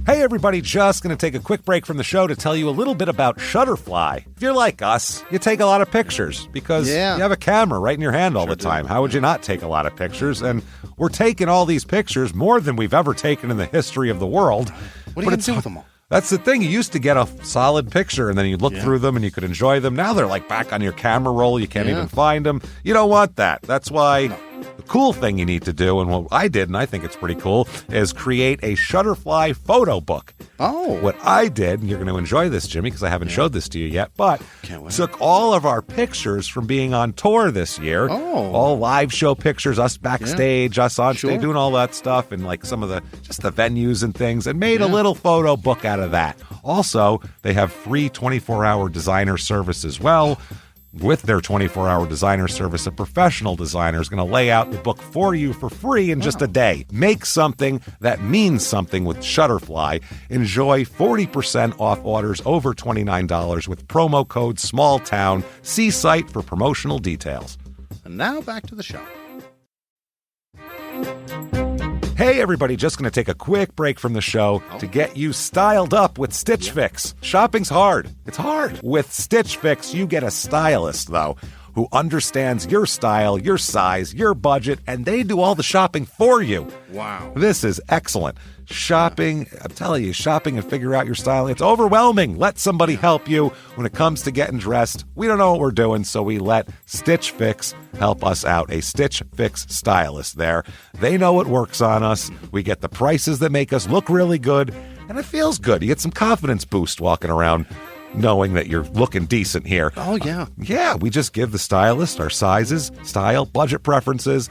Hey everybody, just going to take a quick break from the show to tell you a little bit about Shutterfly. If you're like us, you take a lot of pictures because you have a camera right in your hand all the time. How would you not take a lot of pictures? And we're taking all these pictures, more than we've ever taken in the history of the world. What are you going to do with them all? That's the thing. You used to get a solid picture, and then you'd look through them, and you could enjoy them. Now they're like back on your camera roll. You can't even find them. You don't want that. That's why the cool thing you need to do, and what I did, and I think it's pretty cool, is create a Shutterfly photo book. Oh. What I did, and you're going to enjoy this, Jimmy, because I haven't showed this to you yet, but took all of our pictures from being on tour this year. Oh. All live show pictures, us backstage, us on stage, doing all that stuff, and like some of the, just the venues and things, and made a little photo book out of that. Also, they have free 24-hour designer service as well. With their 24-hour designer service, a professional designer is going to lay out the book for you for free in just a day. Make something that means something with Shutterfly. Enjoy 40% off orders over $29 with promo code SMALLTOWN. See site for promotional details. And now back to the show. Hey everybody, just going to take a quick break from the show to get you styled up with Stitch Fix. Shopping's hard. It's hard. With Stitch Fix, you get a stylist, though, who understands your style, your size, your budget, and they do all the shopping for you. Wow. This is excellent. Shopping, I'm telling you, shopping and figure out your style, it's overwhelming. Let somebody help you when it comes to getting dressed. We don't know what we're doing, so we let Stitch Fix help us out. A Stitch Fix stylist there. They know what works on us. We get the prices that make us look really good, and it feels good. You get some confidence boost walking around knowing that you're looking decent here. Oh, yeah. Yeah, we just give the stylist our sizes, style, budget preferences.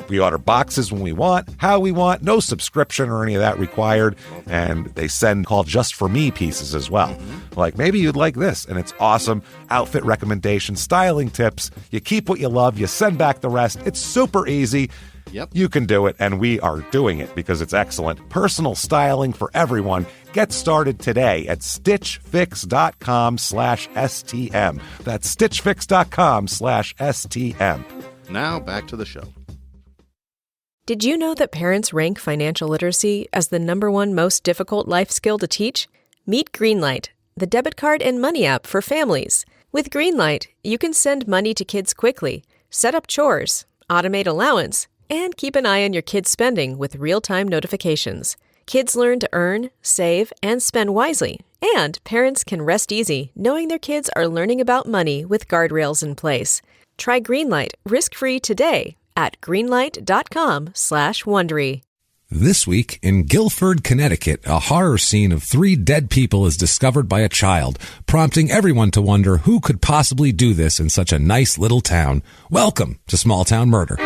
We order boxes when we want, how we want, no subscription or any of that required. And they send called Just For Me pieces as well. Like, maybe you'd like this, and it's awesome. Outfit recommendations, styling tips. You keep what you love, you send back the rest. It's super easy. Yep. You can do it, and we are doing it because it's excellent. Personal styling for everyone. Get started today at stitchfix.com/STM. That's stitchfix.com/STM. Now back to the show. Did you know that parents rank financial literacy as the #1 most difficult life skill to teach? Meet Greenlight, the debit card and money app for families. With Greenlight, you can send money to kids quickly, set up chores, automate allowance, and keep an eye on your kids' spending with real-time notifications. Kids learn to earn, save, and spend wisely. And parents can rest easy knowing their kids are learning about money with guardrails in place. Try Greenlight risk-free today at greenlight.com/Wondery. This week in Guilford, Connecticut, a horror scene of 3 dead people is discovered by a child, prompting everyone to wonder who could possibly do this in such a nice little town. Welcome to Small Town Murder.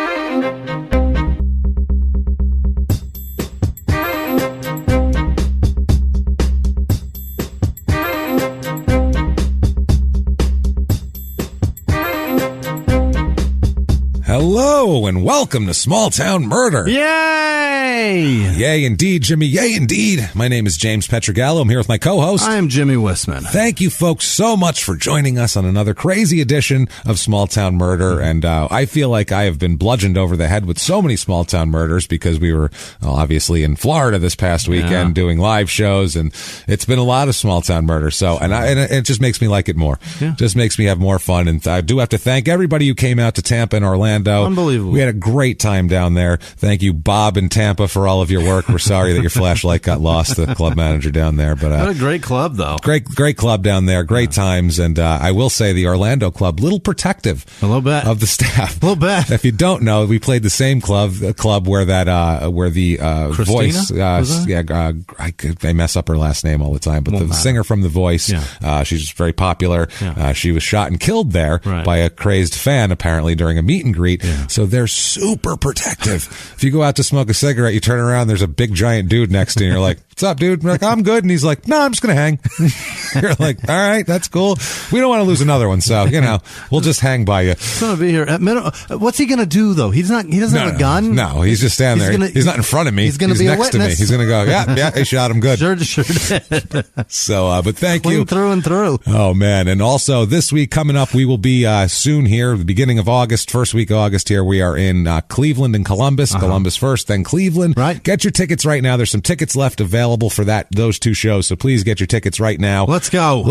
Hello and welcome to Small Town Murder. Yay! Yay indeed, Jimmy. Yay indeed. My name is James Pietragallo. I'm here with my co-host. I'm Jimmie Whisman. Thank you folks so much for joining us on another crazy edition of Small Town Murder. And I feel like I have been bludgeoned over the head with so many small town murders because we were obviously in Florida this past weekend doing live shows, and it's been a lot of small town murder. So, and it just makes me like it more. Yeah. Just makes me have more fun. And I do have to thank everybody who came out to Tampa and Orlando. Unbelievable. We had a great time down there. Thank you, Bob in Tampa, for all of your work. We're sorry that your flashlight got lost, the club manager down there. But what a great club, though. Great club down there. Great times. And I will say the Orlando club, little protective a little bit of the staff. A little bit. If you don't know, we played the same club where the voice. I mess up her last name all the time, but the singer from The Voice. Yeah. She's very popular. Yeah. She was shot and killed there by a crazed fan, apparently during a meet and greet. Yeah. So they're super protective. If you go out to smoke a cigarette, you turn around, there's a big giant dude next to you, and you're like, what's up, dude? We're like, I'm good. And he's like, no, I'm just going to hang. You're like, all right, that's cool. We don't want to lose another one. So, we'll just hang by you. He's going to be here at minimum. What's he going to do, though? He doesn't have a gun? No, he's just standing there. He's not in front of me. He's going to be next to me. He's going to go, yeah, he shot him good. Sure did. So, but thank you. Through and through. Oh, man. And also this week coming up, we will be soon here, the beginning of August, first week of August here. We are in Cleveland and Columbus. Columbus first, then Cleveland. Right. Get your tickets right now. There's some tickets left available for those two shows. So please get your tickets right now. Let's go.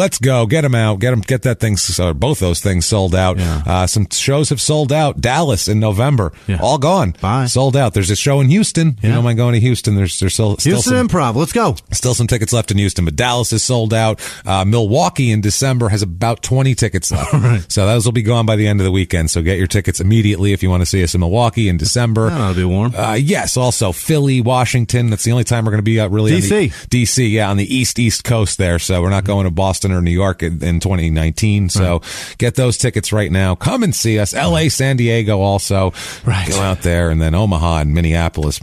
Get them out. Get that thing, both those things sold out. Yeah. Some shows have sold out. Dallas in November. Yeah. All gone. Bye. Sold out. There's a show in Houston. Yeah. You don't mind going to Houston. There's still Houston some Improv. Let's go. Still some tickets left in Houston, but Dallas is sold out. Milwaukee in December has about 20 tickets left. Right. So those will be gone by the end of the weekend. So get your tickets immediately if you want to see us in Milwaukee in December. That'll be warm. Yes. Also Philly, Washington. That's the only time we're going to be really DC. DC. Yeah. On the East Coast there. So we're not going to Boston or New York in 2019. So get those tickets right now. Come and see us. LA, San Diego also. Right. Go out there, and then Omaha and Minneapolis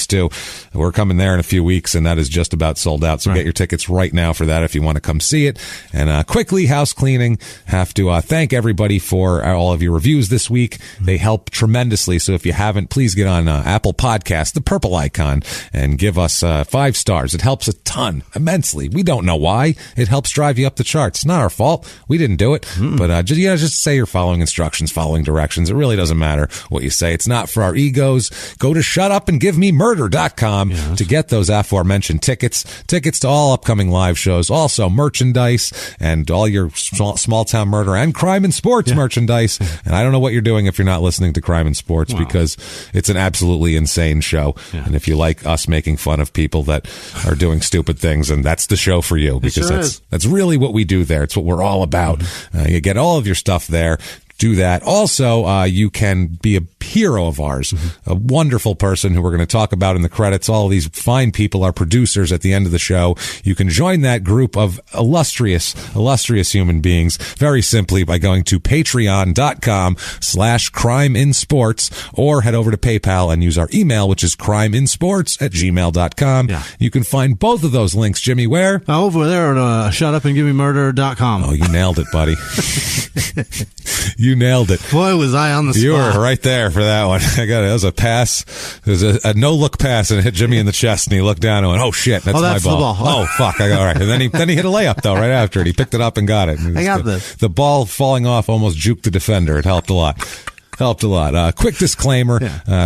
too. We're coming there in a few weeks, and that is just about sold out. So get your tickets right now for that if you want to come see it. And quickly, house cleaning. Have to thank everybody for all of your reviews this week. They help tremendously. So if you haven't, please get on Apple Podcasts, the purple icon, and give us 5 stars. It helps a ton, immensely. We don't know why. It helps drive you up the charts. It's not our fault. We didn't do it. But just say you're following instructions, following directions. It really doesn't matter what you say. It's not for our egos. Go to shutupandgivememurder.com to get those aforementioned tickets to all upcoming live shows, also merchandise and all your small town murder and crime and sports merchandise. And I don't know what you're doing if you're not listening to Crime and Sports, because it's an absolutely insane show. And if you like us making fun of people that are doing stupid things, and that's the show for you, because that's really what we do there. It's what we're all about. You get all of your stuff there. Do that. Also, you can be a hero of ours, a wonderful person who we're going to talk about in the credits. All of these fine people are producers at the end of the show. You can join that group of illustrious human beings very simply by going to patreon.com/crimeinsports or head over to PayPal and use our email, which is crimeinsports@gmail.com. You can find both of those links, Jimmy, where? Over there at shutupandgivememurder.com. Oh, you nailed it, buddy. You nailed it. Boy, was I on the spot. You were right there for that one. It was a pass. It was a no-look pass, and it hit Jimmy in the chest, and he looked down and went, oh, shit, that's my ball. The ball. Oh, fuck. All right. And then he hit a layup, though, right after it. He picked it up and got it. I got this. The ball falling off almost juked the defender. It helped a lot. Quick disclaimer,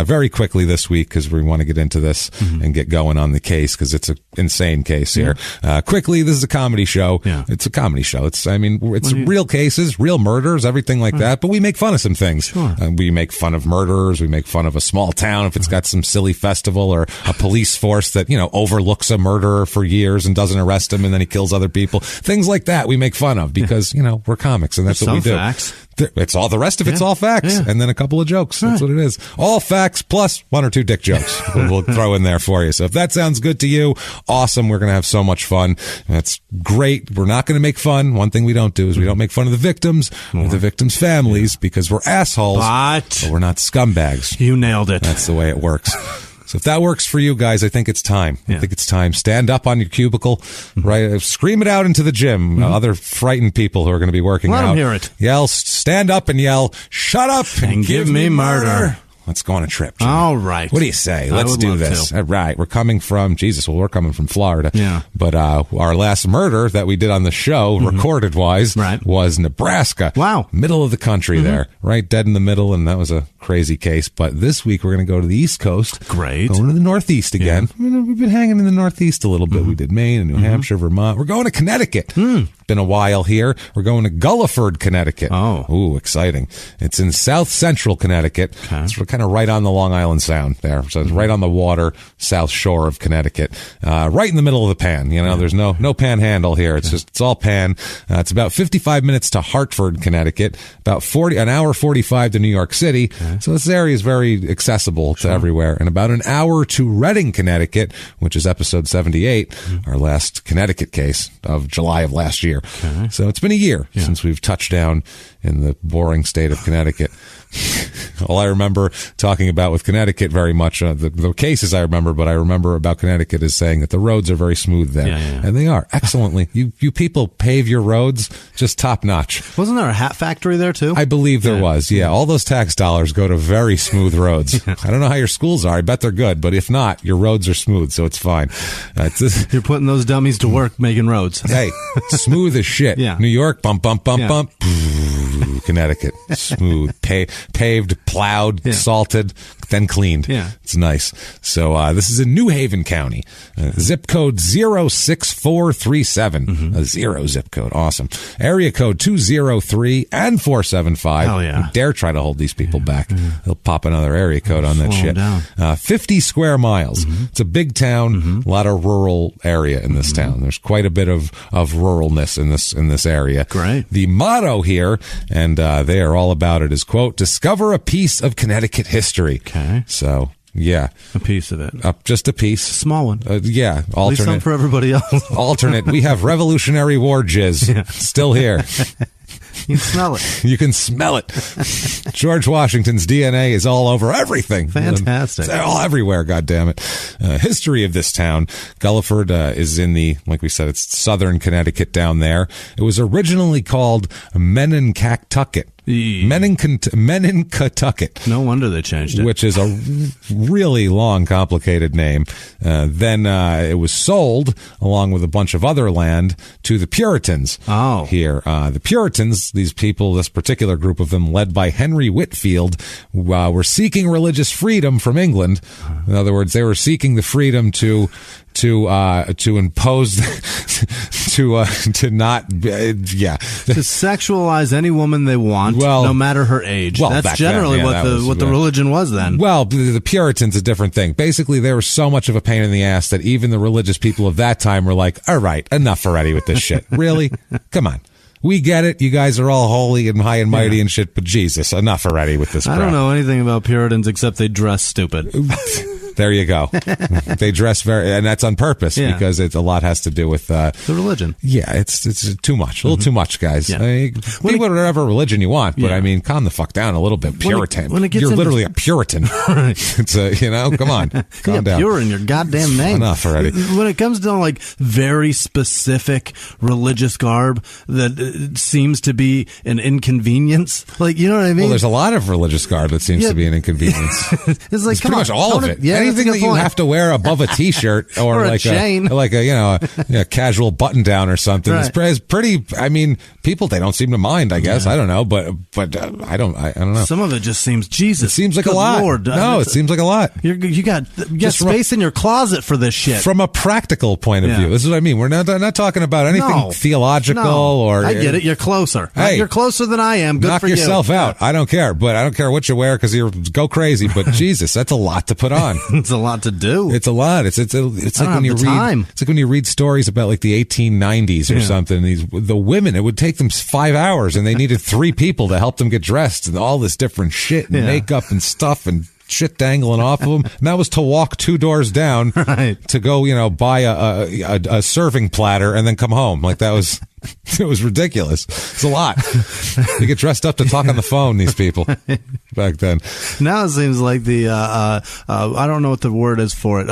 very quickly this week, because we want to get into this and get going on the case, because it's an insane case here. Quickly, this is a comedy show. It's a comedy show. It's real cases, real murders, everything like that, but we make fun of some things. We make fun of murderers. We make fun of a small town if it's got some silly festival, or a police force that, overlooks a murderer for years and doesn't arrest him, and then he kills other people. Things like that we make fun of because, we're comics, and that's what we do. Facts. It's all the rest of it's all facts, and then a couple of jokes. That's what it is. All facts plus 1 or 2 dick jokes. We'll throw in there for you. So if that sounds good to you, awesome. We're going to have so much fun. That's great. We're not going to make fun. One thing we don't do is we don't make fun of the victims or the victims' families because we're assholes, but we're not scumbags. You nailed it. That's the way it works. So if that works for you guys, I think it's time. I think it's time. Stand up on your cubicle, right? Scream it out into the gym. Other frightened people who are going to be working out. Let them hear it. Yell, stand up and yell, shut up and give me murder. Let's go on a trip, Jimmy. All right. What do you say? Let's do this. All right. We're coming from, we're coming from Florida. Yeah. But our last murder that we did on the show, recorded-wise, was Nebraska. Wow. Middle of the country there, right? Dead in the middle, and that was a crazy case. But this week, we're going to go to the East Coast. Great. Going to the Northeast again. We've been hanging in the Northeast a little bit. We did Maine and New Hampshire, Vermont. We're going to Connecticut. Been a while here. We're going to Guilford, Connecticut. Oh. Ooh, exciting. It's in south central Connecticut. Okay. It's kind of right on the Long Island Sound there. So it's right on the water, south shore of Connecticut. Right in the middle of the pan. There's no panhandle here. It's all pan. It's about 55 minutes to Hartford, Connecticut. About an hour 45 to New York City. Okay. So this area is very accessible to everywhere. And about an hour to Reading, Connecticut, which is episode 78, our last Connecticut case of July of last year. Okay. So it's been a year since we've touched down in the boring state of Connecticut. All I remember talking about with Connecticut very much. The cases I remember, but I remember about Connecticut is saying that the roads are very smooth there. And they are. Excellently. You people pave your roads just top notch. Wasn't there a hat factory there, too? I believe there was. Yeah, all those tax dollars go to very smooth roads. I don't know how your schools are. I bet they're good. But if not, your roads are smooth, so it's fine. You're putting those dummies to work making roads. Hey, smooth as shit. Yeah. New York, bump, bump, bump, bump. Connecticut, smooth, paved, plowed, salted, then cleaned. Yeah. It's nice. So this is in New Haven County. Zip code 06437. A zero zip code. Awesome. Area code 203 and 475. Hell yeah. You dare try to hold these people back. They'll pop another area code on that shit. 50 square miles. It's a big town, a lot of rural area in this town. There's quite a bit of ruralness in this area. Great. The motto here, and they are all about it, is, quote, discover a piece of Connecticut history. Okay. So, yeah. A piece of it. Just a piece. Small one. Yeah. Alternate. At least some for everybody else. Alternate. We have Revolutionary War jizz. Still here. You can smell it. You can smell it. George Washington's DNA is all over everything. Fantastic. It's all everywhere, goddammit. History of this town. Guilford is in the, like we said, it's southern Connecticut down there. It was originally called Menincatucket. Menincatucket. No wonder they changed it. Which is a really long, complicated name. Then it was sold, along with a bunch of other land, to the Puritans. Oh. Here. The Puritans, these people, this particular group of them, led by Henry Whitfield, were seeking religious freedom from England. In other words, they were seeking the freedom to impose to not to sexualize any woman they want, no matter her age. That's generally what the religion was then. Well, the Puritans, a different thing. Basically, they were so much of a pain in the ass that even the religious people of that time were like, all right, enough already with this shit. Really? Come on. We get it. You guys are all holy and high and mighty and shit, but Jesus, enough already with this crap. I don't know anything about Puritans except they dress stupid. There you go. They dress and that's on purpose because a lot has to do with the religion. Yeah, it's too much, a little too much, guys. Yeah. Be whatever religion you want, but I mean, calm the fuck down a little bit. Puritan. You're literally a Puritan. It's come on, calm down. Pure in your goddamn name. Enough already. When it comes to like very specific religious garb that seems to be an inconvenience, like, you know what I mean? Well, there's a lot of religious garb that seems to be an inconvenience. It's like, pretty much all of it. Yeah. Anything that you have to wear above a T-shirt or like a chain, like a casual button down or something, is pretty. I mean, people, they don't seem to mind. I guess I don't know, but I don't know. Some of it just seems Jesus. It seems like a lot. Lord, no, it seems like a lot. You got space in your closet for this shit. From a practical point of view, this is what I mean. We're not talking about anything theological or. I get it. You're closer. Hey, you're closer than I am. Good knock for you. Knock yourself out. I don't care, but I don't care what you wear because you go crazy. But Jesus, that's a lot to put on. It's a lot to do. It's a lot. It's like when you read. It's like when you read stories about like the 1890s or something. The women, it would take them 5 hours, and they needed 3 people to help them get dressed and all this different shit and makeup and stuff and shit dangling off of them. And that was to walk 2 doors down to go, buy a serving platter and then come home. Like that was. It was ridiculous. It's a lot. They get dressed up to talk on the phone, these people, back then. Now it seems like the, I don't know what the word is for it.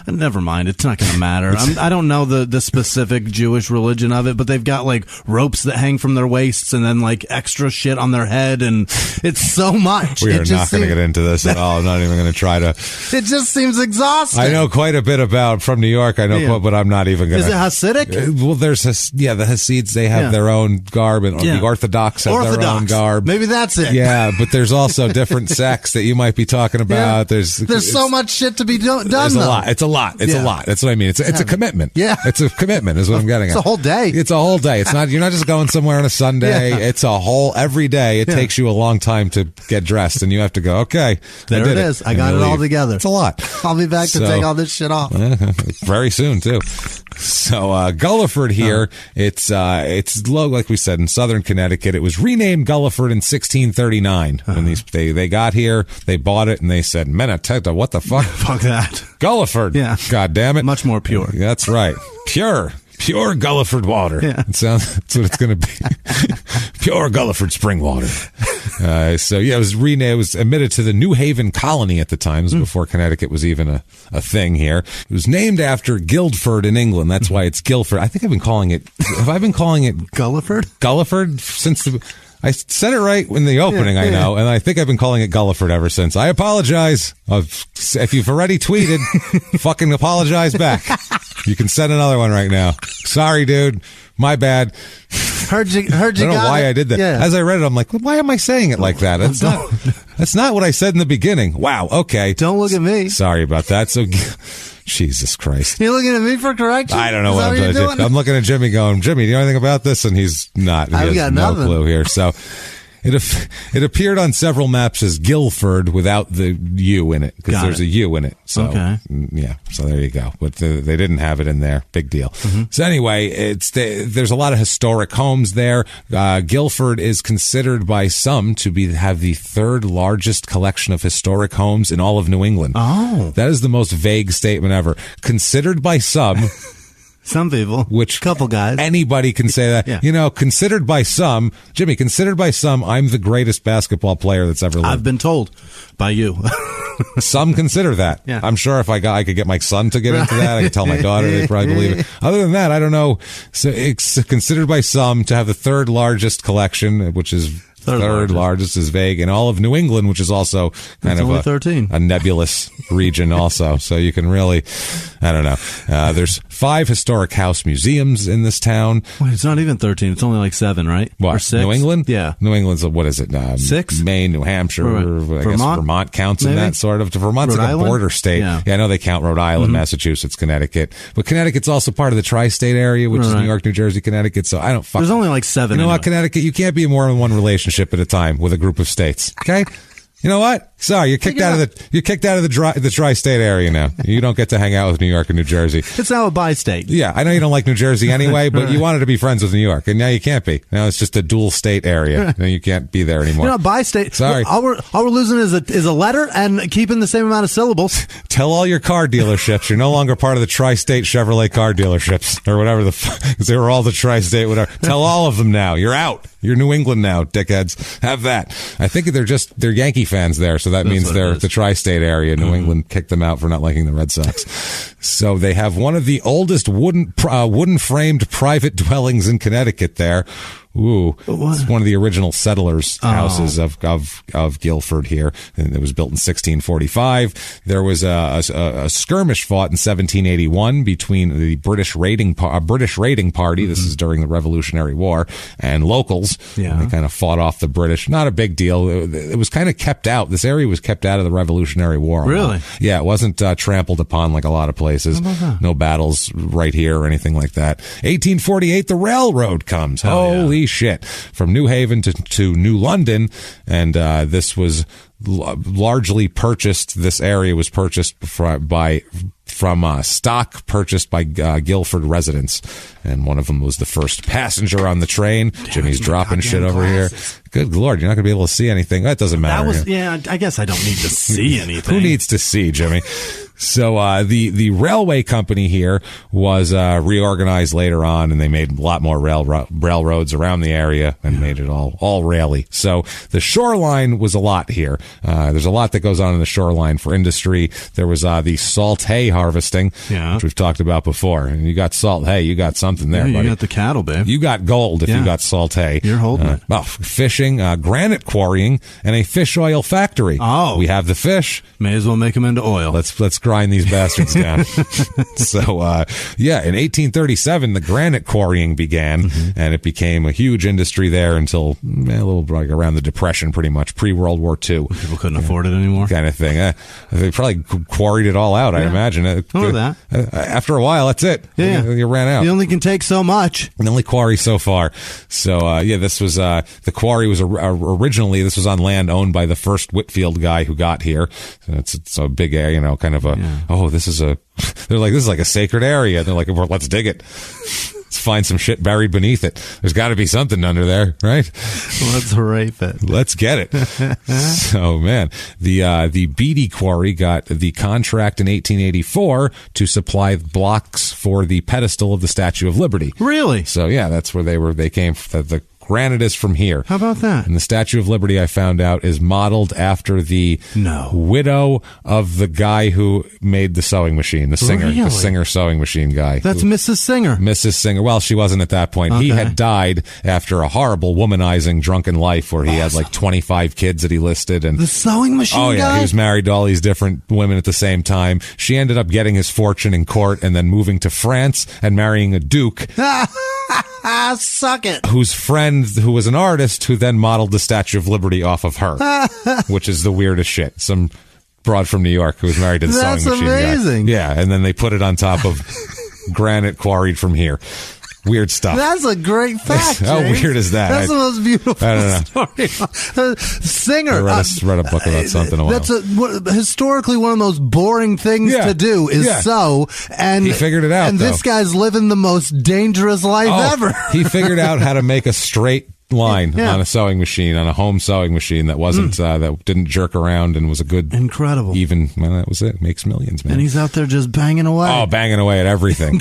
Never mind. It's not going to matter. I don't know the specific Jewish religion of it, but they've got like ropes that hang from their waists and then like extra shit on their head. And it's so much. We are not going to get into this at all. I'm not even going to try to. It just seems exhausting. I know quite a bit about from New York. I know quite, but I'm not even going to. Is it Hasidic? Well, there's the Hasids, they have their own garb, and the Orthodox have their own garb. Maybe that's it. Yeah, but there's also different sects that you might be talking about. There's so much shit to be done. It's a lot. It's a lot. That's what I mean. It's a commitment. Yeah, it's a commitment. Is what I'm getting at. It's a whole day. It's a whole day. It's not. You're not just going somewhere on a Sunday. It's a whole every day. It takes you a long time to get dressed, and you have to go. Okay, there it is. I got it all together. It's a lot. I'll be back to take all this shit off very soon too. So Guilford here, it's low, like we said, in southern Connecticut. It was renamed Guilford in 1639 when they got here. They bought it and they said, "Menateta, what the fuck? Fuck that, Guilford." Yeah, God damn it, much more pure. That's right, pure. Pure Guilford water. Yeah. That's what it's going to be. Pure Guilford spring water. So yeah, it was renamed. It was admitted to the New Haven colony at the time. This was before Connecticut was even a thing here. It was named after Guilford in England. That's why it's Guilford. I think I've been calling it. Have I been calling it Guilford? Guilford since I said it right in the opening, I know, and I think I've been calling it Guilford ever since. I apologize. If you've already tweeted, fucking apologize back. You can send another one right now. Sorry, dude. My bad. Heard you. I don't know why I did that. Yeah. As I read it, I'm like, why am I saying it like that? That's not what I said in the beginning. Wow. Okay. Don't look at me. Sorry about that. So, Jesus Christ. You're looking at me for correction? I don't know what I'm doing. I'm looking at Jimmie going, Jimmie, do you know anything about this? And he's not. He I've has got no nothing. clue here. So it appeared on several maps as Guilford without the U in it because there's a U in it. So, okay. Yeah. So there you go. But they didn't have it in there. Big deal. Mm-hmm. So anyway, there's a lot of historic homes there. Guilford is considered by some to have the third largest collection of historic homes in all of New England. Oh. That is the most vague statement ever. Considered by some. Some people. Which couple guys. Anybody can say that. Yeah. You know, considered by some, Jimmie, considered by some, I'm the greatest basketball player that's ever lived. I've been told by you. Some consider that. Yeah. I'm sure if I could get my son to get into that, I could tell my daughter, they'd probably believe it. Other than that, I don't know. So it's considered by some to have the third largest collection, which is third largest is vague in all of New England, which is also kind of 13. a nebulous region also. So you can really, I don't know. There's 5 historic house museums in this town. Wait, it's not even 13. It's only like 7, right? What? Or 6? New England? Yeah. New England's, what is it? 6? Maine, New Hampshire. Right. I guess Vermont counts in that sort of. Vermont's Rhode like a Island? border state. Yeah. I know they count Rhode Island, Massachusetts, Connecticut. But Connecticut's also part of the tri-state area, which is New York, New Jersey, Connecticut. So I don't fuck. There's only like 7. You know anyway. what, Connecticut? You can't be in more than one relationship at a time with a group of states. Okay? You know what? Sorry, you're kicked out of the tri-state area now. You don't get to hang out with New York and New Jersey. It's now a bi-state. Yeah, I know you don't like New Jersey anyway, but you wanted to be friends with New York, and now you can't be. Now it's just a dual state area. Now you can't be there anymore. You know, bi-state. Sorry. All we're losing is a letter and keeping the same amount of syllables. Tell all your car dealerships you're no longer part of the tri-state Chevrolet car dealerships or whatever because they were all the tri-state whatever. Tell all of them now. You're out. You're New England now, dickheads. Have that. I think they're Yankee fans there, so that means they're the tri-state area. New England kicked them out for not liking the Red Sox. So they have one of the oldest wooden framed private dwellings in Connecticut there. Ooh, it's one of the original settlers' houses of Guilford here, and it was built in 1645. There was a skirmish fought in 1781 between the British raiding party. This is during the Revolutionary War, and locals. Yeah. They kind of fought off the British. Not a big deal. It was kind of kept out. This area was kept out of the Revolutionary War. Really? Yeah, it wasn't trampled upon like a lot of places. No battles right here or anything like that. 1848, the railroad comes. Holy shit. From New Haven to New London, and this was largely purchased. This area was purchased from stock purchased by Guilford residents, and one of them was the first passenger on the train. Jimmie's dropping shit over here. Good Lord, you're not going to be able to see anything. That doesn't matter. I guess I don't need to see anything. Who needs to see, Jimmie? So the railway company here was reorganized later on, and they made a lot more railroads around the area and made it all raily. So the shoreline was a lot here. There's a lot that goes on in the shoreline for industry. There was the salt hay harvesting, which we've talked about before. And you got salt hay, you got something there, buddy. You got the cattle, babe. You got gold if you got salt hay. You're holding it. Oh, fishing, granite quarrying, and a fish oil factory. Oh. We have the fish. May as well make them into oil. Let's grind these bastards down. So, in 1837, the granite quarrying began, and it became a huge industry there until a little like around the Depression, pretty much pre-World War II. People couldn't afford it anymore. Kind of thing. They probably quarried it all out, I imagine. That. After a while, that's it. Yeah. You ran out. You only can take so much. And only quarry so far. So, this was, the quarry was originally, this was on land owned by the first Whitfield guy who got here. So it's a big area, this is this is like a sacred area. They're like, well, let's dig it. It's find some shit buried beneath it. There's got to be something under there, right? Let's rape it. Let's get it. So, man, the Beatty Quarry got the contract in 1884 to supply blocks for the pedestal of the Statue of Liberty. Really? So, yeah, that's where they came. The granite is from here. How about that? And the Statue of Liberty, I found out, is modeled after the widow of the guy who made the sewing machine, the singer, Really? the singer sewing machine guy. That's Mrs. Singer. Mrs. Singer. Well, she wasn't at that point. Okay. He had died after a horrible womanizing drunken life where he had like 25 kids that he listed. And The sewing machine guy? he was married to all these different women at the same time. She ended up getting his fortune in court and then moving to France and marrying a duke. Suck it. Whose friend, who was an artist, who then modeled the Statue of Liberty off of her, which is the weirdest shit. Some broad from New York who was married to the sewing machine guy. That's amazing. Yeah, and then they put it on top of granite quarried from here. Weird stuff. That's a great fact. How James. weird is that? That's the most beautiful I don't know. story. Singer. I read a book about something a while. That's historically one of the most boring things to do is sew. And he figured it out. And this guy's living the most dangerous life ever. He figured out how to make a straight line on a sewing machine, on a home sewing machine that wasn't that didn't jerk around and was a good incredible even. Well, that was it. Makes millions, man. And he's out there just banging away. Oh, banging away at everything.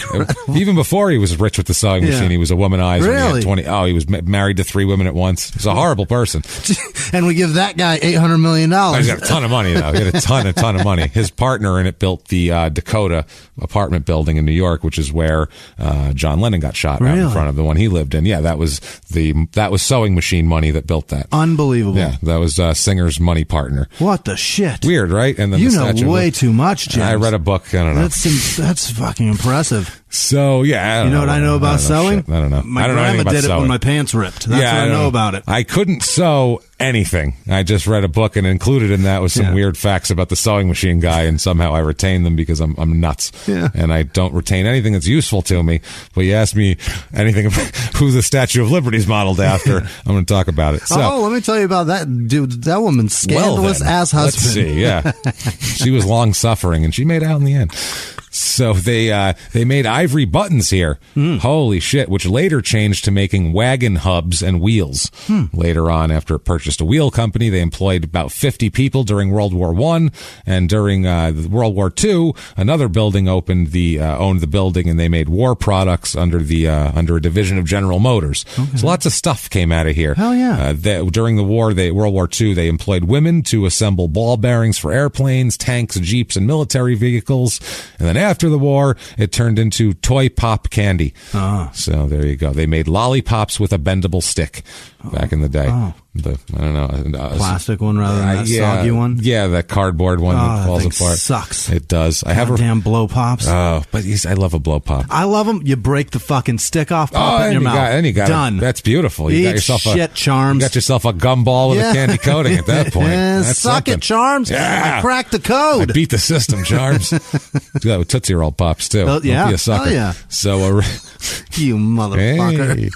Even before he was rich with the sewing machine, he was a womanizer. Really? He had he was married to 3 women at once. He's a horrible person. And we give that guy $800 million. He's got a ton of money though. He had a ton of money. His partner in it built the Dakota apartment building in New York, which is where John Lennon got shot out in front of the one he lived in. Yeah, that was sewing machine money that built that. Unbelievable. Yeah, that was Singer's money partner. What the shit? Weird, right? And then you know way too much, James. I read a book. I don't know. That's fucking impressive. So, yeah, I don't know. You know what I know about sewing? I don't know. My I don't know grandma about did sewing. it when my pants ripped. That's what I know about it. I couldn't sew anything. I just read a book and included in that was some weird facts about the sewing machine guy, and somehow I retained them because I'm nuts. Yeah. And I don't retain anything that's useful to me. But you ask me anything about who the Statue of Liberty is modeled after, I'm going to talk about it. So, let me tell you about that dude. That woman's scandalous ass husband. Let's see. Yeah, she was long suffering, and she made out in the end. So they made ivory buttons here. Holy shit, which later changed to making wagon hubs and wheels. Later on, after it purchased a wheel company, they employed about 50 people during World War I. And during World War II, another building owned the building, and they made war products under a division of General Motors. Okay. So lots of stuff came out of here. Hell yeah. During the war, World War II, they employed women to assemble ball bearings for airplanes, tanks, jeeps, and military vehicles. And then after the war, it turned into toy pop candy. So there you go. They made lollipops with a bendable stick back in the day. I don't know. Plastic one rather than that soggy one? Yeah, that cardboard one that falls apart. Sucks. It does. I have damn blow pops. Oh, but I love a blow pop. I love them. You break the fucking stick off, pop it in your mouth. You got done. That's beautiful. You got yourself Charms. You got yourself a gumball with a candy coating at that point. That's suck something. it, Charms. Yeah. I cracked the code. I beat the system, Charms. Do that with Tootsie Roll Pops, too. Don't be a sucker. Oh, yeah. So, you motherfucker. Hey.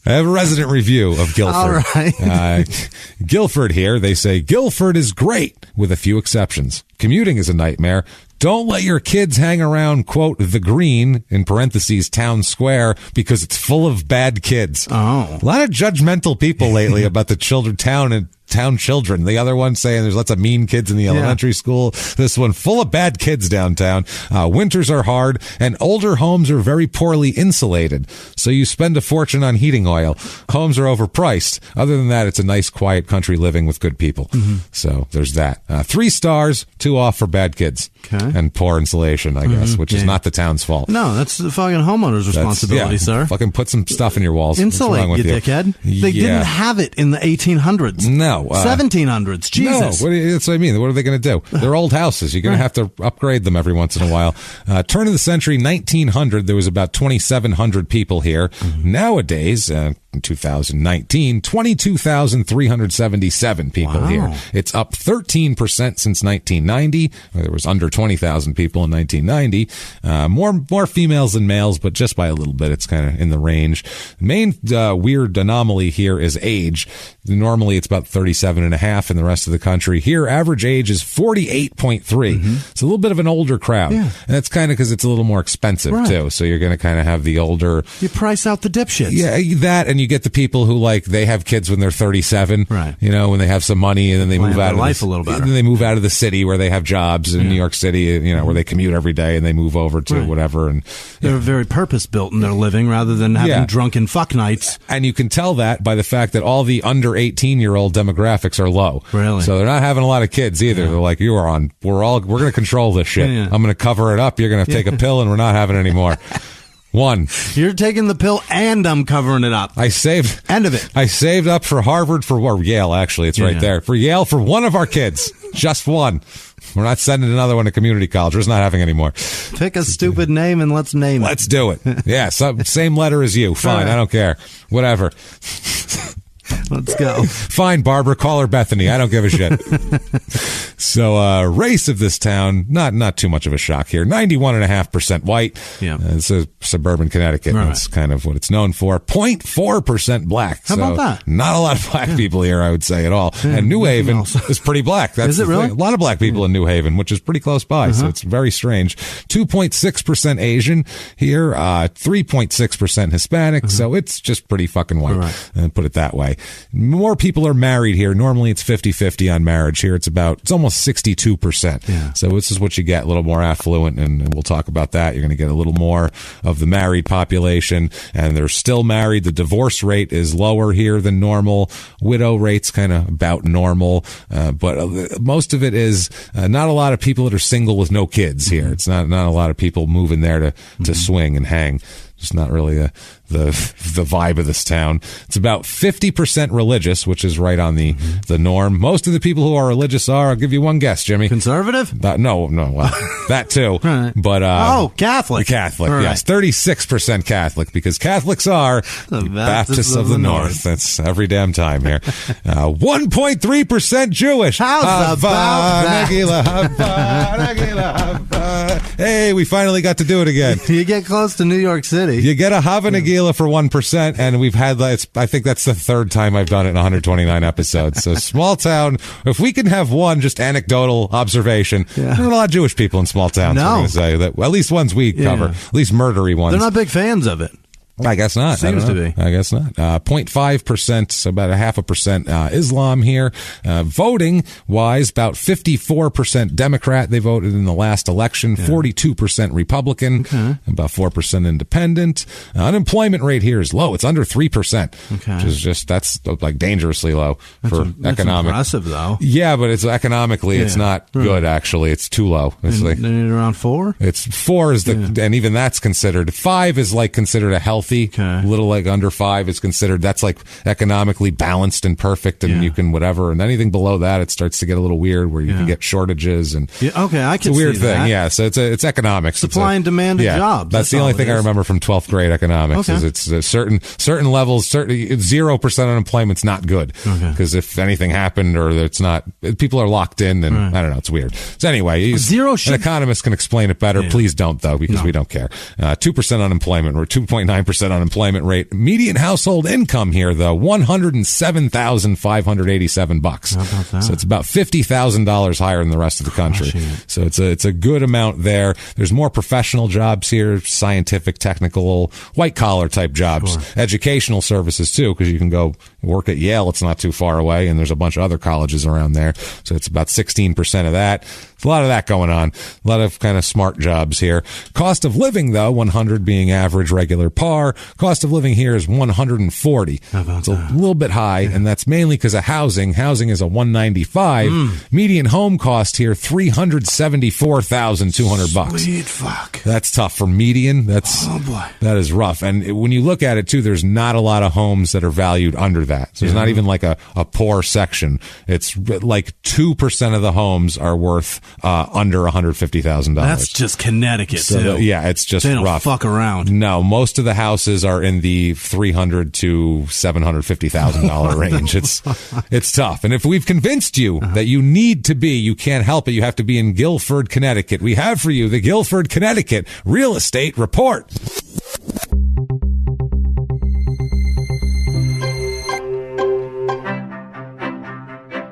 I have a resident review of Guilford. All right. Guilford here, they say, Guilford is great, with a few exceptions. Commuting is a nightmare. Don't let your kids hang around, quote, the green, in parentheses, town square, because it's full of bad kids. Oh. A lot of judgmental people lately about the town children. The other one saying there's lots of mean kids in the elementary school. This one full of bad kids downtown. Winters are hard, and older homes are very poorly insulated. So you spend a fortune on heating oil. Homes are overpriced. Other than that, it's a nice, quiet country living with good people. Mm-hmm. So there's that. 3 stars, 2 off for bad kids. Okay. And poor insulation, I guess, which is not the town's fault. No, that's the fucking homeowner's responsibility, sir. Fucking put some stuff in your walls. Insulate, you dickhead. They didn't have it in the 1800s. No. 1700s. Jesus. No, that's what I mean. What are they going to do? They're old houses. You're going to have to upgrade them every once in a while. Turn of the century, 1900, there was about 2,700 people here. Mm-hmm. Nowadays, in 2019. 22,377 people here. It's up 13% since 1990. There was under 20,000 people in 1990. More females than males, but just by a little bit. It's kind of in the range. The main weird anomaly here is age. Normally it's about 37 and a half in the rest of the country. Here, average age is 48.3. It's a little bit of an older crowd. And that's kind of because it's a little more expensive, too. So you're going to kind of have the older... You price out the dipshits. Yeah, that, and you get the people who, like, they have kids when they're 37. Right. You know, when they have some money, and then they move out of life a little better. And then they move out of the city where they have jobs in New York City, you know, where they commute every day, and they move over to whatever. And they're very purpose-built in their living rather than having drunken fuck nights. And you can tell that by the fact that all the under 18-year-old demographics are low. Really? So they're not having a lot of kids either. They're like, we're going to control this shit. I'm going to cover it up. You're going to take a pill, and we're not having it anymore. One. You're taking the pill, and I'm covering it up. I saved up for Harvard or Yale, actually. It's right there. For Yale, for one of our kids. Just one. We're not sending another one to community college. We're just not having any more. Pick a stupid name and let's name it. Let's do it. Yeah, same letter as you. Fine, I don't care. Whatever. Let's go. Fine, Barbara. Call her Bethany. I don't give a shit. So, race of this town, not too much of a shock here. 91.5% white. Yeah. It's a suburban Connecticut. Right. That's kind of what it's known for. 0.4% black. How about that? Not a lot of black people here, I would say, at all. And New Haven is pretty black. That's is it really? A lot of black people in New Haven, which is pretty close by. So it's very strange. 2.6% Asian here. 3.6% Hispanic. So it's just pretty fucking white. Right. Put it that way. More people are married here. Normally it's 50-50 on marriage. Here it's almost 62%. Yeah. So this is what you get, a little more affluent, and we'll talk about that. You're going to get a little more of the married population, and they're still married. The divorce rate is lower here than normal. Widow rate's kind of about normal, but most of it is not a lot of people that are single with no kids here. It's not a lot of people moving there to swing and hang. Just not really the vibe of this town. It's about 50% religious, which is right on the norm. Most of the people who are religious are, I'll give you one guess, Jimmy. Conservative? No, well, that too. Right. But Catholic. Catholic, right. Yes. 36% Catholic, because Catholics are the Baptists of the North. That's every damn time here. 1.3% Jewish. How's about that? Hey, we finally got to do it again. You get close to New York City. You get a Hava Nagila for 1%, and we've had, I think that's the third time I've done it in 129 episodes. So small town, if we can have one just anecdotal observation, there are a lot of Jewish people in small towns. No. I'm going to say that, well, at least ones we cover, at least murdery ones. They're not big fans of it. I guess not. Seems to be. I guess not. 0.5%, so about 0.5% Islam here. Voting wise, about 54% Democrat. They voted in the last election. 42% Republican. About 4% Independent. Unemployment rate here is low. It's under 3%. Which is that's like dangerously low for economic. That's impressive, though. Yeah, but it's economically, it's not good. Actually, it's too low. It's around 4. It's 4 is and even that's considered. 5 is considered a healthy. Little under 5 is considered, that's economically balanced and perfect, and you can whatever, and anything below that it starts to get a little weird where you can get shortages, and I can see it's a weird thing. So it's economics, supply and demand of jobs. That's the only thing I remember from 12th grade economics. Is it's certain levels, 0% unemployment's not good, because if anything happened or it's not, people are locked in, and I don't know, it's weird. So anyway, an economist can explain it better. Please don't, though, because we don't care. 2% unemployment, or 2.9% unemployment rate. Median household income here, though, $107,587. So it's about $50,000 higher than the rest of the country. So it's a good amount there. There's more professional jobs here, scientific, technical, white collar type jobs, educational services too, because you can go work at Yale. It's not too far away, and there's a bunch of other colleges around there. So it's about 16% of that. There's a lot of that going on. A lot of kind of smart jobs here. Cost of living, though, 100 being average, regular, par. Cost of living here is 140. It's a little bit high, and that's mainly because of housing. Housing is a 195. Median home cost here, $374,200. Sweet fuck. That's tough for median. That is rough. And when you look at it too, there's not a lot of homes that are valued under that. So there's not even a poor section. It's like 2% of the homes are worth under $150,000. That's just Connecticut, so too. It's just they don't rough. Fuck around. No, most of the houses houses are in the $300,000 to $750,000 range. It's tough. And if we've convinced you that you need to be, you can't help it, you have to be in Guilford, Connecticut, we have for you the Guilford, Connecticut Real Estate Report.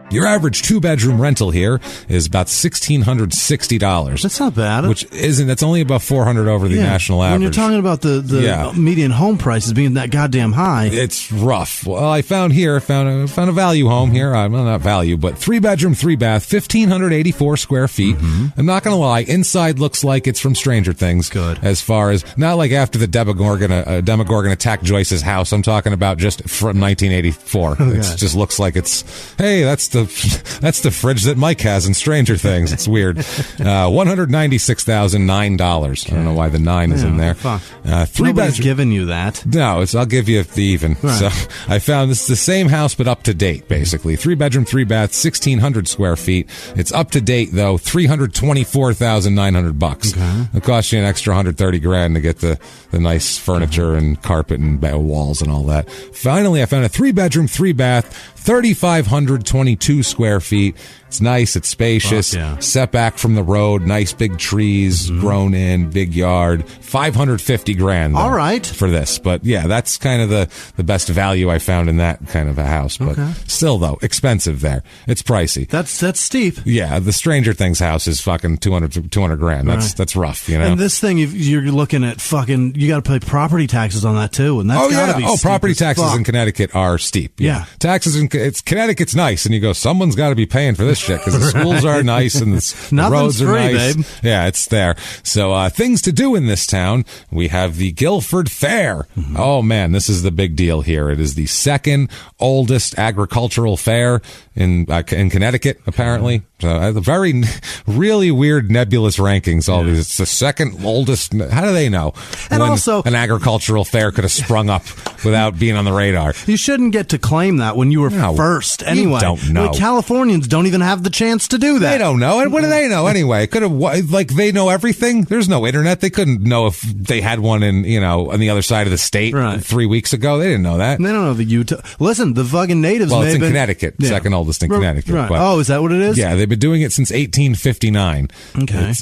Your average 2-bedroom rental here is about $1,660. That's not bad. That's only about $400 over the national average. When you're talking about the median home prices being that goddamn high. It's rough. Well, I found a value home here. Well, not value, but 3-bedroom, 3-bath, 1,584 square feet. I'm not going to lie. Inside looks like it's from Stranger Things. Good. As far as, not like after the Demogorgon attacked Joyce's house. I'm talking about just from 1984. It just looks like it's, hey, that's the fridge that Mike has in Stranger Things. It's weird. $196,009. I don't know why the 9 is in there. Nobody's giving you that. No, I'll give you the even. Right. So I found this is the same house, but up to date, basically. 3-bedroom, 3-bath, 1,600 square feet. It's up to date, though. $324,900. Okay. It costs you an extra $130,000 to get the nice furniture and carpet and walls and all that. Finally, I found a 3-bedroom, 3-bath, 3,522 square feet. It's nice. It's spacious. Setback from the road. Nice big trees grown in. Big yard. $550,000. All right. For this, but yeah, that's kind of the best value I found in that kind of a house. But still, though, expensive there. It's pricey. That's steep. Yeah, the Stranger Things house is fucking $200,000. That's rough. You know. And this thing, you're looking at fucking. You got to pay property taxes on that too, and that's gotta be steep. Property taxes in Connecticut are steep. Yeah. Taxes in Connecticut's nice, and you go, someone's got to be paying for this shit because the schools are nice and the roads are nice. Babe. Yeah, it's there. So things to do in this town. We have the Guilford Fair. Oh man, this is the big deal here. It is the second oldest agricultural fair in Connecticut, apparently. So very, really weird, nebulous rankings. All these. It's the second oldest. How do they know? And when also, an agricultural fair could have sprung up without being on the radar. You shouldn't get to claim that when you were first. Anyway, you don't know. Californians don't even have the chance to do that. They don't know. And what do they know anyway? Could have they know everything. There's no internet. They couldn't know if they had one on the other side of the state 3 weeks ago. They didn't know that. And they don't know the Utah. Listen, the fucking natives. Well, it's in Connecticut, second oldest in Connecticut. Right. But, is that what it is? Yeah, they've been doing it since 1859. Okay.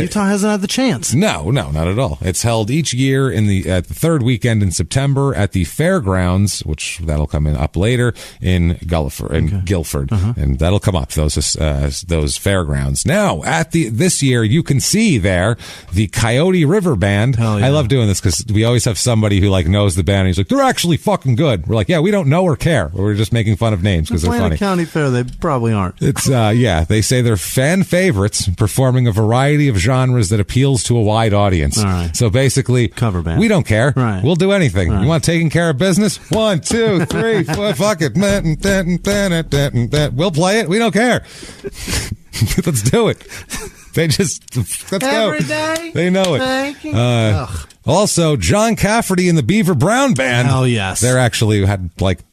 Utah hasn't had the chance. No, not at all. It's held each year at the third weekend in September at the fairgrounds, which that'll come up later in Guilford, and that'll come up those fairgrounds. Now this year you can see there the Coyote River Band. I love doing this because we always have somebody who knows the band. And he's like, they're actually fucking good. We're like, yeah, we don't know or care. We're just making fun of names because they're funny. A county fair, they probably aren't. It's they say they're fan favorites, performing a variety of genres that appeals to a wide audience. All right. So basically, cover band. We don't care. Right. We'll do anything. Right. You want taking care of business? 1, 2, 3, 4, fuck it. We'll play it. We don't care. Let's do it. Let's Every go. Day, they know it. Also, John Cafferty and the Beaver Brown Band. Hell yes. They're actually had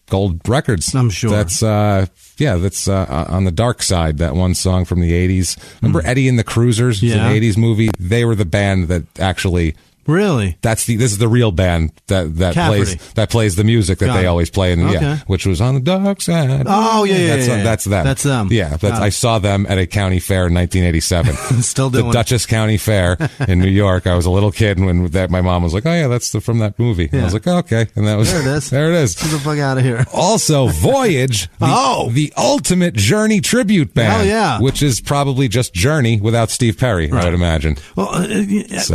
gold records. I'm sure. That's on the dark side, that one song from the 80s. Remember Eddie and the Cruisers? Yeah. The 80s movie? They were the band that actually... Really? This is the real band that plays the music that they always play which was on the dark side. Oh yeah, that's them. That's them. Yeah, I saw them at a county fair in 1987. Still doing the Dutchess County Fair in New York. I was a little kid when my mom was like, "Oh yeah, that's from that movie." Yeah. I was like, oh, "Okay," and that was there. It is. There it is. Get the fuck out of here. Also, Voyage, the ultimate Journey tribute band. Hell yeah. Which is probably just Journey without Steve Perry, I would imagine. Well, cares?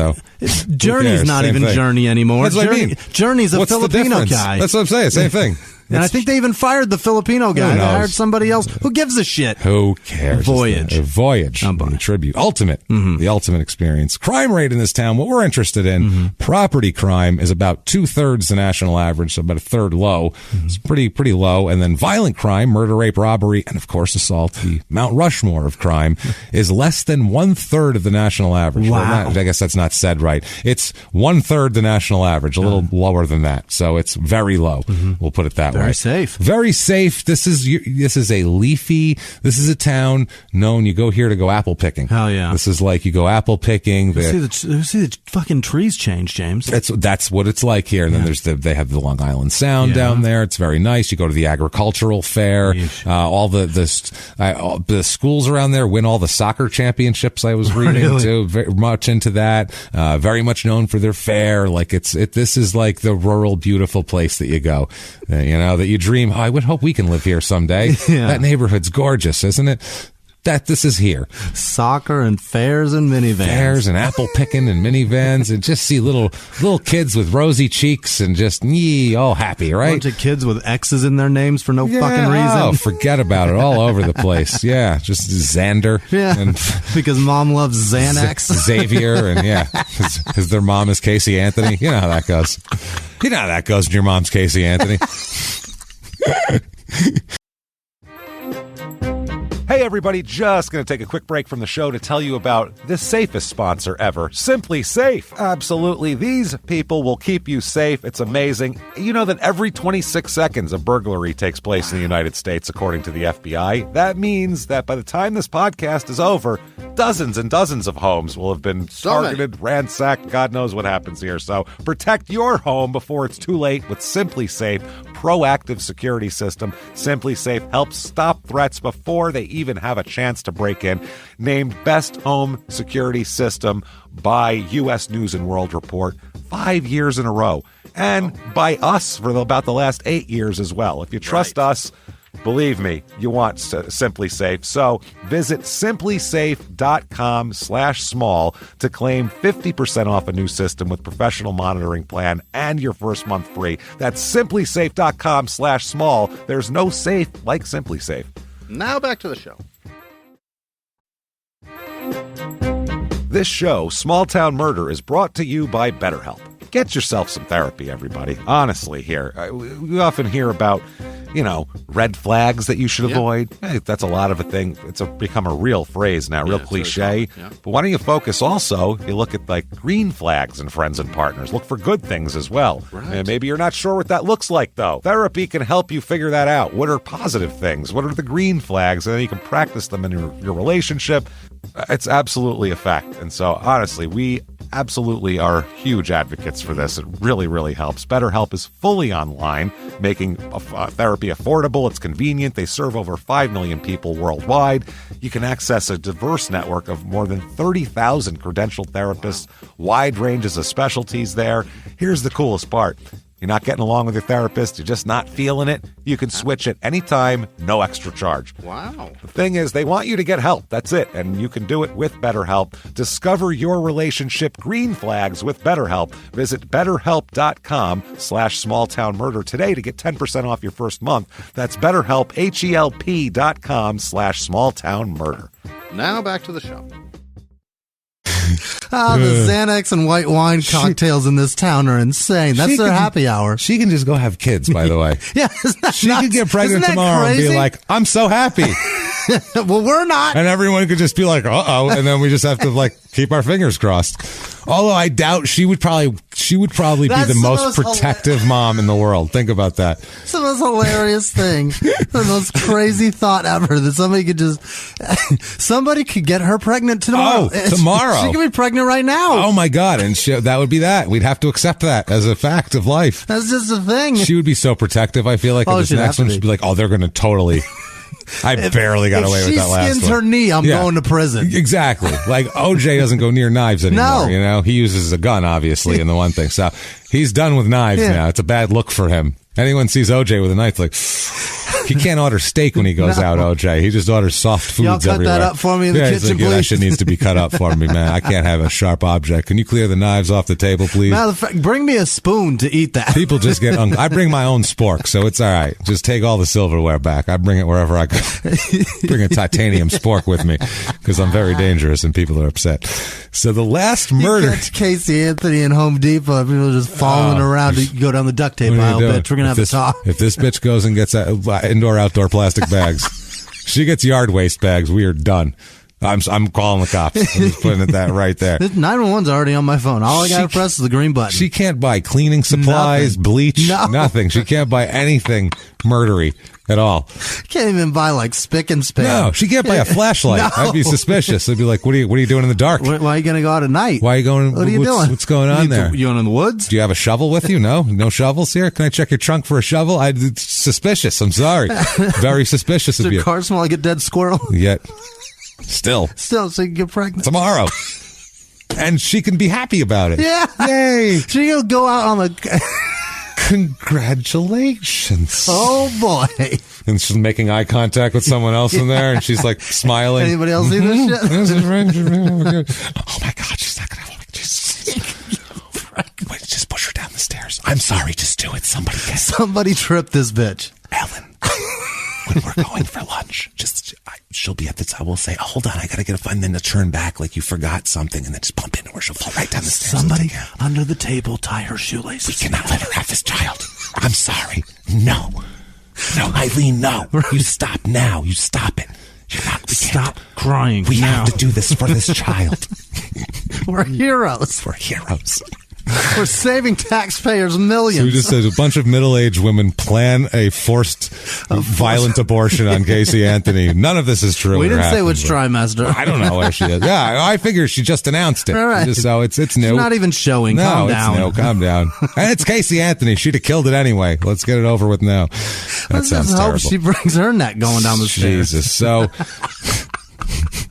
Journey's not Same even thing. Journey anymore. That's what I mean. Journey's a What's Filipino guy. That's what I'm saying. Same thing. And I think they even fired the Filipino guy. They hired somebody else. Who gives a shit? Who cares? Voyage. Voyage. The tribute. Ultimate. The ultimate experience. Crime rate in this town, what we're interested in, property crime is about 2/3 the national average, so about a third low. It's pretty low. And then violent crime, murder, rape, robbery, and of course assault, the Mount Rushmore of crime, is less than 1/3 of the national average. Wow. I guess that's not said right. It's 1/3 the national average, a little lower than that. So it's very low. We'll put it that way. Very safe. Very safe. This is a town known, you go here to go apple picking. Hell yeah. This is like you go apple picking. See the fucking trees change, James. That's what it's like here. And then they have the Long Island Sound down there. It's very nice. You go to the agricultural fair. All the schools around there win all the soccer championships. I was reading too. Very much into that. Very much known for their fair. Like this is like the rural, beautiful place that you go. That you dream. Oh, I would hope we can live here someday. That neighborhood's gorgeous, isn't it? This is here. Soccer and fairs and minivans. Fairs and apple picking and minivans, and just see little kids with rosy cheeks and just all happy, right? A bunch of kids with X's in their names for no fucking reason. Oh, forget about it. All over the place. Yeah, just Xander. Yeah, and because mom loves Xanax. Xavier, and because their mom is Casey Anthony. You know how that goes. You know how that goes when your mom's Casey Anthony. Hey everybody, just going to take a quick break from the show to tell you about the safest sponsor ever, Simply Safe. Absolutely, these people will keep you safe. It's amazing. You know that every 26 seconds a burglary takes place in the United States, according to the FBI. That means that by the time this podcast is over, dozens and dozens of homes will have been targeted, ransacked, God knows what happens here. So protect your home before it's too late with Simply Safe proactive security system. Simply Safe helps stop threats before they even have a chance to break in. Named Best Home Security System by U.S. News and World Report 5 years in a row. And by us for about the last 8 years as well. If you trust us, believe me, you want Simply Safe. So visit simplysafe.com/small to claim 50% off a new system with professional monitoring plan and your first month free. That's simplysafe.com/small. There's no safe like Simply Safe. Now back to the show. This show, Small Town Murder, is brought to you by BetterHelp. Get yourself some therapy, everybody. Honestly, here. We often hear about, red flags that you should avoid. Hey, that's a lot of a thing. It's become a real phrase now, real cliche. But why don't you focus also, you look at like green flags in friends and partners. Look for good things as well. Right. And maybe you're not sure what that looks like, though. Therapy can help you figure that out. What are positive things? What are the green flags? And then you can practice them in your relationship. It's absolutely a fact. And so, honestly, we absolutely are huge advocates for this. It really, really helps. BetterHelp is fully online, making therapy affordable. It's convenient. They serve over 5 million people worldwide. You can access a diverse network of more than 30,000 credentialed therapists, wide ranges of specialties there. Here's the coolest part. You're not getting along with your therapist, you're just not feeling it, you can switch at any time, no extra charge. Wow. The thing is, they want you to get help. That's it. And you can do it with BetterHelp. Discover your relationship green flags with BetterHelp. Visit BetterHelp.com/smalltownmurder today to get 10% off your first month. That's BetterHelp, HELP.com/smalltownmurder. Now back to the show. The Xanax and white wine cocktails in this town are insane. That's their happy hour. She can just go have kids, by the way. Yeah, she could get pregnant tomorrow and be like, I'm so happy. Well, we're not. And everyone could just be like, uh-oh, and then we just have to keep our fingers crossed. Although I doubt she would probably be the most protective mom in the world. Think about that. It's the most hilarious thing. The most crazy thought ever that somebody could get her pregnant tomorrow. Oh, tomorrow. She could be pregnant right now. Oh my God. And that would be that. We'd have to accept that as a fact of life. That's just a thing. She would be so protective. I feel like in this next one, she'd be like, oh, they're going to totally... I barely got away with that last one. If she skins her knee, I'm going to prison. Exactly. Like OJ doesn't go near knives anymore. No. He uses a gun, obviously, in the one thing. So he's done with knives now. It's a bad look for him. Anyone sees OJ with a knife, like, he can't order steak when he goes out, OJ. He just orders soft foods Y'all cut everywhere. that up for me in the kitchen, please. That shit needs to be cut up for me, man. I can't have a sharp object. Can you clear the knives off the table, please? Matter of fact, bring me a spoon to eat that. People just get I bring my own spork, so it's all right. Just take all the silverware back. I bring it wherever I go. Bring a titanium spork with me because I'm very dangerous and people are upset. So the last murder. Catch Casey Anthony in Home Depot. People are just falling around to go down the duct tape aisle, bitch. We're going to have a talk. If this bitch goes and gets indoor-outdoor plastic bags, she gets yard waste bags, we are done. I'm calling the cops. I'm just putting it that right there. 911's already on my phone. All I got to press is the green button. She can't buy cleaning supplies, bleach, nothing. She can't buy anything murdery at all. Can't even buy like spick and span. No, she can't buy a flashlight. No. I'd be suspicious. I'd be like, what are you doing in the dark? Why are you going to go out at night? Why are you going? What are you doing? What's going on there? You going in the woods? Do you have a shovel with you? No shovels here? Can I check your trunk for a shovel? It's suspicious. I'm sorry. Very suspicious of you. Does your car smell like a dead squirrel? Yet. Still, so you can get pregnant tomorrow, and she can be happy about it. Yeah, yay! She can go out on the. Congratulations! Oh boy! And she's making eye contact with someone else in there, and she's like smiling. Anybody else see this shit? Oh my God! She's not gonna have Wait, just push her down the stairs. I'm sorry. Just do it. Somebody tripped this bitch, Ellen. When we're going for lunch, she'll be at the top. We'll say, oh, hold on, I gotta get a fun, then to turn back like you forgot something, and then just bump into her. She'll fall right down the stairs. Somebody under the table tie her shoelaces. We cannot let her have this child. I'm sorry. No, Eileen, no. You stop now. You stop it. Stop crying. We have to do this for this child. We're heroes. We're saving taxpayers millions. So we just said a bunch of middle-aged women plan a forced violent abortion on Casey Anthony. None of this is true. We didn't say which trimester. I don't know where she is. Yeah, I figure she just announced it. All right. So it's new. It's not even showing. No, calm down. It's new. Calm down. And it's Casey Anthony. She'd have killed it anyway. Let's get it over with now. That sounds terrible. Hope she brings her neck going down the stairs. Jesus. So...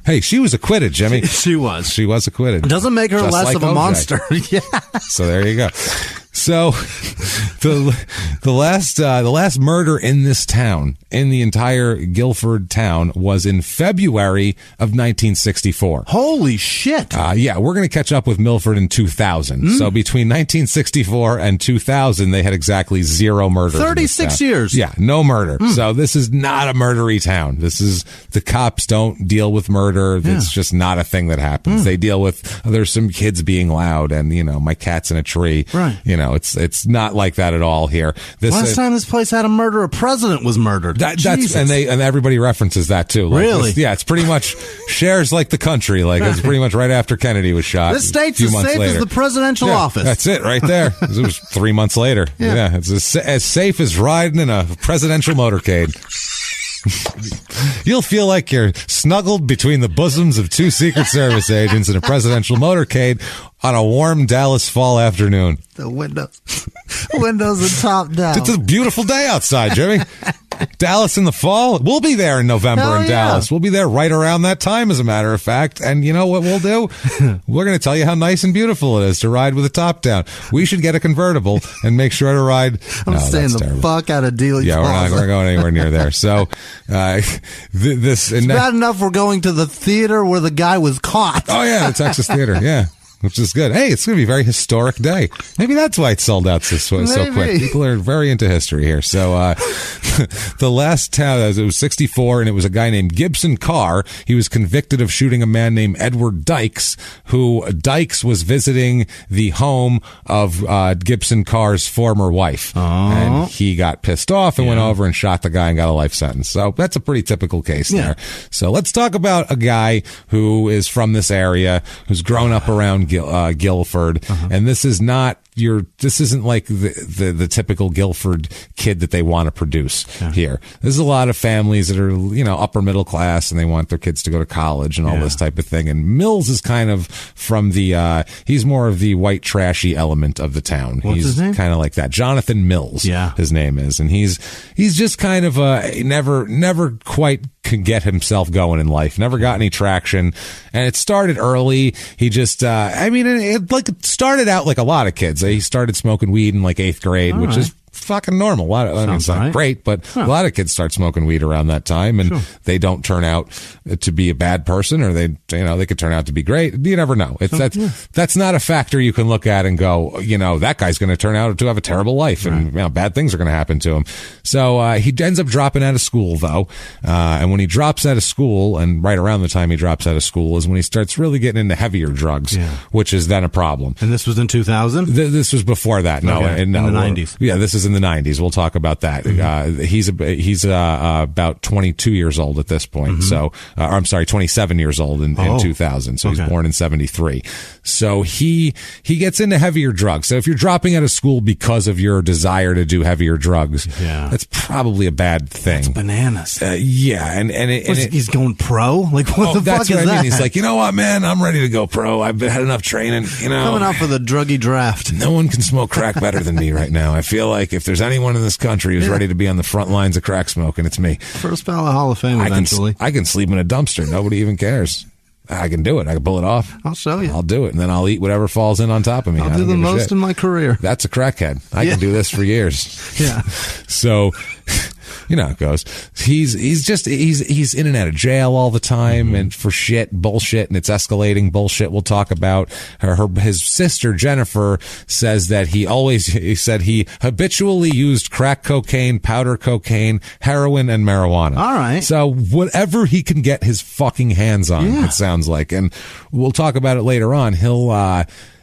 Hey, she was acquitted, Jimmie. She was acquitted. It doesn't make her just less like of a OJ. monster. Yeah. So there you go. So the last murder in this town, in the entire Guilford town, was in February of 1964. Holy shit. Yeah, we're going to catch up with Milford in 2000. So between 1964 and 2000, they had exactly 0 murders. 36 years. Yeah, no murder. So this is not a murdery town. The cops don't deal with murder. It's just not a thing that happens. They deal with, there's some kids being loud and, my cat's in a tree. Right. It's not like that at all here. Last time this place had a murder, a president was murdered. That's and everybody references that too. Like, really? It's pretty much shares like the country. Like it's pretty much right after Kennedy was shot. This state's as safe as the presidential office. That's it right there. It was 3 months later. Yeah, it's as safe as riding in a presidential motorcade. You'll feel like you're snuggled between the bosoms of 2 Secret Service agents in a presidential motorcade on a warm Dallas fall afternoon. The windows are top down. It's a beautiful day outside, Jimmie. Dallas in the fall. We'll be there in November in Dallas. We'll be there right around that time, as a matter of fact. And you know what we'll do? We're going to tell you how nice and beautiful it is to ride with the top down. We should get a convertible and make sure to ride. I'm staying the fuck out of Dealey. Yeah, we're going anywhere near there. So, it's bad enough we're going to the theater where the guy was caught. Oh yeah, the Texas Theater. Yeah. Which is good. Hey, it's going to be a very historic day. Maybe that's why it sold out so quick. People are very into history here. So, the last town, it was 64, and it was a guy named Gibson Carr. He was convicted of shooting a man named Edward Dykes, who Dykes was visiting the home of Gibson Carr's former wife. Oh. And he got pissed off and went over and shot the guy and got a life sentence. So that's a pretty typical case there. So let's talk about a guy who is from this area, who's grown up around Guilford, and this isn't like the typical Guilford kid that they want to produce here. There's a lot of families that are, upper middle class and they want their kids to go to college and all this type of thing. And Mills is kind of from he's more of the white trashy element of the town. What's his name? Kind of like that. Jonathan Mills, his name is. And he's just kind of never quite could get himself going in life. Never got any traction. And it started early. He just, it started out like a lot of kids. He started smoking weed in like 8th grade, which is fucking normal. It's not great, but a lot of kids start smoking weed around that time, and they don't turn out to be a bad person, or they could turn out to be great. You never know. That's not a factor you can look at and go, that guy's going to turn out to have a terrible life, and bad things are going to happen to him. So he ends up dropping out of school, though, and when he drops out of school, and right around the time he drops out of school is when he starts really getting into heavier drugs, which is then a problem. And this was in 2000? This was before that. No, in the 90s. Yeah, this is in the 90s. We'll talk about that. He's about 22 years old at this point. So, I'm sorry, 27 years old in 2000. So he's born in 73. So he gets into heavier drugs. So if you're dropping out of school because of your desire to do heavier drugs, that's probably a bad thing. That's bananas. And he's going pro? Like, what the fuck is what that? I mean. He's like, you know what, man, I'm ready to go pro. I've had enough training. Coming out for the druggy draft. No one can smoke crack better than me right now. I feel like if there's anyone in this country who's ready to be on the front lines of crack smoking, it's me. First ballot Hall of Fame eventually. I can sleep in a dumpster. Nobody even cares. I can do it. I can pull it off. I'll show you. I'll do it, and then I'll eat whatever falls in on top of me. I'll do the most in my career. That's a crackhead. I can do this for years. Yeah. So, you know how it goes. He's in and out of jail all the time, and for bullshit, and it's escalating bullshit. We'll talk about his sister Jennifer says that he habitually used crack cocaine, powder cocaine, heroin, and marijuana. All right. So whatever he can get his fucking hands on, it sounds like, and we'll talk about it later on.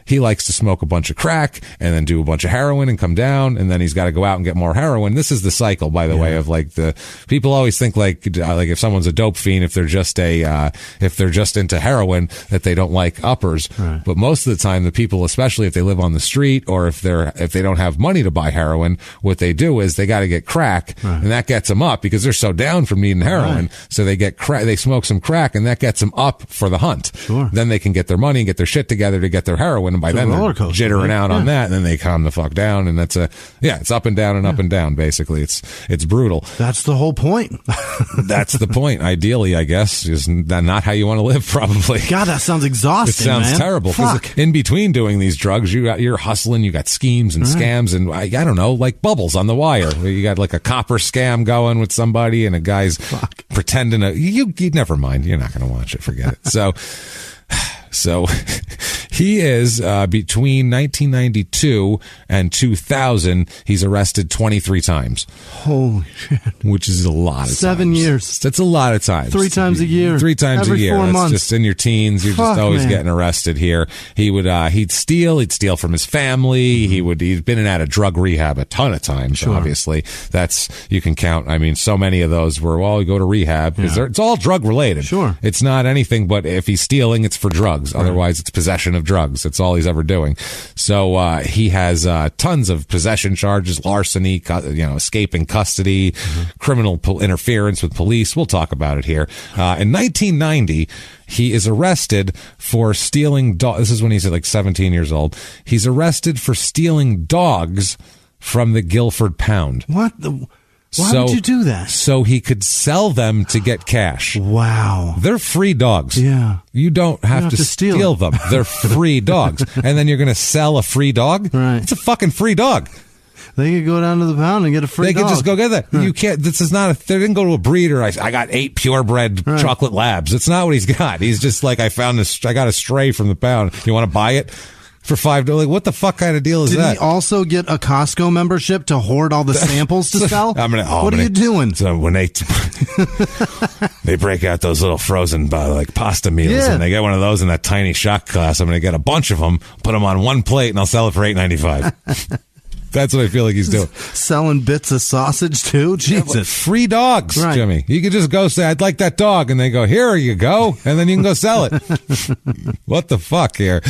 He likes to smoke a bunch of crack and then do a bunch of heroin and come down, and then he's got to go out and get more heroin. This is the cycle, by the way, of like the people always think like if someone's a dope fiend, if they're just into heroin, that they don't like uppers. Right. But most of the time, the people, especially if they live on the street or if they don't have money to buy heroin, what they do is they got to get crack, and that gets them up because they're so down from needing heroin. Right. So they get crack, they smoke some crack, and that gets them up for the hunt. Sure. Then they can get their money and get their shit together to get their heroin. And by then they're jittering out on that, and then they calm the fuck down, and that's it's up and down and up and down. Basically, it's brutal. That's the whole point. That's the point. Ideally, I guess, is not how you want to live. Probably. God, that sounds exhausting. It sounds terrible. Because in between doing these drugs, you're hustling. You got schemes and scams, and I don't know, like Bubbles on The Wire. You got like a copper scam going with somebody, and a guy's pretending you never mind. You're not going to watch it. Forget it. So he is between 1992 and 2000. He's arrested 23 times. Holy shit! Which is a lot of 7 times. years. That's a lot of times. 3 times a year. 3 times Every a year. 4 That's months. just in your teens. You're just always getting arrested here. He'd steal. He'd steal from his family. He'd been in and out of drug rehab a ton of times. Sure. Obviously, you can count. I mean, so many of those were you go to rehab because it's all drug related. Sure. It's not anything but if he's stealing, it's for drugs. Right. Otherwise, it's possession of drugs. That's all he's ever doing. So he has tons of possession charges, larceny, escaping custody, criminal interference with police. We'll talk about it here. In 1990, he is arrested for stealing dogs. This is when he's like 17 years old. He's arrested for stealing dogs from the Guilford Pound. Why would you do that? So he could sell them to get cash. Wow. They're free dogs. Yeah. You don't have to steal them. They're free dogs. And then you're going to sell a free dog? Right. It's a fucking free dog. They could go down to the pound and get a free dog. They could just go get that. Right. You can't, they didn't go to a breeder. I got 8 purebred chocolate labs. It's not what he's got. He's just like, I got a stray from the pound. You want to buy it? For $5, like, what the fuck kind of deal is that? Did he also get a Costco membership to hoard all the samples to sell? What are you doing? So when they break out those little frozen like pasta meals, and they get one of those in that tiny shot glass, I'm going to get a bunch of them, put them on one plate, and I'll sell it for $8.95. That's what I feel like he's doing. Selling bits of sausage, too? Jesus. Free dogs, right. Jimmie. You could just go say, I'd like that dog, and they go, here you go, and then you can go sell it. What the fuck here?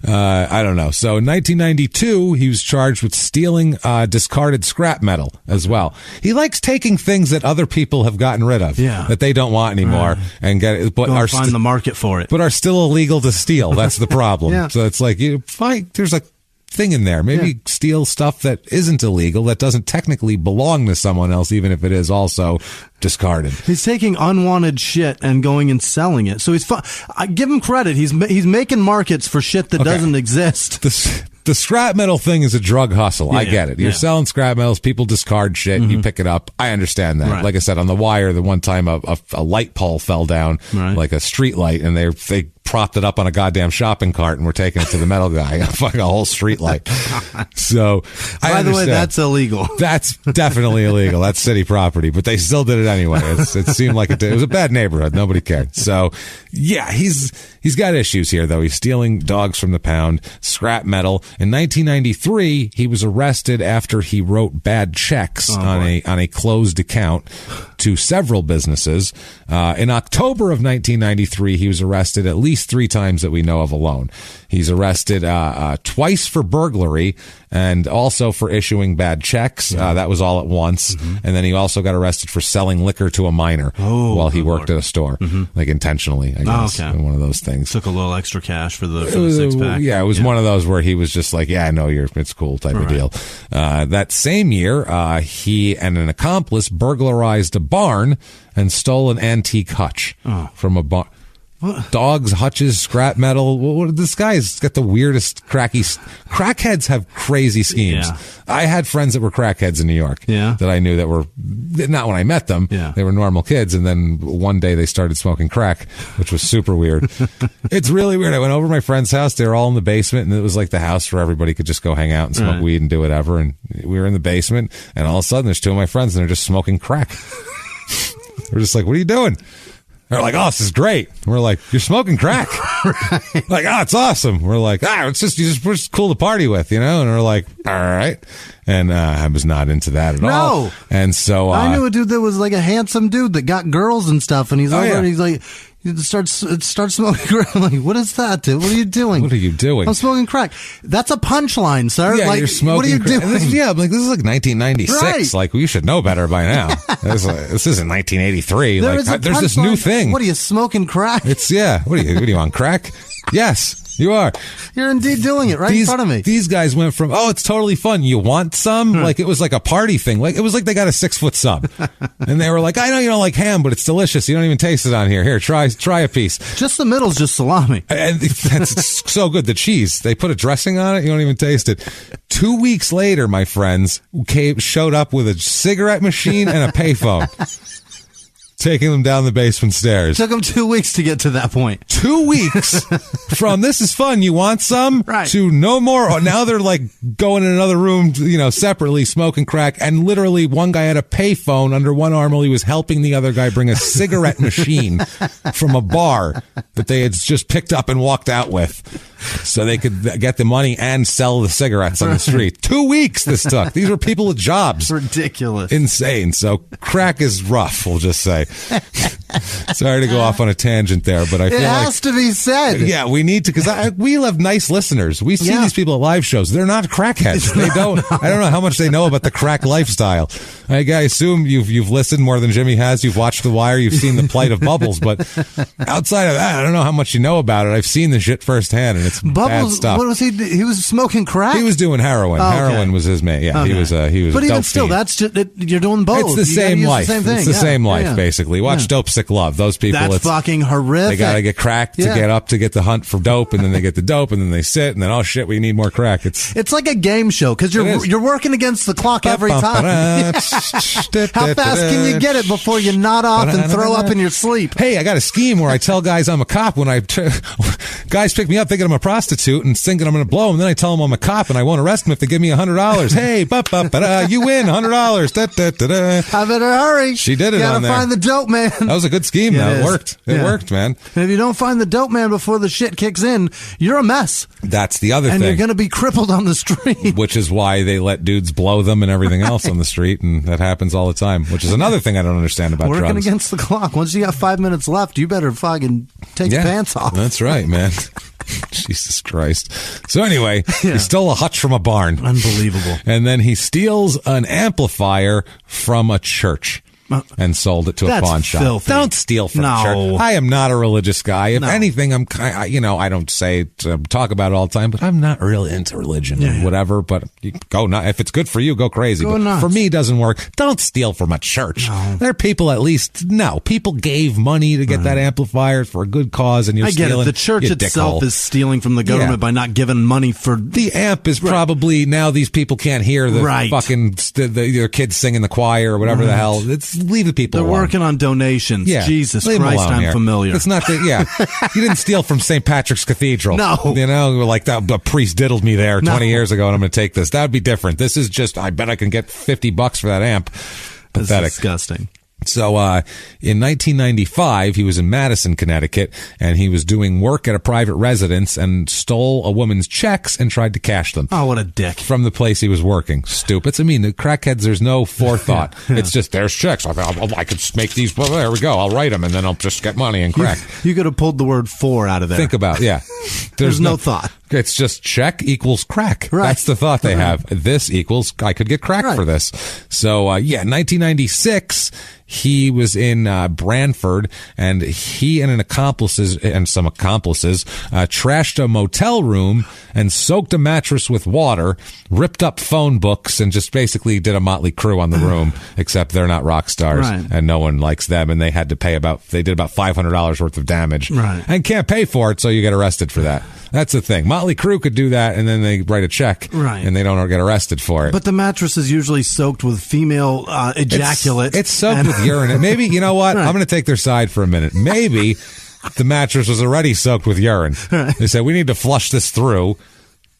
I don't know. So in 1992, he was charged with stealing discarded scrap metal as well. He likes taking things that other people have gotten rid of, that they don't want anymore, and find the market for it. But are still illegal to steal. That's the problem. So it's like, there's a thing in there. Maybe steal stuff that isn't illegal, that doesn't technically belong to someone else, even if it is also discarded. He's taking unwanted shit and going and selling it. So he's I give him credit. He's making markets for shit that doesn't exist. The scrap metal thing is a drug hustle. I get it. You're selling scrap metals. People discard shit. You pick it up. I understand that. Right. Like I said, on The Wire, the one time a light pole fell down, like a street light, and they propped it up on a goddamn shopping cart and we're taking it to the metal guy. Fucking a whole street light. So, by the way, that's illegal. That's definitely illegal. That's city property, but they still did it anyway. It seemed like it was a bad neighborhood. Nobody cared. So, yeah, he's got issues here, though. He's stealing dogs from the pound, scrap metal. In 1993, he was arrested after he wrote bad checks on a closed account to several businesses. In October of 1993, he was arrested at least 3 times that we know of alone. He's arrested twice for burglary and also for issuing bad checks. That was all at once. And then he also got arrested for selling liquor to a minor while he worked at a store, like intentionally, I guess. One of those things. Took a little extra cash for the 6-pack. Yeah, it was one of those where he was just like, yeah, I know it's cool type of deal. That same year, he and an accomplice burglarized a barn and stole an antique hutch from a barn. Dogs, hutches, scrap metal. This guy's got the weirdest crackheads have crazy schemes. Yeah. I had friends that were crackheads in New York that I knew that were, not when I met them, they were normal kids. And then one day they started smoking crack, which was super weird. It's really weird. I went over to my friend's house. They were all in the basement and it was like the house where everybody could just go hang out and smoke weed and do whatever. And we were in the basement and all of a sudden there's 2 of my friends and they're just smoking crack. We're just like, what are you doing? They're like, oh, this is great. We're like, you're smoking crack. Like, oh, it's awesome. We're like, we're just cool to party with, And we're like, all right. And I was not into that at all. No. And so I knew a dude that was like a handsome dude that got girls and stuff, and he's over and he's like, starts smoking crack. I'm like, what is that, dude? What are you doing? What are you doing? I'm smoking crack. That's a punchline, sir. Yeah, like, you're smoking what are you crack. doing? This is like 1996. Right. Like, we should know better by now. This isn't 1983. There's this new thing. What are you smoking crack? What are you on crack? Yes. You are. You're indeed doing it in front of me. These guys went from, it's totally fun. You want some? Like, it was like a party thing. Like, it was like they got a 6-foot sub. And they were like, I know you don't like ham, but it's delicious. You don't even taste it on here. Here, try a piece. Just the middle's just salami. And that's so good. The cheese, they put a dressing on it. You don't even taste it. 2 weeks later, my friends showed up with a cigarette machine and a payphone. Taking them down the basement stairs. Took them 2 weeks to get to that point. 2 weeks from this is fun, you want some, to no more. Now they're like going in another room, separately smoking crack. And literally one guy had a payphone under one arm while he was helping the other guy bring a cigarette machine from a bar that they had just picked up and walked out with. So they could get the money and sell the cigarettes on the street. 2 weeks this took. These were people with jobs. Ridiculous. Insane. So crack is rough, we'll just say. Sorry to go off on a tangent there, but I feel like it has to be said. Yeah, we need to, because we have nice listeners. We see these people at live shows. They're not crackheads. They don't. I don't know how much they know about the crack lifestyle. I assume you've listened more than Jimmie has. You've watched The Wire. You've seen the plight of Bubbles, but outside of that, I don't know how much you know about it. I've seen the shit firsthand, and it's Bubbles, bad stuff. What was he? He was smoking crack. He was doing heroin. Heroin was his main. Yeah, he was. But even still, that's just you're doing both. It's the same life. It's the same life, basically. Watch Dope Sick Love. Those people. That's fucking horrific. They gotta get crack to get up to get the hunt for dope, and then they get the dope, and then they sit, and then oh shit, we need more crack. It's like a game show because you're working against the clock every time. How fast can you get it before you nod off and throw up in your sleep? Hey, I got a scheme where I tell guys I'm a cop when guys pick me up thinking I'm a prostitute and thinking I'm going to blow them. Then I tell them I'm a cop and I won't arrest them if they give me $100. Hey, you win $100. I better hurry. She did it on there. Gotta find the dope man. That was a good scheme. It worked. It worked, man. And if you don't find the dope man before the shit kicks in, you're a mess. That's the other thing. And you're going to be crippled on the street. Which is why they let dudes blow them and everything else on the street, and that happens all the time, which is another thing I don't understand about drugs. Working against the clock. Once you got 5 minutes left, you better fucking take your pants off. That's right, man. Jesus Christ. So anyway, he stole a hutch from a barn. Unbelievable. And then he steals an amplifier from a church. And sold it to a pawn shop. Filthy. Don't steal from church. I am not a religious guy. If anything, I'm I don't say talk about it all the time, but I'm not really into religion or whatever. But you go nuts. If it's good for you, go crazy. But for me, it doesn't work. Don't steal from a church. No. There are people people gave money to get that amplifier for a good cause, and you're stealing. I get it. The church itself is stealing from the government by not giving money for the amp. Is probably now these people can't hear the fucking their kids sing in the choir or whatever the hell. It's leave the people They're alone. working on donations. Yeah. Jesus Leave 'em Christ, alone I'm here. familiar. It's not that, you didn't steal from St. Patrick's Cathedral. No. You know, like that, a priest diddled me there 20 years ago and I'm going to take this. That would be different. This is just, I bet I can get $50 for that amp. This Pathetic. is disgusting. So in 1995, he was in Madison, Connecticut, and he was doing work at a private residence and stole a woman's checks and tried to cash them. Oh, what a dick. From the place he was working. Stupids. I mean, the crackheads, there's no forethought. It's just, there's checks. I could make these. Well, there we go. I'll write them, and then I'll just get money and crack. You could have pulled the word "for" out of there. Think about, yeah. There's no thought. It's just check equals crack. Right. That's the thought they have. This equals, I could get crack for this. So, 1996, he was in Branford, and he and some accomplices trashed a motel room and soaked a mattress with water, ripped up phone books, and just basically did a motley crew on the room, except they're not rock stars, and no one likes them, and they had to pay they did about $500 worth of damage, and can't pay for it, so you get arrested for that. That's the thing. Motley Crue could do that, and then they write a check, and they don't get arrested for it. But the mattress is usually soaked with female ejaculate. It's soaked with urine. Maybe, you know what? I'm going to take their side for a minute. Maybe the mattress was already soaked with urine. They said, we need to flush this through.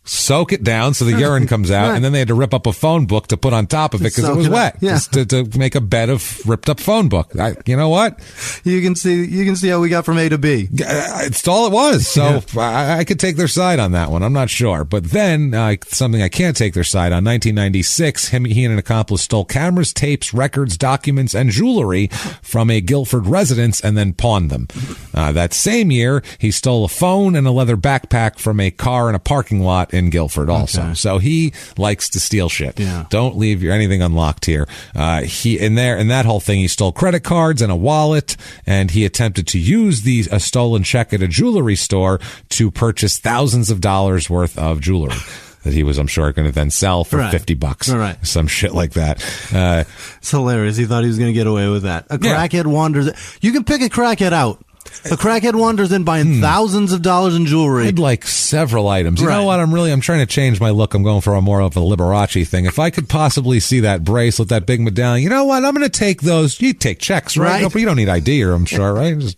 Soak it down so the urine comes out, and then they had to rip up a phone book to put on top of it because it was wet, just to make a bed of ripped up phone book. You know what? You can see how we got from A to B. It's all it was. So I could take their side on that one. I'm not sure. But then something I can't take their side on. 1996, he and an accomplice stole cameras, tapes, records, documents, and jewelry from a Guilford residence and then pawned them. That same year, he stole a phone and a leather backpack from a car in a parking lot in Guilford also. Okay. So he likes to steal shit. Don't leave anything unlocked here. In that whole thing, he stole credit cards and a wallet, and he attempted to use a stolen check at a jewelry store to purchase thousands of dollars worth of jewelry that he was, I'm sure, going to then sell for $50. Some shit like that. It's hilarious. He thought he was going to get away with that. A crackhead wanders. You can pick a crackhead out. A crackhead wanders in buying thousands of dollars in jewelry. I'd like several items. You know what? I'm trying to change my look. I'm going for more of a Liberace thing. If I could possibly see that bracelet, that big medallion, you know what? I'm going to take those. You take checks, right? No, but you don't need ID, I'm sure, right?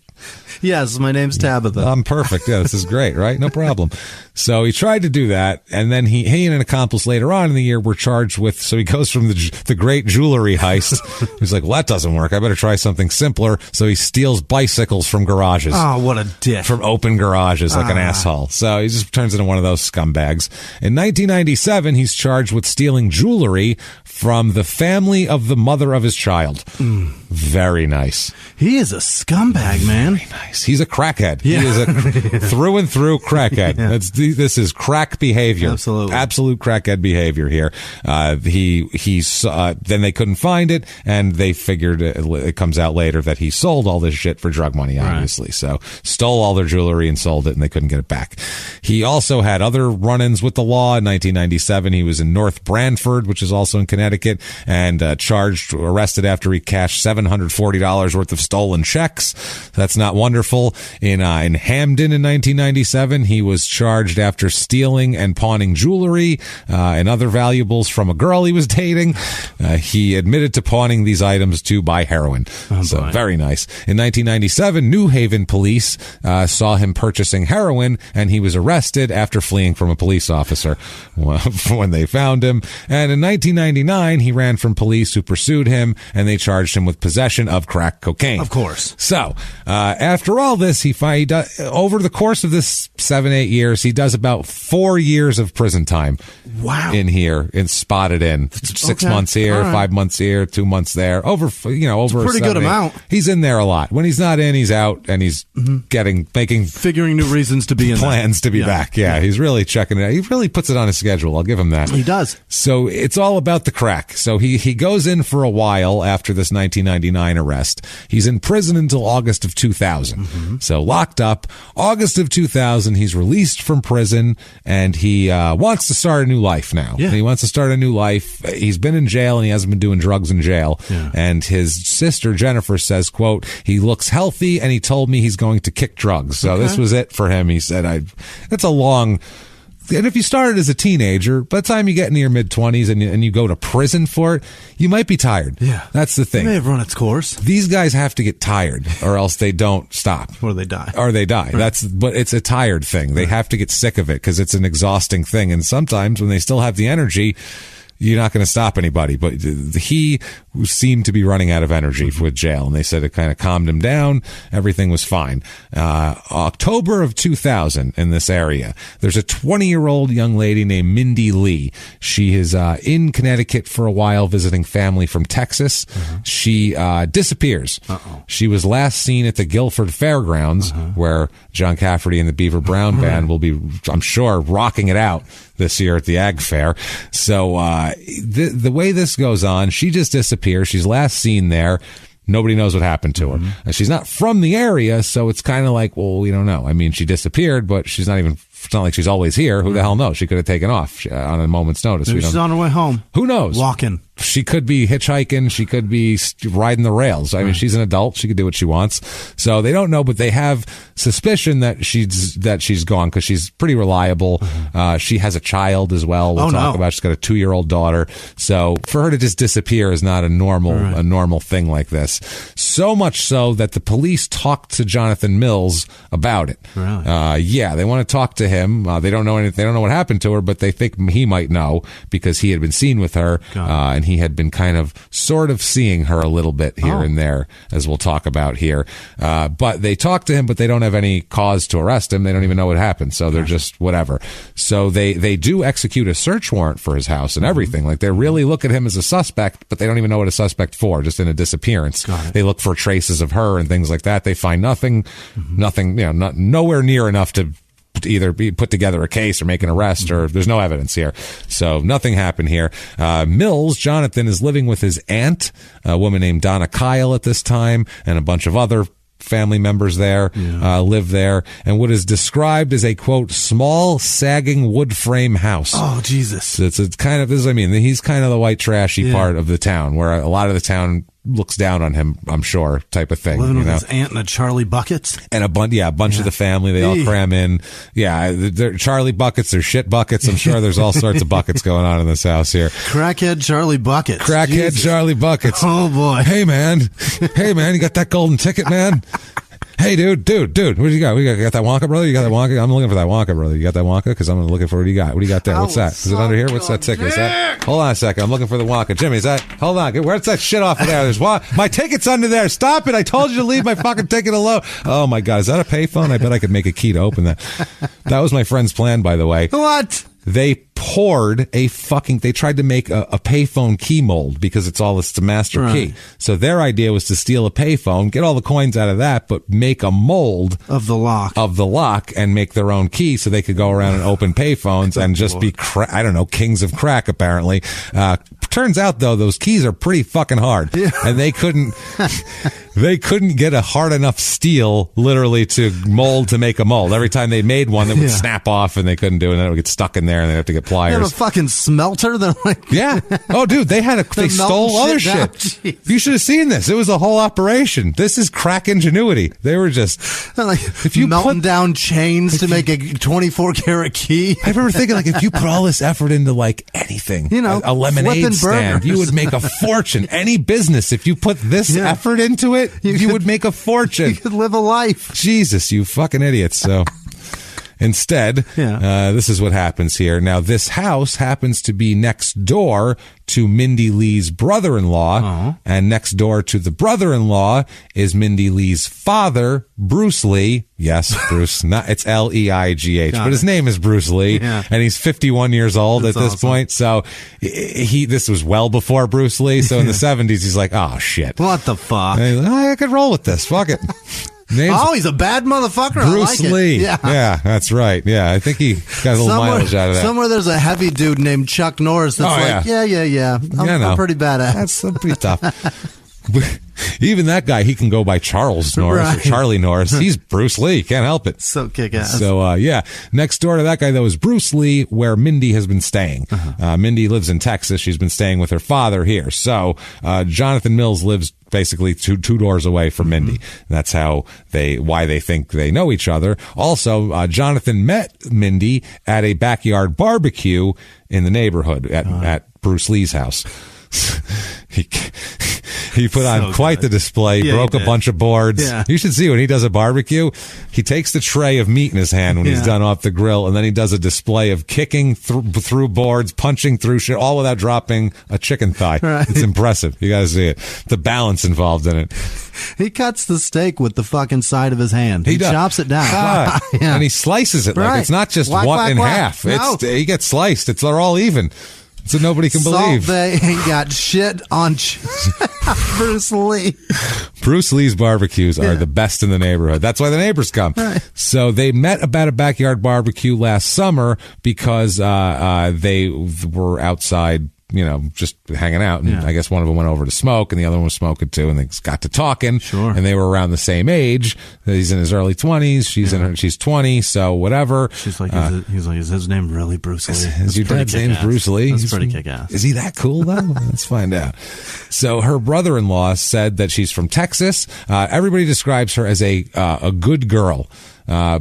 Yes, my name's Tabitha. I'm perfect. Yeah, this is great, right? No problem. So he tried to do that, and then he and an accomplice later on in the year were charged with, so he goes from the great jewelry heist. He's like, well, that doesn't work. I better try something simpler. So he steals bicycles from garages. Oh, what a dick. From open garages like an asshole. So he just turns into one of those scumbags. In 1997, he's charged with stealing jewelry from the family of the mother of his child. Very nice. He is a scumbag, man. Very nice. He's a crackhead. He is a through and through crackhead. This is crack behavior. Absolutely. Absolute crackhead behavior here. Then they couldn't find it, and they figured it comes out later that he sold all this shit for drug money, obviously. So stole all their jewelry and sold it, and they couldn't get it back. He also had other run-ins with the law. In 1997, he was in North Branford, which is also in Connecticut, and arrested after he cashed $740 worth of stolen checks. That's not wonderful. In Hamden in 1997, he was charged after stealing and pawning jewelry and other valuables from a girl he was dating. He admitted to pawning these items to buy heroin. So very nice. In 1997, New Haven police saw him purchasing heroin, and he was arrested after fleeing from a police officer when they found him. And in 1999, he ran from police who pursued him, and they charged him with possession of crack cocaine. Of course. So after all this, over the course of this 7-8 years, he does about 4 years of prison time. Wow. In here, spotted in 6 months here, 5 months here, 2 months there. Over it's a pretty good amount. He's in there a lot. When he's not in, he's out, and he's figuring new reasons to be in. Plans to be back. Yeah, he's really checking it out. He really puts it on his schedule. I'll give him that. He does. So it's all about the crack. So he goes in for a while after this 1999 arrest. He's in prison until August of 2000. So locked up. August of 2000, he's released from prison, and he wants to start a new life now. Yeah. He wants to start a new life. He's been in jail, and he hasn't been doing drugs in jail. Yeah. And his sister, Jennifer, says, quote, he looks healthy, and he told me he's going to kick drugs. So this was it for him. He said, it's a long And if you started as a teenager, by the time you get into your mid-20s and you go to prison for it, you might be tired. Yeah. That's the thing. It may have run its course. These guys have to get tired or else they don't stop. Or they die. Right. But it's a tired thing. They have to get sick of it because it's an exhausting thing. And sometimes when they still have the energy, you're not going to stop anybody. But he seemed to be running out of energy with jail, and they said it kind of calmed him down. Everything was fine. October of 2000 in this area, there's a 20-year-old young lady named Mindy Lee. She is in Connecticut for a while visiting family from Texas. She disappears. She was last seen at the Guilford Fairgrounds, where John Cafferty and the Beaver Brown Band will be, I'm sure, rocking it out this year at the Ag Fair. So the way this goes on, she just disappears. She's last seen there. Nobody knows what happened to her. And she's not from the area, so it's kind of like, well, we don't know. I mean, she disappeared, but she's not even, it's not like she's always here. Who the hell knows? She could have taken off on a moment's notice. Maybe she's on her way home. Who knows? Walking. She could be hitchhiking. She could be riding the rails. I mean, she's an adult. She could do what she wants. So they don't know, but they have suspicion that she's gone because she's pretty reliable. She has a child as well. We'll talk about. She's got a 2-year-old daughter. So for her to just disappear is not a normal thing like this. So much so that the police talked to Jonathan Mills about it. Really? Yeah, they want to talk to him. They don't know anything. They don't know what happened to her, but they think he might know because he had been seen with her, and he had been kind of sort of seeing her a little bit here and there, as we'll talk about here. But they talk to him, but they don't have any cause to arrest him. They don't even know what happened. So they're just whatever. So they do execute a search warrant for his house and everything. Like they really look at him as a suspect, but they don't even know what a suspect for, just in a disappearance. They look for traces of her and things like that. They find nothing, nowhere near enough to either be put together a case or make an arrest, or there's no evidence here. So nothing happened here. Mills, Jonathan, is living with his aunt, a woman named Donna Kyle at this time, and a bunch of other family members there live there, and what is described as a, quote, small sagging wood frame house. Oh, Jesus. It's kind of, he's kind of the white trashy part of the town, where a lot of the town looks down on him, I'm sure, type of thing. Living with his aunt and a Charlie Buckets? And a bunch of the family, they all cram in. Yeah, they're Charlie Buckets, they're shit buckets. I'm sure there's all sorts of buckets going on in this house here. Crackhead Charlie Buckets. Jesus. Charlie Buckets. Oh, boy. Hey, man, you got that golden ticket, man? Hey, dude, what do you got? You got that Wonka, brother? You got that Wonka? I'm looking for that Wonka, brother. You got that Wonka? Because I'm looking for what do you got? What do you got there? What's that? Is it under here? What's that ticket? Is that? Hold on a second. I'm looking for the Wonka. Jimmie, is that? Hold on. Where's that shit off of there? There's my ticket's under there. Stop it. I told you to leave my fucking ticket alone. Oh, my God. Is that a payphone? I bet I could make a key to open that. That was my friend's plan, by the way. What? They poured they tried to make a payphone key mold because it's the master key. So their idea was to steal a payphone, get all the coins out of that, but make a mold of the lock and make their own key so they could go around and open payphones and just be, kings of crack, apparently. Turns out, though, those keys are pretty fucking hard. Yeah. And they couldn't get a hard enough steel, literally, to mold to make a mold. Every time they made one, it would snap off and they couldn't do it, and then it would get stuck in there and they'd have to get pliers. They have a fucking smelter? They're like... Yeah. Oh, dude, they stole other shit. You should have seen this. It was a whole operation. This is crack ingenuity. They were just... They're like, if you melting down chains to make a 24-karat key. I remember thinking, if you put all this effort into, anything, a lemonade stand, you would make a fortune. Any business, if you put this effort into it, you would make a fortune. You could live a life. Jesus, you fucking idiots. So... Instead, this is what happens here. Now, this house happens to be next door to Mindy Lee's brother-in-law, and next door to the brother-in-law is Mindy Lee's father, Bruce Lee. Yes, Bruce. It's Leigh, but his name is Bruce Lee, and he's 51 years old at this point. So this was well before Bruce Lee. So in the 70s, he's like, oh, shit. What the fuck? I could roll with this. Fuck it. He's a bad motherfucker. Bruce Lee. Yeah, that's right. Yeah, I think he got a little mileage out of that. Somewhere there's a heavy dude named Chuck Norris that's I'm pretty badass. That's pretty tough. Even that guy, he can go by Charles Norris or Charlie Norris. He's Bruce Lee. Can't help it. So kick-ass. So, yeah. Next door to that guy, though, is Bruce Lee, where Mindy has been staying. Mindy lives in Texas. She's been staying with her father here. So, Jonathan Mills lives basically two doors away from Mindy. That's why they think they know each other. Also, Jonathan met Mindy at a backyard barbecue in the neighborhood at Bruce Lee's house. He put on quite the display, broke a bunch of boards. Yeah. You should see when he does a barbecue, he takes the tray of meat in his hand when he's done off the grill, and then he does a display of kicking through boards, punching through shit, all without dropping a chicken thigh. Right. It's impressive. You got to see it. The balance involved in it. He cuts the steak with the fucking side of his hand. He chops it down. And he slices it like it's not just in half. No. He gets sliced. They're all even. So nobody can believe. They ain't got shit on Bruce Lee. Bruce Lee's barbecues are the best in the neighborhood. That's why the neighbors come. Right. So they met about a backyard barbecue last summer because they were outside, just hanging out. And I guess one of them went over to smoke and the other one was smoking too. And they got to talking. Sure. And they were around the same age. He's in his early 20s. She's 20. So whatever. She's like, is his name really Bruce Lee? Is your dad's name Bruce Lee? That's pretty kick-ass. Is he that cool though? Let's find out. So her brother-in-law said that she's from Texas. Everybody describes her as a good girl.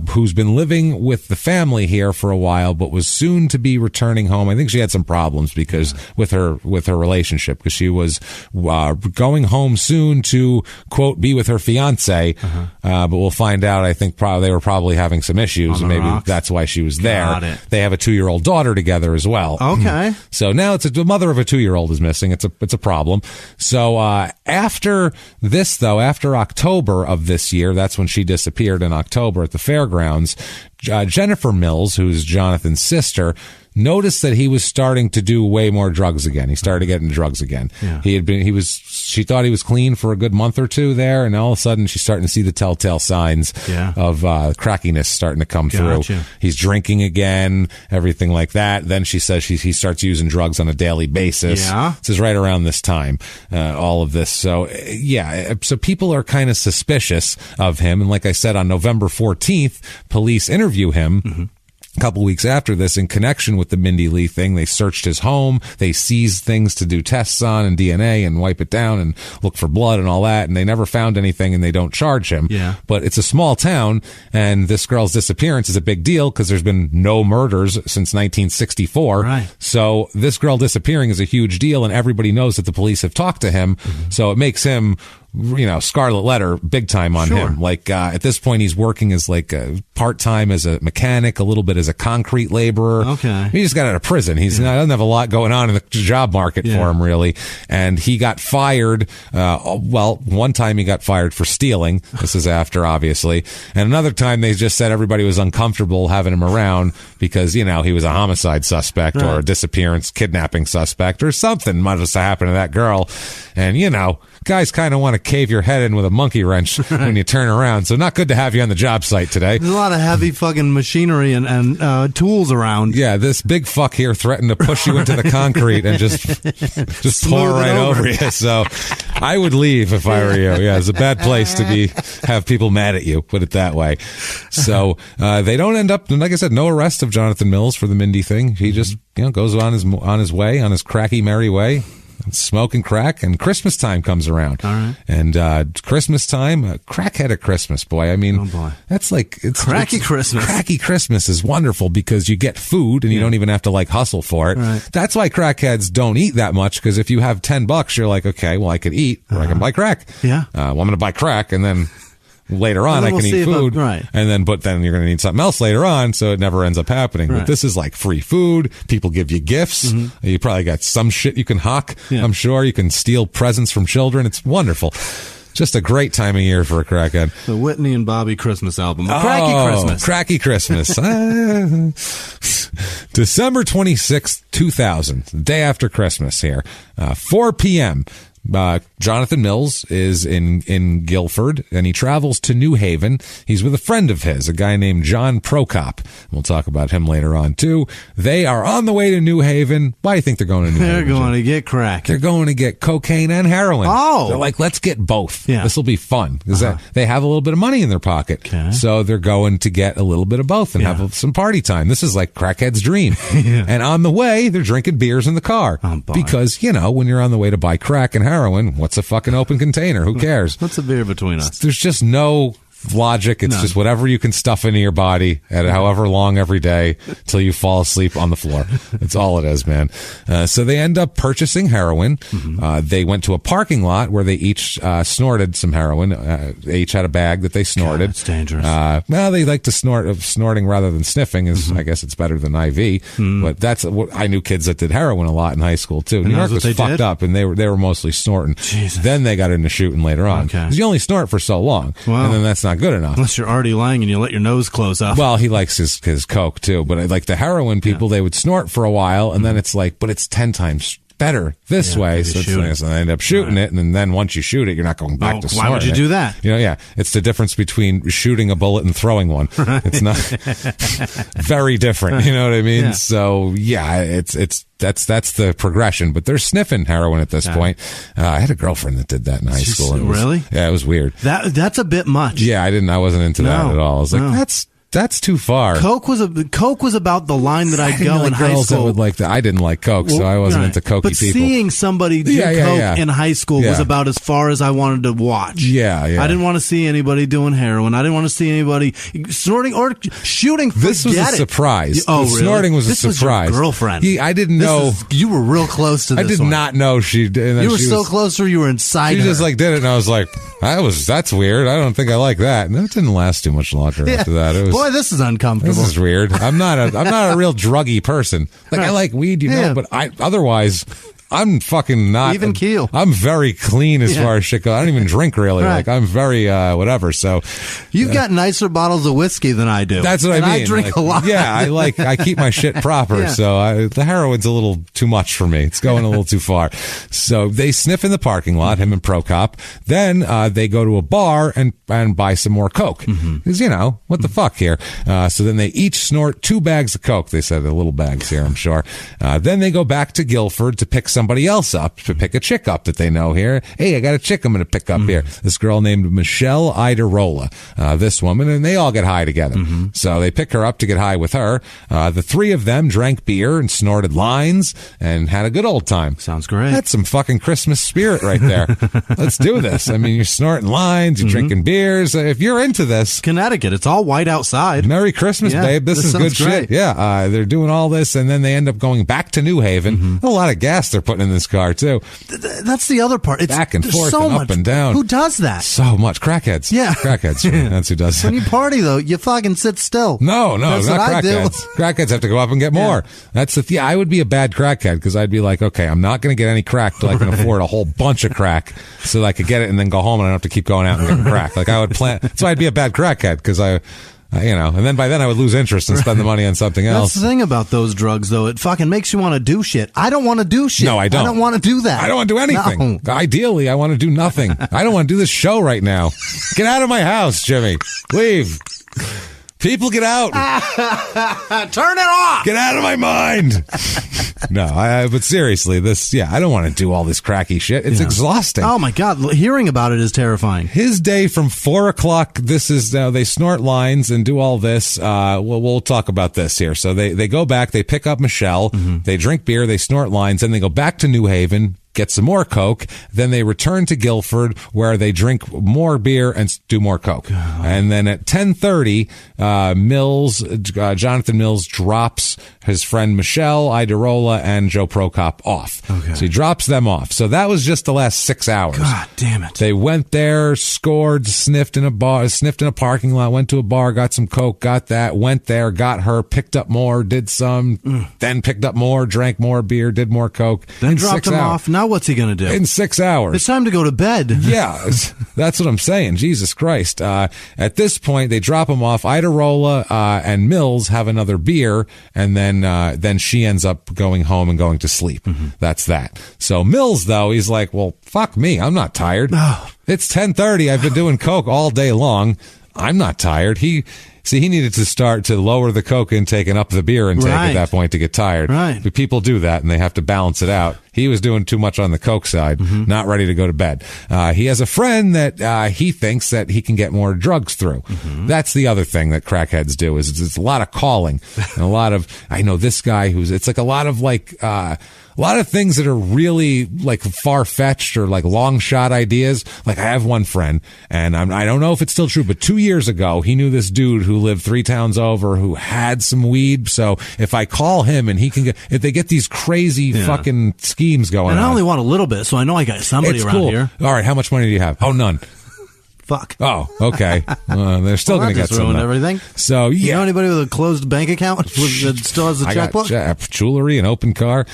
Who's been living with the family here for a while, but was soon to be returning home. I think she had some problems because with her relationship, because she was going home soon to quote be with her fiance. But we'll find out. I think they were probably having some issues, and maybe that's why she was there. They have a 2-year-old daughter together as well. Okay. So now the mother of a 2-year-old is missing. It's a problem. So after this, though, after October of this year, that's when she disappeared in October at the fairgrounds. Jennifer Mills, who's Jonathan's sister, noticed that he was starting to do way more drugs again. He started getting drugs again. Yeah. She thought he was clean for a good month or two there, and all of a sudden she's starting to see the telltale signs of crackiness starting to come through. He's drinking again, everything like that. Then she says he starts using drugs on a daily basis. Yeah. This is right around this time, all of this. So, so people are kind of suspicious of him. And like I said, on November 14th, police interview him. A couple weeks after this, in connection with the Mindy Lee thing, they searched his home. They seized things to do tests on and DNA and wipe it down and look for blood and all that. And they never found anything, and they don't charge him. Yeah. But it's a small town, and this girl's disappearance is a big deal because there's been no murders since 1964. Right. So this girl disappearing is a huge deal, and everybody knows that the police have talked to him. So it makes him, scarlet letter big time on him. Like, at this point, he's working as like a part-time as a mechanic, a little bit as a concrete laborer. Okay. He just got out of prison. Doesn't have a lot going on in the job market for him, really. And he got fired. One time he got fired for stealing. This is after, obviously. And another time they just said everybody was uncomfortable having him around because, he was a homicide suspect or a disappearance, kidnapping suspect or something might have happened to that girl. And, guys kind of want to cave your head in with a monkey wrench when you turn around. So not good to have you on the job site today. There's a lot of heavy fucking machinery and tools around. Yeah, this big fuck here threatened to push you into the concrete and just pour right over you. So I would leave if I were you. Yeah, it's a bad place to have people mad at you, put it that way. So they don't end up, like I said, no arrest of Jonathan Mills for the Mindy thing. He just goes on his way, on his cracky merry way. Smoking crack, and Christmas time comes around. All right. And Christmas time, crackhead at Christmas, boy. I mean, that's like cracky Christmas. Cracky Christmas is wonderful because you get food and you don't even have to hustle for it. Right. That's why crackheads don't eat that much, because if you have $10, you're like, okay, well, I could eat or I can buy crack. Yeah. I'm going to buy crack, and then later on I can eat food, but then you're going to need something else later on, so it never ends up happening. But this is like free food. People give you gifts. You probably got some shit you can hawk. I'm sure you can steal presents from children. It's wonderful. Just a great time of year for a crackhead. The Whitney and Bobby Christmas album. Cracky Christmas. December 26th, 2000, the day after Christmas here, 4 p.m., Jonathan Mills is in Guilford, and he travels to New Haven. He's with a friend of his, a guy named John Prokop. We'll talk about him later on, too. They are on the way to New Haven. Why do you think they're going to New Haven? They're going to get crack. They're going to get cocaine and heroin. Oh. They're like, let's get both. Yeah. This will be fun. Because they have a little bit of money in their pocket. Okay. So they're going to get a little bit of both and have some party time. This is like crackhead's dream. And on the way, they're drinking beers in the car. Because, when you're on the way to buy crack and heroin, what's a fucking open container? Who cares? What's a beer between us? There's just no logic. It's just whatever you can stuff into your body at however long every day till you fall asleep on the floor. That's all it is, man. So they end up purchasing heroin. They went to a parking lot where they each snorted some heroin. They each had a bag that they snorted. It's dangerous. Well, they like to snorting rather than sniffing. I guess it's better than IV. But that's I knew kids that did heroin a lot in high school too. New York was fucked up, and they were mostly snorting. Jesus. Then they got into shooting later on. Because you only snort for so long, and then that's not good enough. Unless you're already lying and you let your nose close up. Well, he likes his coke too, but like the heroin people, they would snort for a while, and then it's like, but it's 10 times better this way, so they end up shooting it, and then once you shoot it, you're not going back to snorting. Why would you do that? It's the difference between shooting a bullet and throwing one. It's not very different. You know what I mean? Yeah. So that's the progression. But they're sniffing heroin at this point. I had a girlfriend that did that in high school. Really? Yeah, it was weird. That's a bit much. Yeah, I wasn't into that at all. I was like, that's too far. Coke was about the line that I'd go in high school. That would like that. I didn't like Coke, so I wasn't into cokey but people. Seeing somebody do Coke in high school was about as far as I wanted to watch. Yeah. I didn't want to see anybody doing heroin. I didn't want to see anybody snorting or shooting. This was a surprise. Oh, really? Snorting was this a surprise. Was your girlfriend. I didn't know. You were real close to this. I did not know she did. You were so close, or you were inside. She just like did it, and I was like, that's weird. I don't think I like that. And it didn't last too much longer after that. It was, boy, this is uncomfortable. This is weird. I'm not a real druggy person. Like I like weed, but otherwise I'm fucking not even keel. I'm very clean as far as shit goes. I don't even drink really. Like I'm very whatever. So you've got nicer bottles of whiskey than I do. That's what I mean. I drink a lot. Yeah, I keep my shit proper. So the heroin's a little too much for me. It's going a little too far. So they sniff in the parking lot, him and Prokop. Then they go to a bar and buy some more Coke. Because what the fuck here. So then they each snort 2 bags of Coke. They said the little bags here, I'm sure. Then they go back to Guilford to pick somebody else up, to pick a chick up that they know here. Hey, I got a chick I'm going to pick up here. This girl named Michelle Idarola, this woman, and they all get high together. So they pick her up to get high with her. The 3 of them drank beer and snorted lines and had a good old time. Sounds great. That's some fucking Christmas spirit right there. Let's do this. I mean, you're snorting lines, you're drinking beers. If you're into this. Connecticut, it's all white outside. Merry Christmas, babe. This is good great. shit. Yeah, they're doing all this, and then they end up going back to New Haven. A lot of gas they're putting in this car, too. That's the other part. It's back and forth so and much, up and down. Who does that? So much. Crackheads. Yeah. Crackheads. That's who does When it. you party, though, you fucking sit still. No, That's not what I do. crackheads. Crackheads have to go up and get more. That's the I would be a bad crackhead because I'd be like, okay, I'm not going to get any crack till I can afford a whole bunch of crack so that I could get it and then go home and I don't have to keep going out and getting crack. Like I would plan. So I'd be a bad crackhead because and then by then I would lose interest and spend the money on something else. That's the thing about those drugs, though. It fucking makes you want to do shit. I don't want to do shit. No, I don't. I don't want to do that. I don't want to do anything. No. Ideally, I want to do nothing. I don't want to do this show right now. Get out of my house, Jimmy. Leave. People, get out. Turn it off. Get out of my mind. No, but seriously, I don't want to do all this cracky shit. It's exhausting. Oh, my God. Hearing about it is terrifying. His day from 4 o'clock, this is, they snort lines and do all this. We'll talk about this here. So they go back, they pick up Michelle, they drink beer, they snort lines, then they go back to New Haven, get some more Coke, then they return to Guilford where they drink more beer and do more Coke. And then at 10:30, Jonathan Mills drops his friend Michelle Idarola and Joe Prokop off. Okay. So he drops them off. So that was just the last 6 hours. God damn it. They went there, scored, sniffed in a parking lot, went to a bar, got some Coke, got that, went there, got her, picked up more, did some, then picked up more, drank more beer, did more Coke. Then in dropped 6 them hours. off. Now what's he going to do? In 6 hours. It's time to go to bed. Yeah, that's what I'm saying. Jesus Christ. At this point, they drop him off. Iderola and Mills have another beer, and then she ends up going home and going to sleep. Mm-hmm. That's that. So Mills, though, he's like, well, fuck me. I'm not tired. It's 10:30. I've been doing coke all day long. I'm not tired. He needed to start to lower the coke intake and up the beer intake at that point to get tired. Right. But people do that, and they have to balance it out. He was doing too much on the coke side, not ready to go to bed. He has a friend that he thinks that he can get more drugs through. That's the other thing that crackheads do is it's a lot of calling and a lot of, I know this guy it's like a lot of a lot of things that are really like far-fetched or like long shot ideas. Like I have one friend, and I don't know if it's still true, but 2 years ago, he knew this dude who lived 3 towns over who had some weed. So if I call him and he can if they get these crazy fucking schemes going on. And I only want a little bit, so I know I got somebody it's around cool. here. All right, how much money do you have? Oh, none. Fuck. Oh, okay. They're still going to get some. Everything. So yeah. You know anybody with a closed bank account that still has a checkbook? I got jewelry, an open car.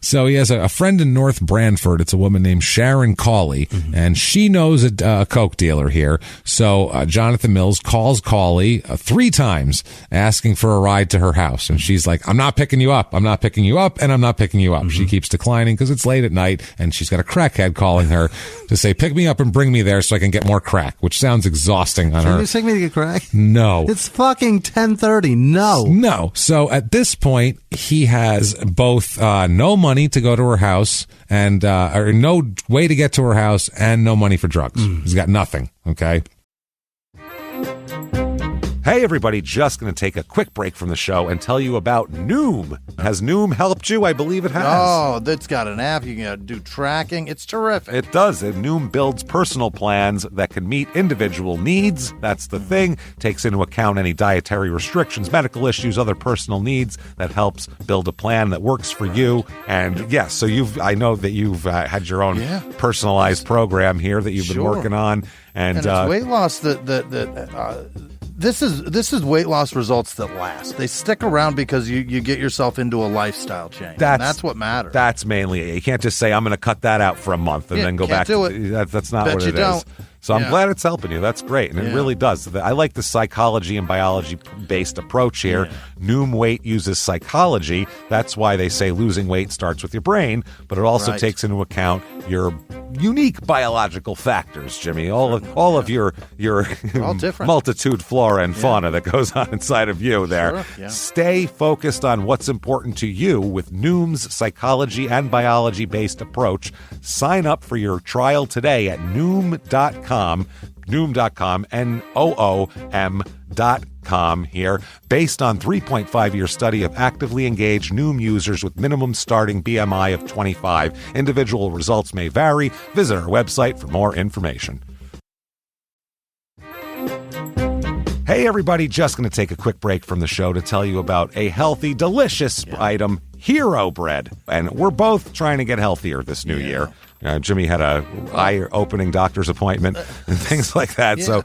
So he has a friend in North Branford. It's a woman named Sharon Cawley, and she knows a coke dealer here. So Jonathan Mills calls Cawley 3 times asking for a ride to her house. And she's like, I'm not picking you up. I'm not picking you up. And I'm not picking you up. She keeps declining because it's late at night, and she's got a crackhead calling her to say, pick me up and bring me there so I can get more crack, which sounds exhausting on her. Can you take me to get crack? No. It's fucking 10:30. No. So at this point, he has both no money to go to her house and or no way to get to her house and no money for drugs. He's got nothing. Okay. Hey, everybody, just going to take a quick break from the show and tell you about Noom. Has Noom helped you? I believe it has. Oh, it's got an app. You can do tracking. It's terrific. It does. And Noom builds personal plans that can meet individual needs. That's the thing. Takes into account any dietary restrictions, medical issues, other personal needs that helps build a plan that works for you. And yes, so I know that you've had your own personalized program here that you've been working on. And it's weight loss This is weight loss results that last. They stick around because you get yourself into a lifestyle change. That's what matters. That's mainly it. You can't just say, I'm going to cut that out for a month and then go back. That's not what it is. So I'm glad it's helping you. That's great. And it really does. I like the psychology and biology-based approach here. Noom Weight uses psychology. That's why they say losing weight starts with your brain, but it also takes into account your unique biological factors, Jimmy. All of your multitude flora and fauna that goes on inside of you there. Sure, yeah. Stay focused on what's important to you with Noom's psychology and biology-based approach. Sign up for your trial today at Noom.com, Noom.com here. Based on 3.5-year study of actively engaged Noom users with minimum starting BMI of 25. Individual results may vary. Visit our website for more information. Hey, everybody, just going to take a quick break from the show to tell you about a healthy, delicious item, Hero Bread. And we're both trying to get healthier this new year. Jimmy had a eye-opening doctor's appointment and things like that. So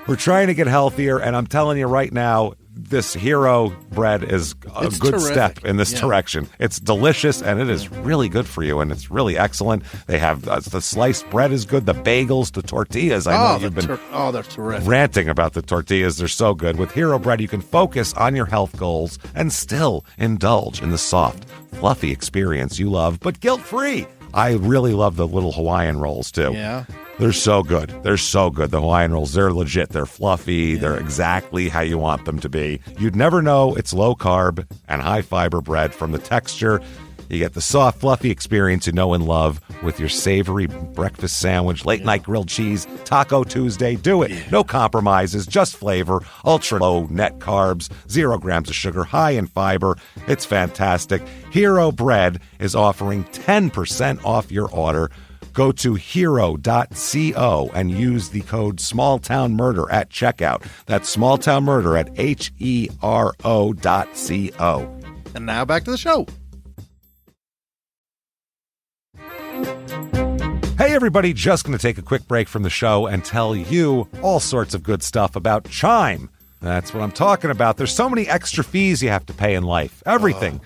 we're trying to get healthier, and I'm telling you right now, this Hero Bread is a good step in this direction. It's delicious, and it is really good for you, and it's really excellent. They have the sliced bread is good, the bagels, the tortillas. I know you've been they're terrific. Ranting about the tortillas. They're so good. With Hero Bread, you can focus on your health goals and still indulge in the soft, fluffy experience you love, but guilt-free. I really love the little Hawaiian rolls, too. Yeah. They're so good. They're so good. The Hawaiian rolls, they're legit. They're fluffy. Yeah. They're exactly how you want them to be. You'd never know it's low-carb and high-fiber bread from the texture. You get the soft, fluffy experience you know and love with your savory breakfast sandwich, late-night grilled cheese, Taco Tuesday. Do it. Yeah. No compromises, just flavor, ultra-low net carbs, 0 grams of sugar, high in fiber. It's fantastic. Hero Bread is offering 10% off your order. Go to hero.co and use the code SmallTownMurder at checkout. That's SmallTownMurder at HERO.co. And now back to the show. Hey, everybody, just going to take a quick break from the show and tell you all sorts of good stuff about Chime. That's what I'm talking about. There's so many extra fees you have to pay in life. Everything.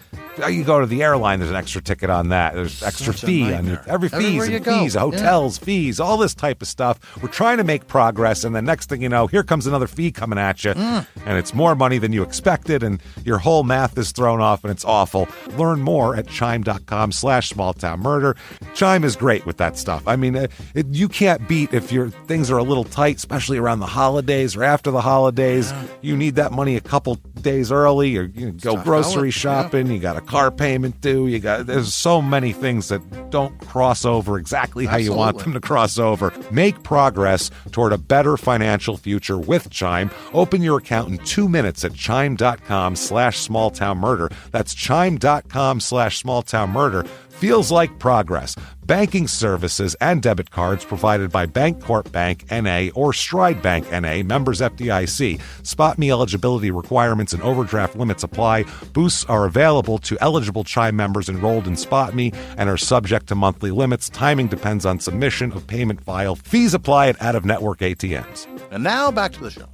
You go to the airline, there's an extra ticket on that. There's extra fee on every fees, hotels, fees, all this type of stuff. We're trying to make progress, and the next thing you know, here comes another fee coming at you, and it's more money than you expected, and your whole math is thrown off, and it's awful. Learn more at chime.com/smalltownmurder. Chime is great with that stuff. I mean, you can't beat if your things are a little tight, especially around the holidays or after the holidays. Yeah. You need that money a couple days early, or you go grocery shopping. You got a car payment due. There's so many things that don't cross over exactly how you want them to cross over. Make progress toward a better financial future with Chime. Open your account in 2 minutes at chime.com/smalltownmurder. That's chime.com/smalltownmurder. Feels like progress. Banking services and debit cards provided by Bancorp Bank N.A. or Stride Bank N.A., members FDIC. Spot me eligibility requirements and overdraft limits apply. Boosts are available to eligible Chime members enrolled in Spot Me and are subject to monthly limits. Timing depends on submission of payment file. Fees apply at out-of-network ATMs. And now back to the show.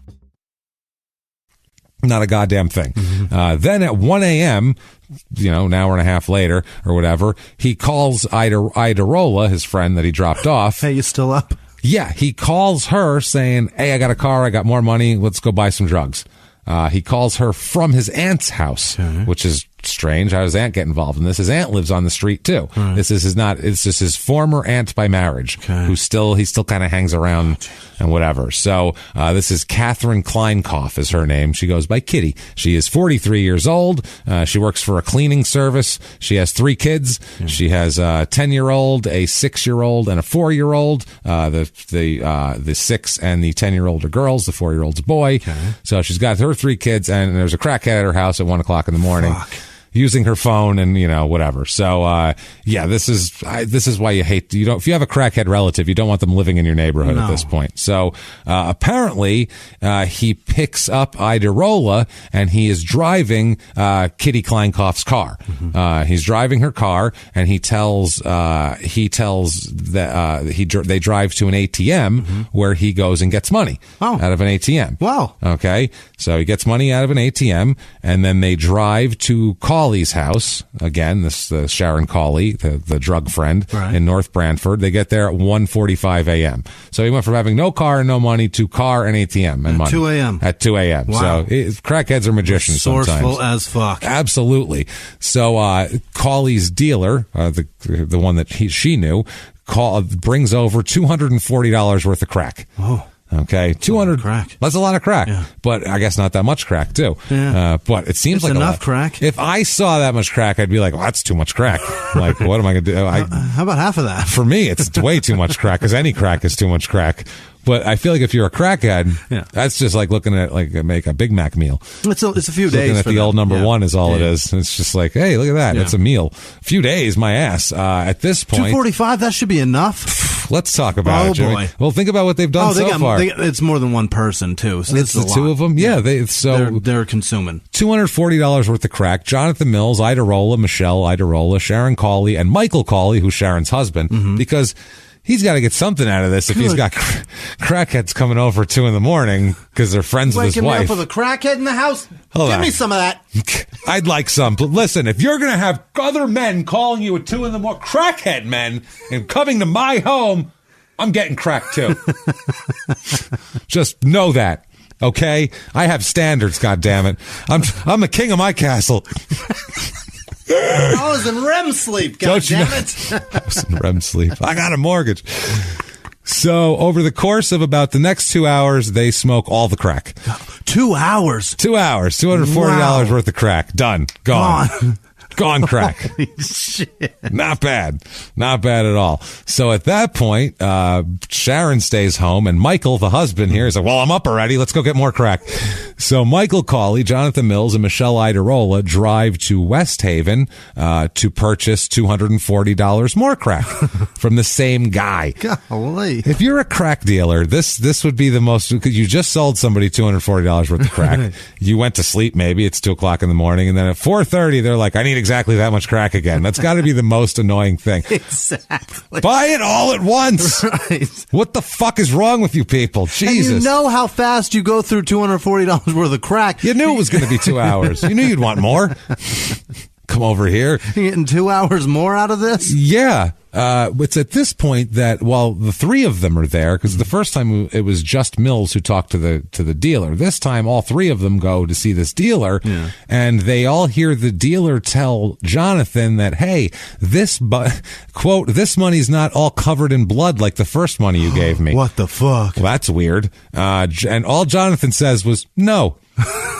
Not a goddamn thing. Then at 1 a.m., an hour and a half later or whatever, he calls Idarola, his friend that he dropped off. Hey, you still up? Yeah, he calls her saying, hey, I got a car, I got more money, let's go buy some drugs. He calls her from his aunt's house, which is strange. How does aunt get involved in this? His aunt lives on the street too. Right. It's just his former aunt by marriage, he still kind of hangs around and whatever. So, this is Catherine Kleinkoff is her name. She goes by Kitty. She is 43 years old. She works for a cleaning service. She has 3 kids. She has a 10-year-old, a 6-year-old, and a 4-year-old. The 6 and the 10-year-old are girls. The 4-year-old's a boy. So she's got her 3 kids, and there's a crackhead at her house at 1 o'clock in the morning. Using her phone and, whatever. So, this is why you hate, if you have a crackhead relative, you don't want them living in your neighborhood at this point. So, apparently, he picks up Idarola and he is driving, Kitty Kleinkoff's car. He's driving her car and he tells that, they drive to an ATM where he goes and gets money out of an ATM. Wow. Okay. So he gets money out of an ATM and then they drive to Cawley's house. Again, this Sharon Cawley, the drug friend in North Branford. They get there at 1:45 a.m. So he went from having no car and no money to car and ATM and money. 2 a.m. At 2 a.m. Wow. So crackheads are magicians sometimes. Resourceful as fuck. Absolutely. So Cawley's dealer, the one that she knew, brings over $240 worth of crack. Oh. Okay, 200 crack. That's a lot of crack, but I guess not that much crack too. But it seems it's like enough a lot. Crack. If I saw that much crack, I'd be like, well, that's too much crack. Like, what am I going to do? How about half of that? For me, it's way too much crack because any crack is too much crack. But I feel like if you're a crackhead, that's just like looking at make a Big Mac meal. It's a few days. Looking at the old number one is all it is. It's just like, hey, look at that. It's a meal. A few days, my ass. At this point, 245. That should be enough. Let's talk about it, Jimmie. Boy. Well, think about what they've done so far. It's more than one person too. So it's the two of them. Yeah, they're consuming $240 worth of crack. Jonathan Mills, Michelle Idarola, Sharon Cawley, and Michael Cawley, who's Sharon's husband, because he's got to get something out of this if he's got crackheads coming over at 2 a.m. because they're friends with his wife. Waking me up with a crackhead in the house? Give me some of that. I'd like some. But listen, if you're going to have other men calling you at 2 a.m, crackhead men, and coming to my home, I'm getting crack too. Just know that. Okay? I have standards, goddammit. I'm the king of my castle. I was in REM sleep, goddammit. I was in REM sleep. I got a mortgage. So over the course of about the next 2 hours, they smoke all the crack. 2 hours? 2 hours. $240 worth of crack. Done. Gone. Gone crack. Holy shit. Not bad. Not bad at all. So at that point, Sharon stays home, and Michael, the husband here, is like, well, I'm up already. Let's go get more crack. So Michael Cawley, Jonathan Mills, and Michelle Idarola drive to West Haven to purchase $240 more crack from the same guy. Golly. If you're a crack dealer, this would be the most, because you just sold somebody $240 worth of crack. You went to sleep, maybe it's 2 o'clock in the morning, and then at 4:30, they're like, I need exactly that much crack again. That's got to be the most annoying thing. Exactly. Buy it all at once. Right. What the fuck is wrong with you people? Jesus. And you know how fast you go through $240 worth of crack. You knew it was going to be 2 hours. You knew you'd want more. come over here. You're getting 2 hours more out of this? Yeah. It's at this point that while the three of them are there, because the first time it was just Mills who talked to the dealer. This time, all three of them go to see this dealer, and they all hear the dealer tell Jonathan that, hey, quote, this money's not all covered in blood like the first money you gave me. What the fuck? Well, that's weird. And all Jonathan says was, no.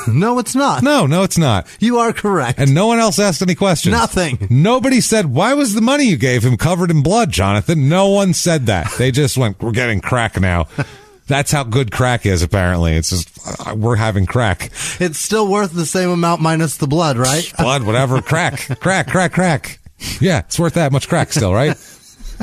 No, it's not. No, it's not. You are correct. And no one else asked any questions. Nothing. Nobody said, why was the money you gave him covered in blood, Jonathan? No one said that. They just went, we're getting crack now. That's how good crack is, apparently. It's just, we're having crack. It's still worth the same amount minus the blood, right? Blood, whatever. Crack. Yeah, it's worth that much crack still, right?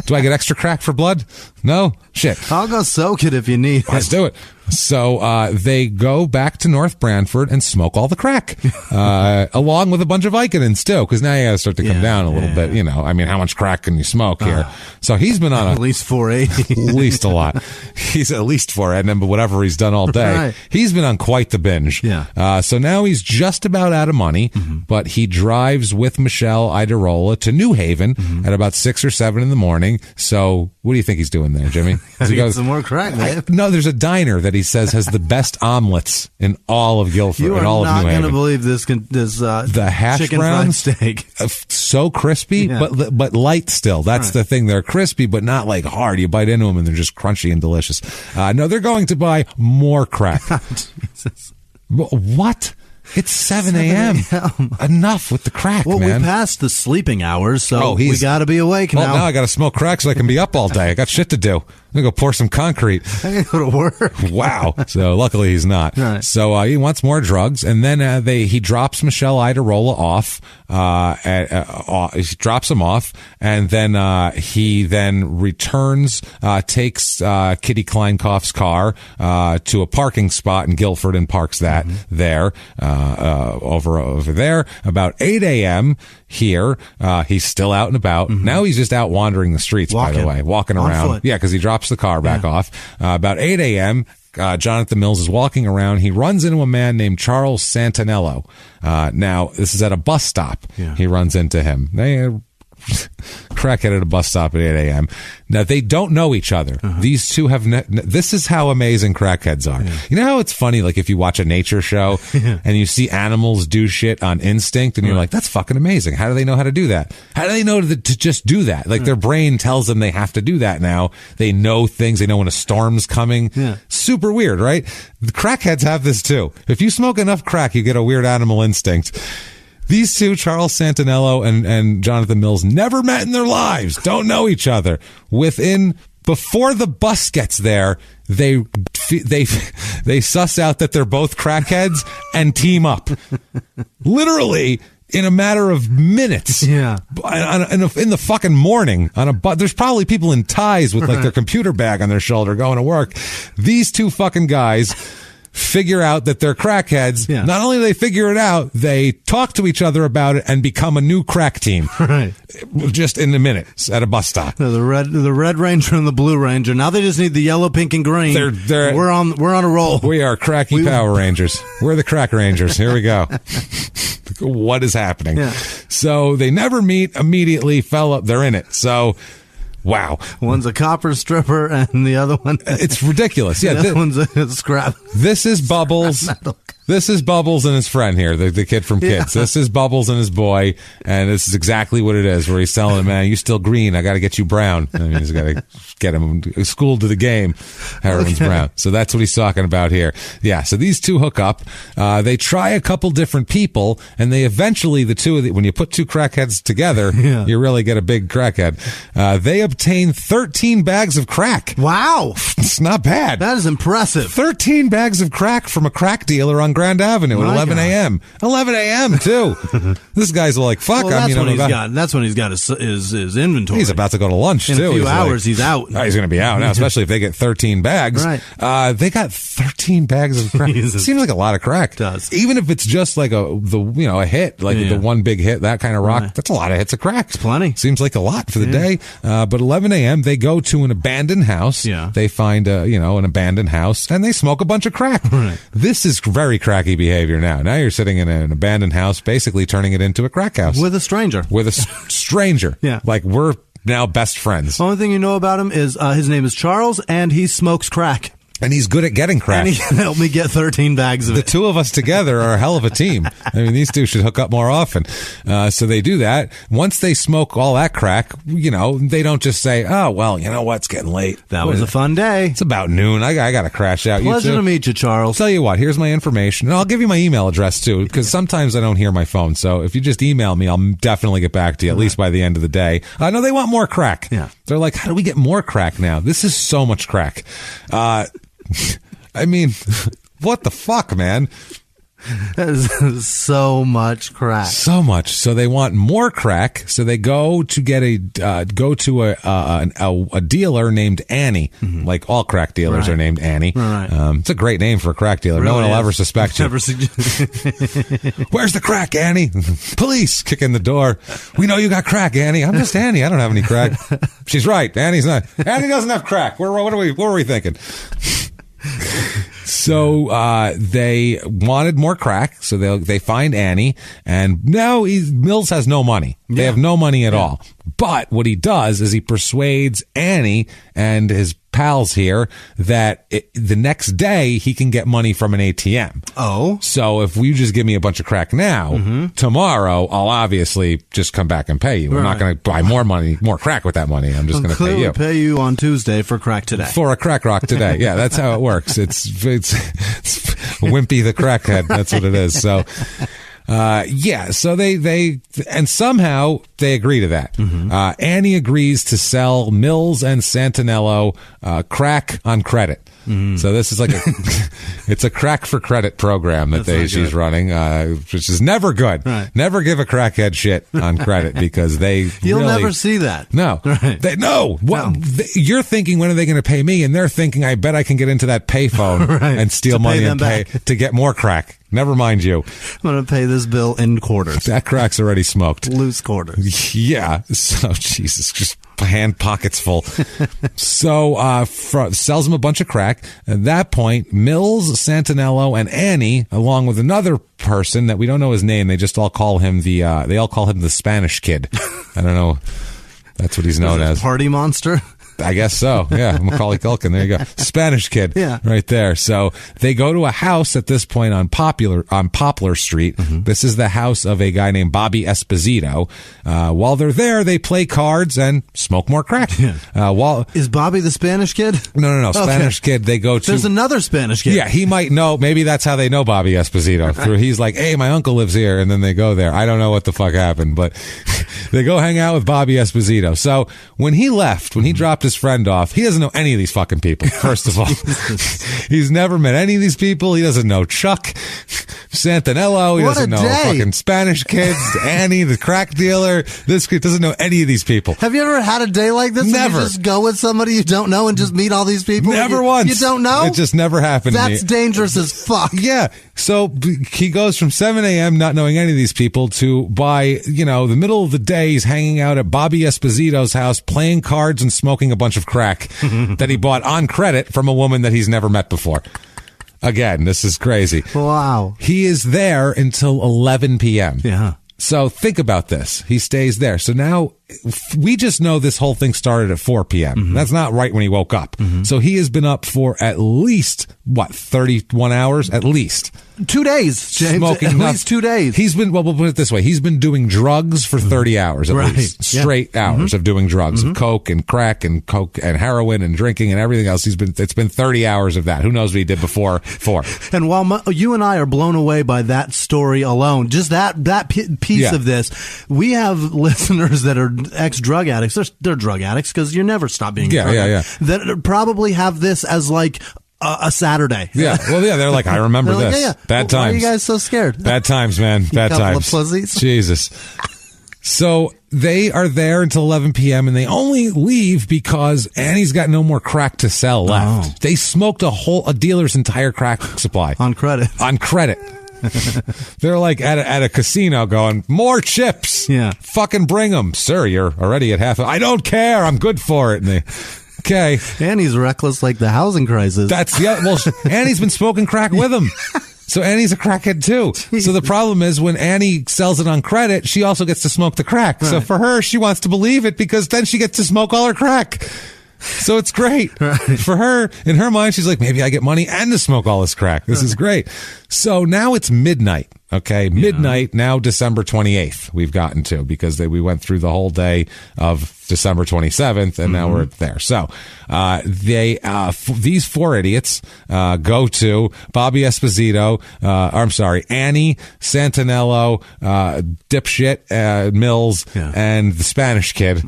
Do I get extra crack for blood? No? Shit. I'll go soak it if you need it. Let's do it. So they go back to North Branford and smoke all the crack, along with a bunch of Vicodins, too, because now you got to start to come down a little bit. You know, I mean, how much crack can you smoke here? So he's been on at least 480. At least a lot. He's at least 480, and then whatever he's done all day. Right. He's been on quite the binge. Yeah. So now he's just about out of money, but he drives with Michelle Idarola to New Haven at about 6 or 7 in the morning. So what do you think he's doing there, Jimmy? He goes, some more crack, man. No, there's a diner that he says has the best omelets in all of Guilford, you in all of New Haven. You're not going to believe this. The hash chicken browns, fried steak, so crispy, but light still. That's the thing. They're crispy, but not like hard. You bite into them and they're just crunchy and delicious. No, they're going to buy more crack. Jesus. What? It's 7 a.m. Enough with the crack, man. Well, we passed the sleeping hours, so we got to be awake now. Now I got to smoke crack so I can be up all day. I got shit to do. I'm going to go pour some concrete. I got to go to work. Wow. So luckily he's not. Right. So he wants more drugs, and then he drops Michelle Idarola off. He drops him off, and then he then returns, takes Kitty Kleinkoff's car to a parking spot in Guilford and parks that there. Over there about 8 a.m. here. He's still out and about. Now he's just out wandering the streets, by the way, walking around. Foot. Yeah, because he drops the car back off. About 8 a.m., Jonathan Mills is walking around. He runs into a man named Charles Santinello. Now, this is at a bus stop. Yeah. He runs into him. Crackhead at a bus stop at 8 a.m. Now, they don't know each other. These two have... this is how amazing crackheads are. Yeah. You know how it's funny, like, if you watch a nature show and you see animals do shit on instinct and you're like, that's fucking amazing. How do they know how to do that? How do they know to just do that? Like, their brain tells them they have to do that now. They know things. They know when a storm's coming. Yeah. Super weird, right? The crackheads have this, too. If you smoke enough crack, you get a weird animal instinct. These two, Charles Santinello and Jonathan Mills, never met in their lives, don't know each other. Before the bus gets there, they suss out that they're both crackheads and team up. Literally, in a matter of minutes. Yeah. In the fucking morning, on a bus. There's probably people in ties with like their computer bag on their shoulder going to work. These two fucking guys figure out that they're crackheads. Yeah. Not only do they figure it out, they talk to each other about it and become a new crack team. Right. Just in a minute at a bus stop. The Red Ranger and the Blue Ranger. Now they just need the yellow, pink, and green. We're on a roll. We are cracky Power Rangers. We're the Crack Rangers. Here we go. What is happening? Yeah. So they never meet immediately. They're in it. So. Wow. One's a copper stripper and the other one... It's ridiculous. Yeah. The other one's a scrap. This is Bubbles. This is Bubbles and his friend here, the kid from Kids. Yeah. This is Bubbles and his boy, and this is exactly what it is, where he's telling him, man, you still green, I got to get you brown. I mean, he's got to get him schooled to the game. Heroin's brown. So that's what he's talking about here. Yeah, so these two hook up. They try a couple different people, and they eventually, when you put two crackheads together, you really get a big crackhead. They obtain 13 bags of crack. Wow. It's not bad. That is impressive. 13 bags of crack from a crack dealer on Grand Avenue at 11 a.m. 11 a.m. too. This guy's like, fuck. Well, that's when he's got his inventory. He's about to go to lunch, in too. In a few hours, he's out. Oh, he's going to be out now, especially if they get 13 bags. Right. They got 13 bags of crack. It seems like a lot of crack. It does. Even if it's just like a hit, like the one big hit, that kind of rock, that's a lot of hits of crack. It's plenty. Seems like a lot for the day. But 11 a.m., they go to an abandoned house. Yeah. They find find an abandoned house and they smoke a bunch of crack. Right. This is very cracky behavior now. Now you're sitting in an abandoned house, basically turning it into a crack house. With a stranger. Stranger. Yeah. Like we're now best friends. The only thing you know about him is his name is Charles, and he smokes crack. And he's good at getting crack. And he helped me get 13 bags of it. The two of us together are a hell of a team. I mean, these two should hook up more often. So they do that. Once they smoke all that crack, they don't just say, oh, well, you know what? It's getting late. That was a fun day. It's about noon. I got to crash out. Pleasure to meet you, Charles. Tell you what, here's my information. And I'll give you my email address, too, because sometimes I don't hear my phone. So if you just email me, I'll definitely get back to you, at least by the end of the day. No, they want more crack. Yeah. They're like, how do we get more crack now? This is so much crack. I mean, what the fuck, man? That is so much crack. So much. So they want more crack. So they go to get a dealer named Annie. Mm-hmm. Like all crack dealers are named Annie. Right. It's a great name for a crack dealer. Really no one will is. ever suspect you. Where's the crack, Annie? Police kick in the door. We know you got crack, Annie. I'm just Annie. I don't have any crack. She's right. Annie's not. Annie doesn't have crack. What were we thinking? So they wanted more crack, so they find Annie, and now Mills has no money. They have no money at all. But what he does is he persuades Annie and his pals here that the next day he can get money from an ATM. Oh. So if you just give me a bunch of crack now, tomorrow I'll obviously just come back and pay you. Right. I'm not going to buy more crack with that money. I'm just going to pay you. Pay you on Tuesday for crack today. For a crack rock today. Yeah, that's how it works. It's Wimpy the crackhead. That's what it is. So so they and somehow they agree to that. Mm-hmm. Annie agrees to sell Mills and Santinello crack on credit. Mm-hmm. So this is like it's a crack for credit program that she's running, which is never good. Right. Never give a crackhead shit on credit because you'll never see that. No, right. You're thinking, when are they going to pay me? And they're thinking, I bet I can get into that payphone and steal money and pay to get more crack. Never mind you. I'm going to pay this bill in quarters. That crack's already smoked. Loose quarters. Yeah. So, Jesus, just hand pockets full. So, sells him a bunch of crack. At that point, Mills, Santinello, and Annie, along with another person that we don't know his name, they just all call him the Spanish Kid. I don't know. That's what he's known as. Party monster? I guess so. Yeah. Macaulay Culkin. There you go. Spanish Kid. Yeah. Right there. So they go to a house at this point on Poplar Street. Mm-hmm. This is the house of a guy named Bobby Esposito. While they're there, they play cards and smoke more crack. Yeah. Is Bobby the Spanish Kid? No. Okay. Spanish Kid. They go to. There's another Spanish Kid. Yeah. He might know. Maybe that's how they know Bobby Esposito. Right. He's like, hey, my uncle lives here. And then they go there. I don't know what the fuck happened, but they go hang out with Bobby Esposito. So when he left, when he dropped his friend off, he doesn't know any of these fucking people, first of all. He's never met any of these people. He doesn't know Chuck, Santinello. He doesn't know fucking Spanish kids, Annie, the crack dealer. This kid doesn't know any of these people. Have you ever had a day like this? Never. You just go with somebody you don't know and just meet all these people? Never once. You don't know? It just never happened to me. That's dangerous as fuck. Yeah. So he goes from 7 a.m. not knowing any of these people to by, the middle of the day, he's hanging out at Bobby Esposito's house playing cards and smoking a bunch of crack that he bought on credit from a woman that he's never met before. Again, this is crazy. Wow. He is there until 11 p.m. Yeah. So think about this. He stays there. So now we just know this whole thing started at 4 p.m. Mm-hmm. That's not right when he woke up. Mm-hmm. So he has been up for at least, 31 hours? At least. 2 days, James. Smoking at least 2 days. He's been, we'll put it this way. He's been doing drugs for 30 hours at least. Straight hours of doing drugs, of coke and crack and heroin and drinking and everything else. It's been 30 hours of that. Who knows what he did before 4. And while you and I are blown away by that story alone, just that piece of this, we have listeners that are ex-drug addicts. They're drug addicts because you never stop being a drug addict. That probably have this as like a Saturday. Yeah. Well, yeah, they're like, I remember this. Yeah. Bad times. Why are you guys so scared? Bad times, man. Bad times. Couple of pussies. Jesus. So they are there until 11 p.m. and they only leave because Annie's got no more crack to sell left. Oh. They smoked a dealer's entire crack supply. On credit. They're like at a casino going, more chips. Yeah. Fucking bring them. Sir, you're already at half. I don't care. I'm good for it. And they Okay. Annie's reckless like the housing crisis. Well, Annie's been smoking crack with him. So Annie's a crackhead too. So the problem is when Annie sells it on credit, she also gets to smoke the crack. Right. So for her, she wants to believe it because then she gets to smoke all her crack. So it's great. Right. For her, in her mind, she's like, maybe I get money and to smoke all this crack. This is great. So now it's midnight. Okay. Midnight, now December 28th we've gotten to because we went through the whole day of December 27th and now we're there. So, these four idiots, go to Bobby Esposito, Annie, Santinello, dipshit, Mills, and the Spanish kid.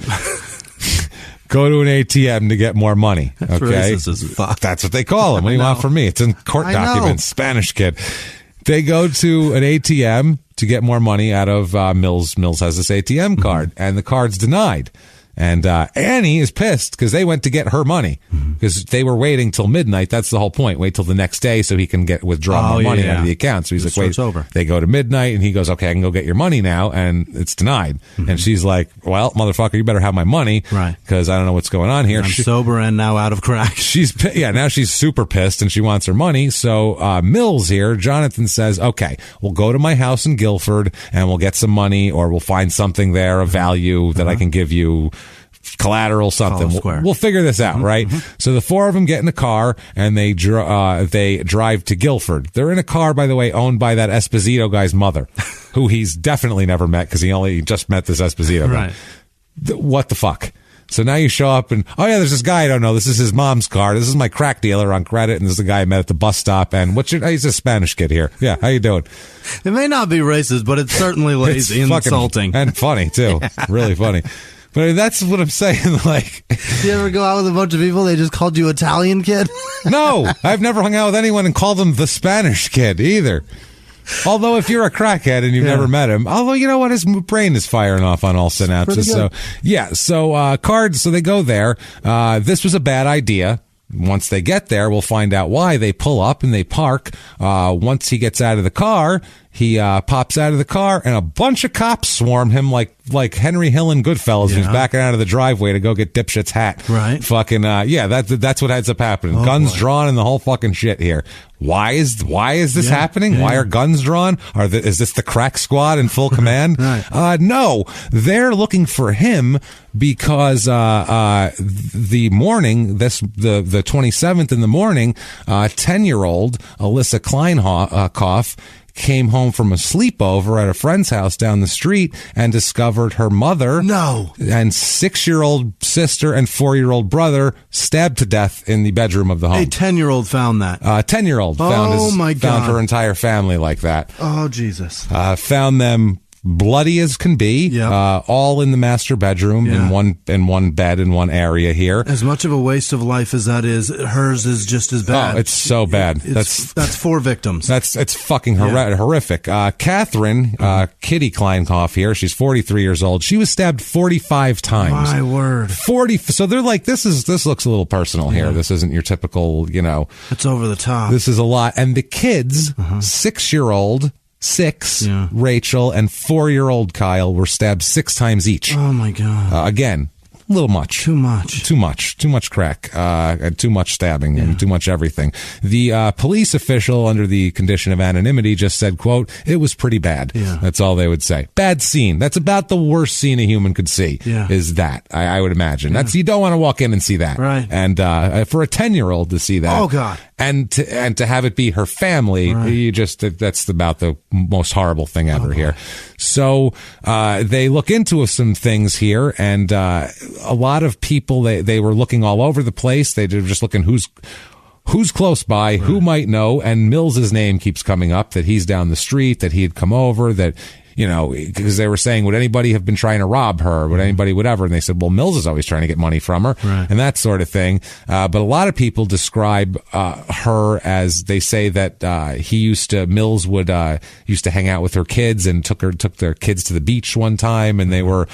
Go to an ATM to get more money. That's racist as fuck. That's what they call him. What do you want from me? It's in court documents. Spanish kid. They go to an ATM to get more money out of Mills. Mills has this ATM card, and the card's denied. And Annie is pissed because they went to get her money because they were waiting till midnight. That's the whole point. Wait till the next day so he can withdraw more money out of the account. So he's like, wait, over. They go to midnight and he goes, okay, I can go get your money now. And it's denied. And she's like, well, motherfucker, you better have my money. Right. Because I don't know what's going on here. I'm sober and now out of crack. Now she's super pissed and she wants her money. So Mills here, Jonathan says, okay, we'll go to my house in Guilford and we'll get some money or we'll find something there of value that I can give you. Collateral, something. We'll figure this out, right? So the four of them get in a car and they drive to Guilford. They're in a car, by the way, owned by that Esposito guy's mother, who he's definitely never met because he just met this Esposito guy. Right. What the fuck? So now you show up and, oh yeah, there's this guy I don't know. This is his mom's car. This is my crack dealer on credit. And this is the guy I met at the bus stop. And he's a Spanish kid here. Yeah. How you doing? It may not be racist, but it's certainly lazy and insulting. And funny too. Yeah. Really funny. But I mean, that's what I'm saying. Like, you ever go out with a bunch of people? They just called you Italian kid? No, I've never hung out with anyone and called them the Spanish kid either. Although if you're a crackhead and you've never met him, although you know what, his brain is firing off on all synapses. So yeah, cards. So they go there. This was a bad idea. Once they get there, we'll find out why. They pull up and they park. Once he gets out of the car, he pops out of the car and a bunch of cops swarm him like Henry Hill in Goodfellas, who's backing out of the driveway to go get dipshit's hat. Right. Fucking, that's what ends up happening. Guns drawn and the whole fucking shit here. Why is this happening? Yeah. Why are guns drawn? Is this the crack squad in full command? Right. No, they're looking for him because, the morning, the 27th in the morning, 10-year-old Alyssa Kleinhoff came home from a sleepover at a friend's house down the street and discovered her mother and 6-year-old sister and 4-year-old brother stabbed to death in the bedroom of the home. A 10-year-old found that. 10-year-old found her entire family like that. Oh, Jesus. Found them bloody as can be, all in the master bedroom in one bed in one area here. As much of a waste of life as that is, hers is just as bad. Oh, it's so bad. That's 4 victims. It's fucking horrific. Catherine, Kitty Kleinhoff here, she's 43 years old. She was stabbed 45 times. My word. 40. So they're like, this looks a little personal here. This isn't your typical, It's over the top. This is a lot. And the kids, 6-year-old, Rachel, and 4-year-old Kyle were stabbed 6 times each. Oh my God. Again, a little much. Too much crack, and too much stabbing and too much everything. The police official, under the condition of anonymity, just said, quote, it was pretty bad. Yeah. That's all they would say. Bad scene. That's about the worst scene a human could see, is that, I would imagine. You don't want to walk in and see that. Right. And for a 10-year-old to see that. Oh, God. And to have it be her family, that's about the most horrible thing ever here. So they look into some things here, and a lot of people, they were looking all over the place. They were just looking who's close by, who might know, and Mills's name keeps coming up, that he's down the street, that he had come over, that because they were saying, would anybody have been trying to rob her? Would anybody, whatever? And they said, well, Mills is always trying to get money from her, and that sort of thing. But a lot of people describe her as, they say that Mills used to hang out with her kids and took their kids to the beach one time, and they were,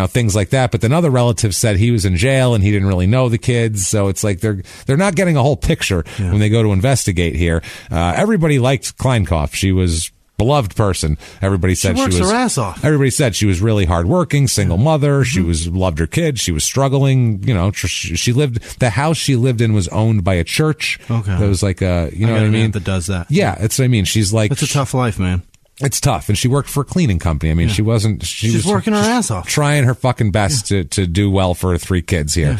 things like that. But then other relatives said he was in jail and he didn't really know the kids. So it's like they're not getting a whole picture when they go to investigate here. Everybody liked Kleinhoff. She was beloved person. Everybody said she works her ass off. Everybody said she was really hardworking, single mother. She loved her kids. She was struggling. You know, she lived. The house she lived in was owned by a church. Okay, there was like a, you know what I mean? That does that. Yeah, that's what I mean. She's like, it's a tough life, man. It's tough, and she worked for a cleaning company. I mean, she wasn't. She's was working her ass off, trying her fucking best to do well for her 3 kids here.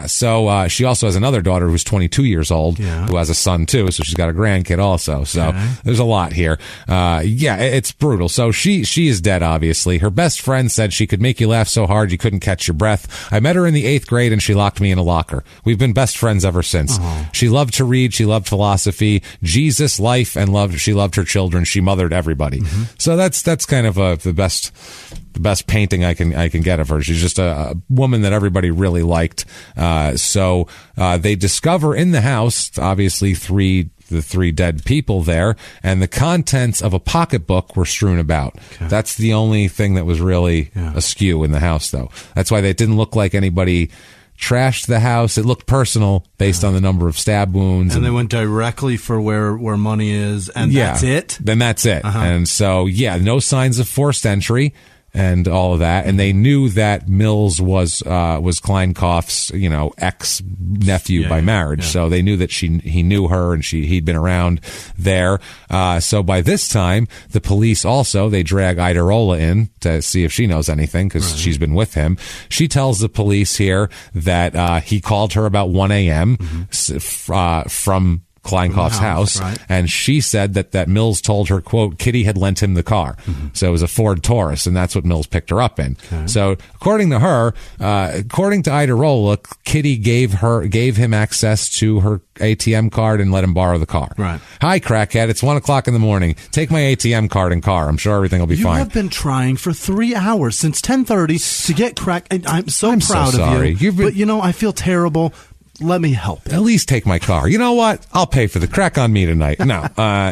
So she also has another daughter who's 22 years old, who has a son too. So she's got a grandkid also. So there's a lot here. It's brutal. So she is dead. Obviously, her best friend said she could make you laugh so hard you couldn't catch your breath. I met her in the 8th grade, and she locked me in a locker. We've been best friends ever since. She loved to read. She loved philosophy, Jesus, life, and she loved her children. She mothered everybody. So that's kind of the best painting I can get of her. She's just a woman that everybody really liked. So they discover in the house, obviously, the 3 dead people there, and the contents of a pocketbook were strewn about. That's the only thing that was really askew in the house, though. That's why they didn't look like anybody trashed the house. It looked personal based on the number of stab wounds. And they went directly for where money is, and that's it? Then that's it. And so, no signs of forced entry and all of that. And they knew that Mills was Kleinkopf's, ex-nephew by marriage. So they knew that he knew her, and he'd been around there. So by this time, the police also, they drag Idarola in to see if she knows anything, because she's been with him. She tells the police here that he called her about 1 a.m. From Kleinkopf's house, and she said that Mills told her, quote, Kitty had lent him the car. So it was a Ford Taurus, and that's what Mills picked her up in. So according to her, according to Idarola, Kitty gave him access to her ATM card and let him borrow the car. Hi, crackhead, it's 1 o'clock in the morning. Take my ATM card and car. I'm sure everything will be fine. You have been trying for 3 hours since 10:30 to get crack. I'm so proud of you. But I feel terrible. Let me help. At least take my car. You know what? I'll pay for the crack on me tonight. No.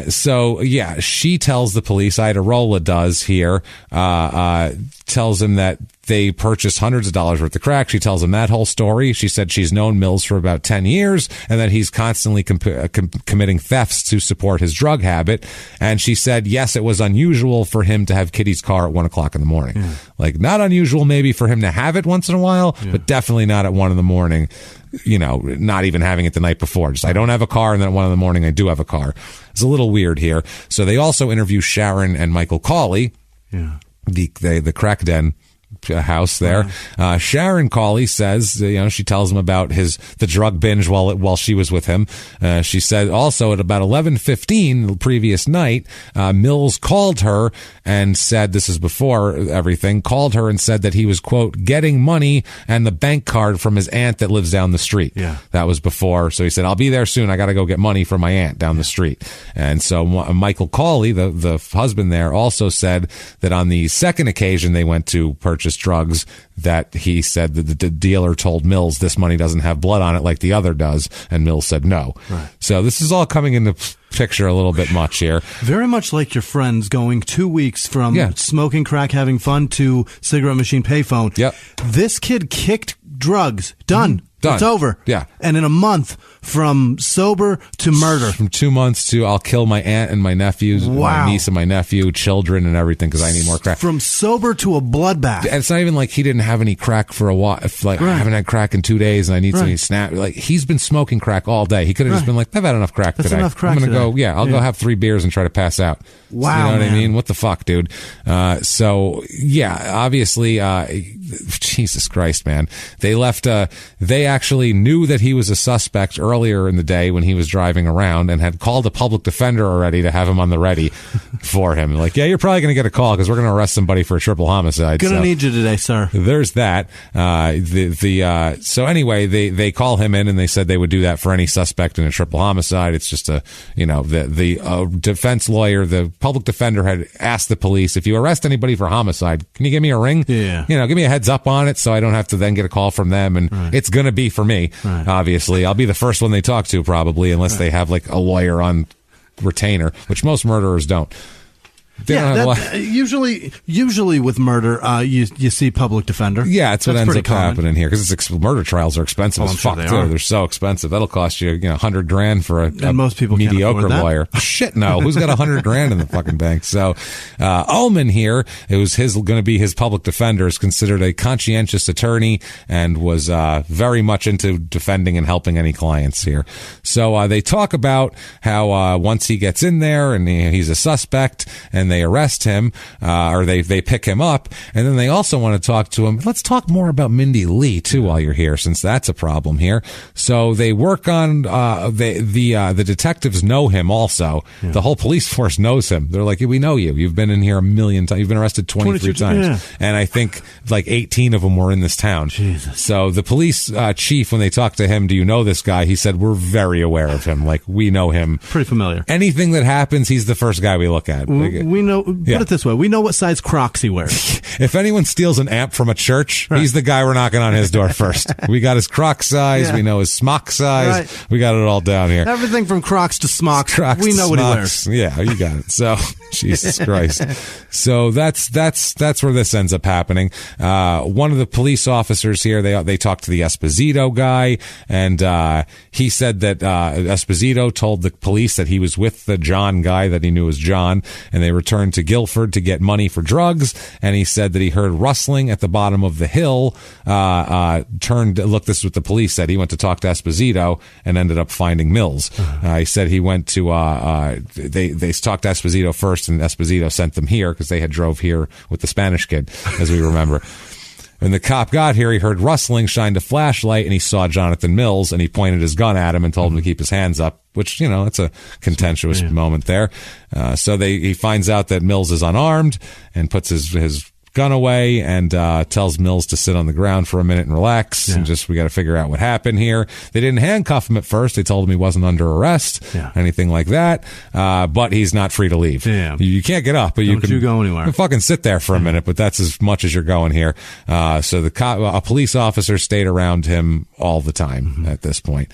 She tells the police, Idarola does here, tells him that they purchased hundreds of dollars worth of crack. She tells him that whole story. She said she's known Mills for about 10 years and that he's constantly committing thefts to support his drug habit. And she said, yes, it was unusual for him to have Kitty's car at 1 o'clock in the morning. Like, not unusual maybe for him to have it once in a while, but definitely not at 1 in the morning. Not even having it the night before. Just, I don't have a car, and then at 1 in the morning I do have a car. It's a little weird here. So they also interview Sharon and Michael Cawley, the crack den house there. Sharon Cawley says, she tells him about the drug binge while she was with him. She said also at about 11:15 the previous night, Mills called her and said, this is before everything, called her and said that he was, quote, getting money and the bank card from his aunt that lives down the street. That was before. So he said, I'll be there soon. I got to go get money from my aunt down the street. And so Michael Cawley, the husband there, also said that on the second occasion they went to purchase drugs, that he said that the dealer told Mills this money doesn't have blood on it like the other does, and Mills said no. So this is all coming into picture a little bit much here. Very much like your friends going 2 weeks from smoking crack, having fun, to cigarette machine payphone. This kid kicked drugs. Done. It's over. And in a month, from sober to murder. From 2 months to I'll kill my aunt and my nephews, my niece and my nephew, children and everything because I need more crack. From sober to a bloodbath. And it's not even like he didn't have any crack for a while. Like, I haven't had crack in 2 days and I need some snap. Like, he's been smoking crack all day. He could have just been like, I've had enough crack today. Enough crack I'm going to go, I'll go have 3 beers and try to pass out. Wow. You know what I mean? What the fuck, dude? Obviously, Jesus Christ, man. They left, they actually knew that he was a suspect earlier in the day when he was driving around and had called a public defender already to have him on the ready for him. Like, you're probably going to get a call because we're going to arrest somebody for a triple homicide. Gonna need you today, sir. There's that. So anyway, they call him in and they said they would do that for any suspect in a triple homicide. It's just the defense lawyer, the public defender had asked the police, if you arrest anybody for homicide, can you give me a ring? Give me a heads up on it so I don't have to then get a call from them. And it's going to be for me, obviously. I'll be the first one they talk to probably, unless they have like a lawyer on retainer, which most murderers don't. Usually with murder, you see public defender. Yeah, that's what ends up happening here because murder trials are expensive as fuck too. They're so expensive. That'll cost you, $100,000 for a most people mediocre lawyer. Shit, no. Who's got $100,000 in the fucking bank? So, Ullman here, it was going to be his public defender, is considered a conscientious attorney and was very much into defending and helping any clients here. So they talk about how once he gets in there and he's a suspect and they arrest him or they pick him up, and then they also want to talk to him. Let's talk more about Mindy Lee too while you're here, since that's a problem here. So they work on the detectives know him also. Yeah. The whole police force knows him. They're like, we know you. You've been in here a million times. You've been arrested 23 times. Yeah. And I think like 18 of them were in this town. Jesus. So the police chief, when they talked to him, do you know this guy? He said, we're very aware of him. Like, we know him. Pretty familiar. Anything that happens, he's the first guy we look at. We know, put it this way, we know what size Crocs he wears. If anyone steals an amp from a church, he's the guy we're knocking on his door first. We got his Croc size. Yeah. We know his smock size. Right. We got it all down here. Everything from Crocs to smocks. We know what he wears. Yeah, you got it. So, Jesus Christ. So that's where this ends up happening. One of the police officers here, they talked to the Esposito guy, and he said that Esposito told the police that he was with the John guy that he knew was John, and they returned to Guilford to get money for drugs, and he said that he heard rustling at the bottom of the hill, this is what the police said. He went to talk to Esposito and ended up finding Mills. He said he went to, they talked to Esposito first, and Esposito sent them here because they had drove here with the Spanish kid, as we remember. When the cop got here, he heard rustling, shined a flashlight, and he saw Jonathan Mills, and he pointed his gun at him and told him to keep his hands up, which, it's a contentious moment there. So he finds out that Mills is unarmed and puts his gun away and tells Mills to sit on the ground for a minute and relax, and we got to figure out what happened here. They didn't handcuff him at first. They told him he wasn't under arrest, anything like that, but he's not free to leave. You can't get up, but you can go anywhere. Fucking sit there for a minute, but that's as much as you're going here. So a police officer stayed around him all the time at this point.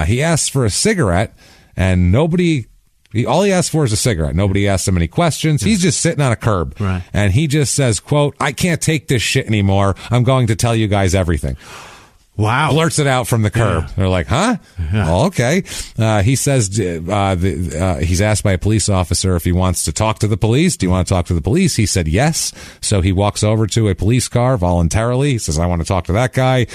He asked for a cigarette, and all he asked for is a cigarette. Nobody asked him any questions. He's just sitting on a curb. Right. And he just says, quote, "I can't take this shit anymore. I'm going to tell you guys everything." Wow. Blurts it out from the curb. Yeah. They're like, huh? Yeah. Oh, okay. He says he's asked by a police officer if he wants to talk to the police. Do you want to talk to the police? He said yes. So he walks over to a police car voluntarily. He says, I want to talk to that guy.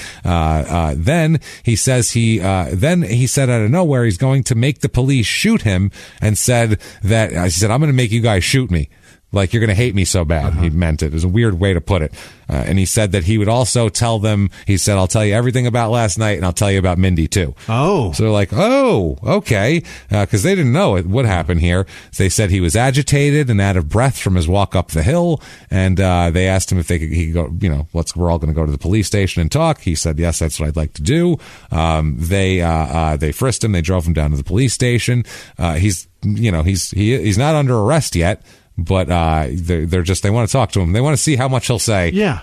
Then he said out of nowhere, he's going to make the police shoot him, and said, I'm going to make you guys shoot me. Like, you're going to hate me so bad. He meant it. It was a weird way to put it. And he said that he would also tell them, he said, I'll tell you everything about last night, and I'll tell you about Mindy too. Oh. So they're like, oh, okay. Because they didn't know what happened here. They said he was agitated and out of breath from his walk up the hill. And they asked him if he could go, we're all going to go to the police station and talk. He said, yes, that's what I'd like to do. They frisked him. They drove him down to the police station. He's not under arrest yet. But they want to talk to him. They want to see how much he'll say. Yeah.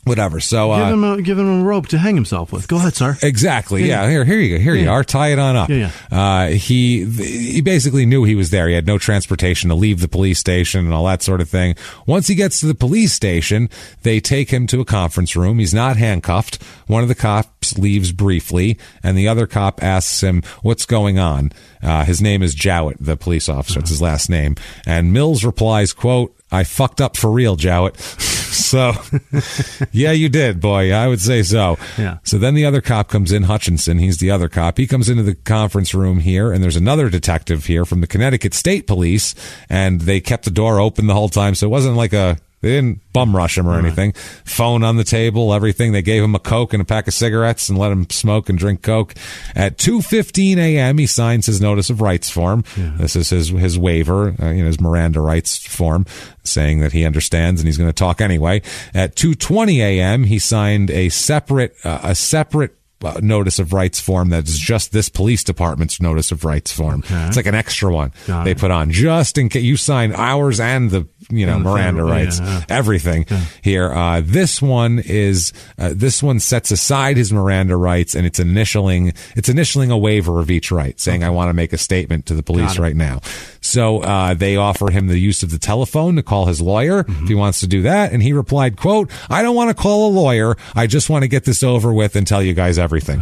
Whatever. So give him a rope to hang himself with. Go ahead, sir. Exactly. Yeah. Here you go. Here you are. Tie it on up. Yeah. He basically knew he was there. He had no transportation to leave the police station and all that sort of thing. Once he gets to the police station, they take him to a conference room. He's not handcuffed. One of the cops leaves briefly, and the other cop asks him, "What's going on?" His name is Jowett, the police officer. It's his last name. And Mills replies, quote, "I fucked up for real, Jowett." So, yeah, you did, boy. I would say so. Yeah. So then the other cop comes in, Hutchinson. He's the other cop. He comes into the conference room here, and there's another detective here from the Connecticut State Police, and they kept the door open the whole time, so it wasn't like they didn't bum rush him or anything. Phone on the table, everything. They gave him a Coke and a pack of cigarettes and let him smoke and drink Coke. At 2:15 a.m., he signs his notice of rights form. Yeah. This is his waiver, his Miranda rights form, saying that he understands and he's going to talk anyway. At 2:20 a.m., he signed a separate notice of rights form that's just this police department's notice of rights form. Okay. It's like an extra one they put on just in case you sign ours and the Miranda rights, everything here. This one sets aside his Miranda rights, and it's initialing a waiver of each right, saying I want to make a statement to the police right now. So they offer him the use of the telephone to call his lawyer if he wants to do that, and he replied, quote, I don't want to call a lawyer. I just want to get this over with and tell you guys everything.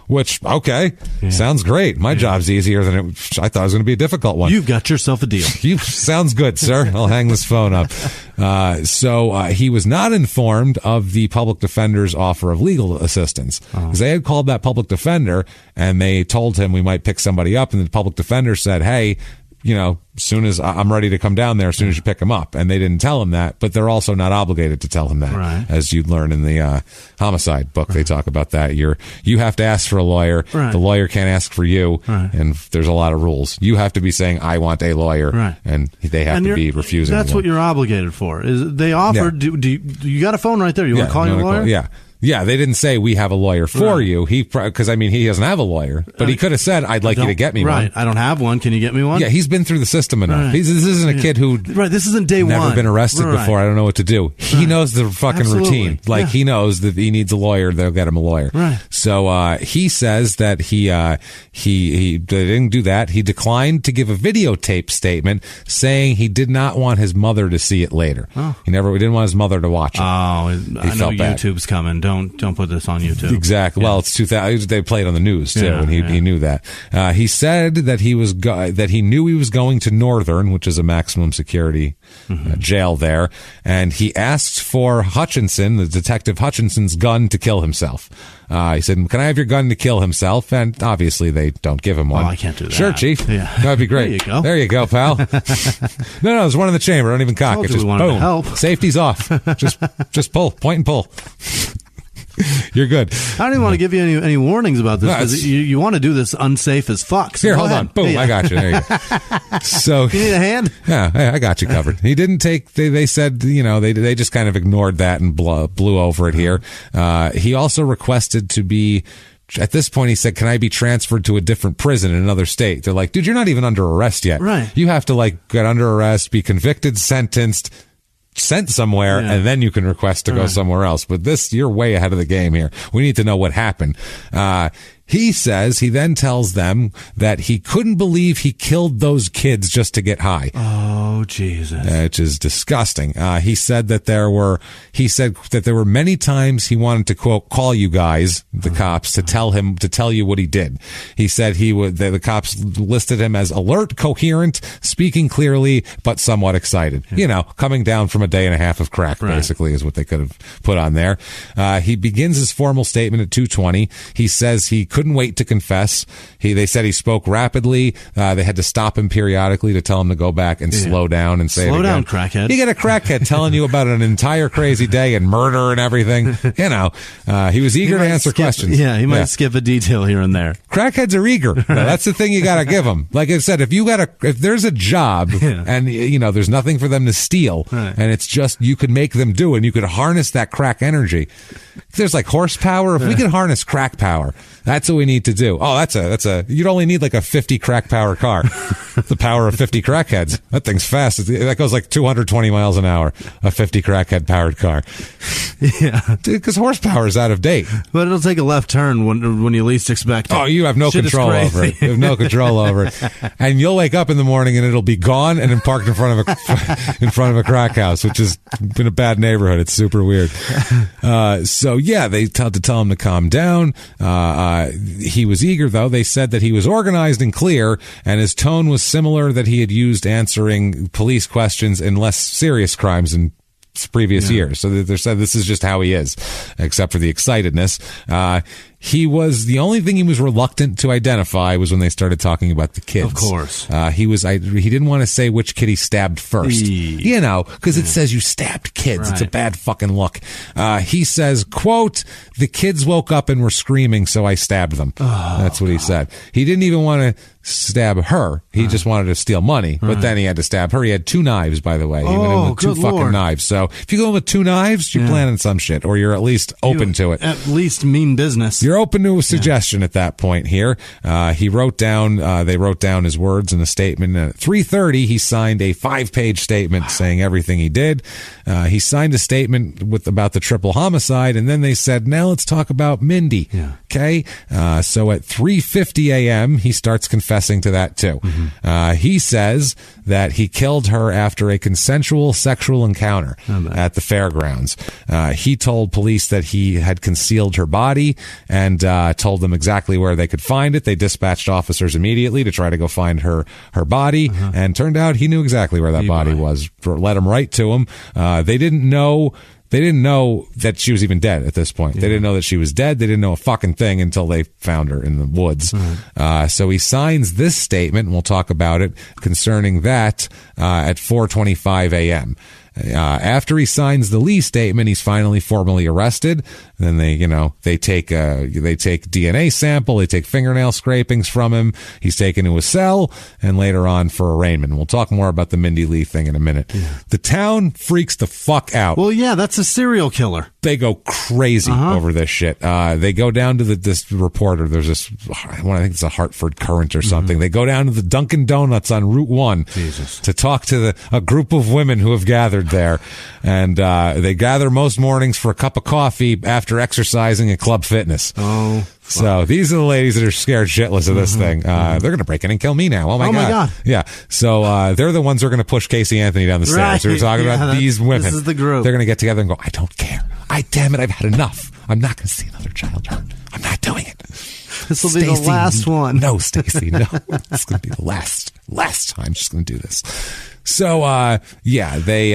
Which, okay, sounds great. My job's easier than I thought it was going to be a difficult one. You've got yourself a deal. Sounds good, sir. I'll hang this phone up. So he was not informed of the public defender's offer of legal assistance, because they had called that public defender and they told him we might pick somebody up, and the public defender said, hey, as soon as I'm ready to come down there, as soon as you pick him up. And they didn't tell him that, but they're also not obligated to tell him that. As you'd learn in the homicide book, they talk about that. You have to ask for a lawyer. The lawyer can't ask for you. And there's a lot of rules. You have to be saying, I want a lawyer. And they have to be refusing. That's what you're obligated for. Is they offered, do you got a phone right there? You want to call your lawyer? Yeah, they didn't say we have a lawyer for you. Because he doesn't have a lawyer, but he could have said, "I'd like you to get me one." I don't have one. Can you get me one? Yeah, he's been through the system enough. This isn't a kid who This isn't day never one. Been arrested before. I don't know what to do. He knows the fucking routine. He knows that he needs a lawyer. They'll get him a lawyer. So he says that he didn't do that. He declined to give a videotape statement, saying he did not want his mother to see it later. He didn't want his mother to watch it. I know YouTube's coming. Don't put this on YouTube. Exactly. Well, it's 2000. They played on the news too, and he knew that. He said that he knew he was going to Northern, which is a maximum security jail there, and he asked for the detective Hutchinson's gun to kill himself. He said, "Can I have your gun to kill himself?" And obviously, they don't give him one. I can't do that. Sure, Chief. That'd be great. There you go, pal. No, there's one in the chamber. Don't even cock it. Just boom. Help. Safety's off. Just pull. Point and pull. You're good. I don't even want to give you any warnings about this, because you want to do this unsafe as fuck. So here, hold on. Boom, I got you. There you go. So you need a hand? Yeah, hey, I got you covered. He didn't take. They said they just kind of ignored that and blew over it here. He also requested to be. At this point, he said, "Can I be transferred to a different prison in another state?" They're like, "Dude, you're not even under arrest yet. Right? You have to get under arrest, be convicted, sentenced." Sent somewhere, and then you can request to go somewhere else. But you're way ahead of the game here. We need to know what happened. He then tells them that he couldn't believe he killed those kids just to get high. Oh, Jesus. Which is disgusting. He said that there were many times he wanted to, quote, call you guys, the cops, to tell you what he did. He said the cops listed him as alert, coherent, speaking clearly, but somewhat excited. Coming down from a day and a half of crack, basically, is what they could have put on there. He begins his formal statement at 2:20. He says he couldn't wait to confess. They said he spoke rapidly. They had to stop him periodically to tell him to go back and slow down and say slow it again. Down, crackhead. You get a crackhead telling you about an entire crazy day and murder and everything. He was eager to answer questions. Yeah, he might skip a detail here and there. Crackheads are eager. That's the thing you got to give them. Like I said, if there's a job and there's nothing for them to steal, and it's just you could make them do it, and you could harness that crack energy. If there's horsepower, if we could harness crack power, that's what we need to do. Oh, you'd only need a 50 crack power car. The power of 50 crackheads. That thing's fast. That goes 220 miles an hour. A 50 crackhead powered car. Yeah. Because horsepower is out of date. But it'll take a left turn when you least expect it. Oh, you have no control over it. You have no control over it. And you'll wake up in the morning and it'll be gone and then parked in front of a crack house, which has been a bad neighborhood. It's super weird. They had to tell him to calm down. He was eager, though. They said that he was organized and clear, and his tone was similar that he had used answering police questions in less serious crimes in previous years. So they said this is just how he is, except for the excitedness. The only thing he was reluctant to identify was when they started talking about the kids. Of course. He didn't want to say which kid he stabbed first. Because it says you stabbed kids. Right. It's a bad fucking look. He says, quote, "The kids woke up and were screaming, so I stabbed them." That's what he said. He didn't even want to stab her. He just wanted to steal money, but then he had to stab her. He had 2 knives, by the way. He went in with 2 fucking knives. So if you go in with 2 knives, you're planning some shit, or you're at least open to it. At least mean business. You're open to a suggestion at that point here. They wrote down his words in a statement. At 3:30, he signed a 5-page statement saying everything he did. He signed a statement about the triple homicide, and then they said, now let's talk about Mindy. Yeah. Okay? So at 3:50 a.m., he starts confessing to that too. He says that he killed her after a consensual sexual encounter at the fairgrounds. He told police that he had concealed her body and told them exactly where they could find it. They dispatched officers immediately to try to go find her body, and turned out he knew exactly where that body was. Led them right to him. They didn't know that she was even dead at this point. They didn't know that she was dead. They didn't know a fucking thing until they found her in the woods. So he signs this statement, and we'll talk about it concerning that at 4:25 a.m. After he signs the Lee statement, he's finally formally arrested. Then they take DNA sample, they take fingernail scrapings from him. He's taken to a cell, and later on for arraignment. We'll talk more about the Mindy Lee thing in a minute. The town freaks the fuck out. Well, yeah, that's a serial killer. They go crazy over this shit. They go down to this reporter. There's this, I think it's a Hartford Current or something. They go down to the Dunkin' Donuts on Route 1 to talk to a group of women who have gathered there. And they gather most mornings for a cup of coffee after exercising at Club Fitness. Oh, fuck. So these are the ladies that are scared shitless of this thing. They're going to break in and kill me now. Oh my God. Yeah. So they're the ones who are going to push Casey Anthony down the stairs. Right. We're talking about these women. This is the group. They're going to get together and go, I don't care. Damn it, I've had enough. I'm not going to see another child hurt. I'm not doing it. This will be the last one. No, Stacey, no. It's going to be the last time she's going to do this. So, they,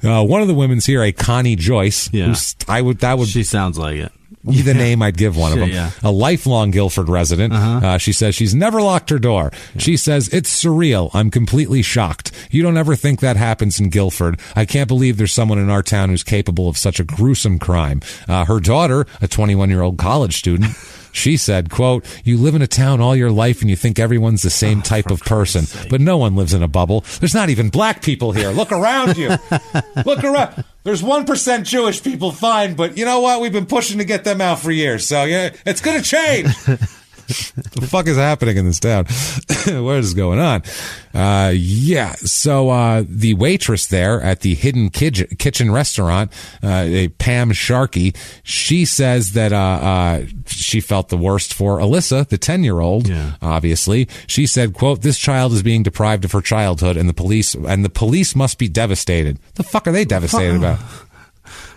one of the women's here, a Connie Joyce. Yeah. She sounds like it. The name I'd give one of them. Yeah. A lifelong Guilford resident. She says she's never locked her door. Yeah. She says, it's surreal. I'm completely shocked. You don't ever think that happens in Guilford. I can't believe there's someone in our town who's capable of such a gruesome crime. Her daughter, a 21-year-old college student, she said, quote, you live in a town all your life and you think everyone's the same type of person, but no one lives in a bubble. There's not even black people here. Look around you. Look around. There's 1% Jewish people, fine, but you know what? We've been pushing to get them out for years, so yeah, it's going to change. The fuck is happening in this town? What is going on? So the waitress there at the Hidden Kitchen restaurant, Pam Sharkey, she says that she felt the worst for Alyssa, the 10-year-old. Obviously, she said, quote, this child is being deprived of her childhood, and the police must be devastated. The fuck are they devastated about?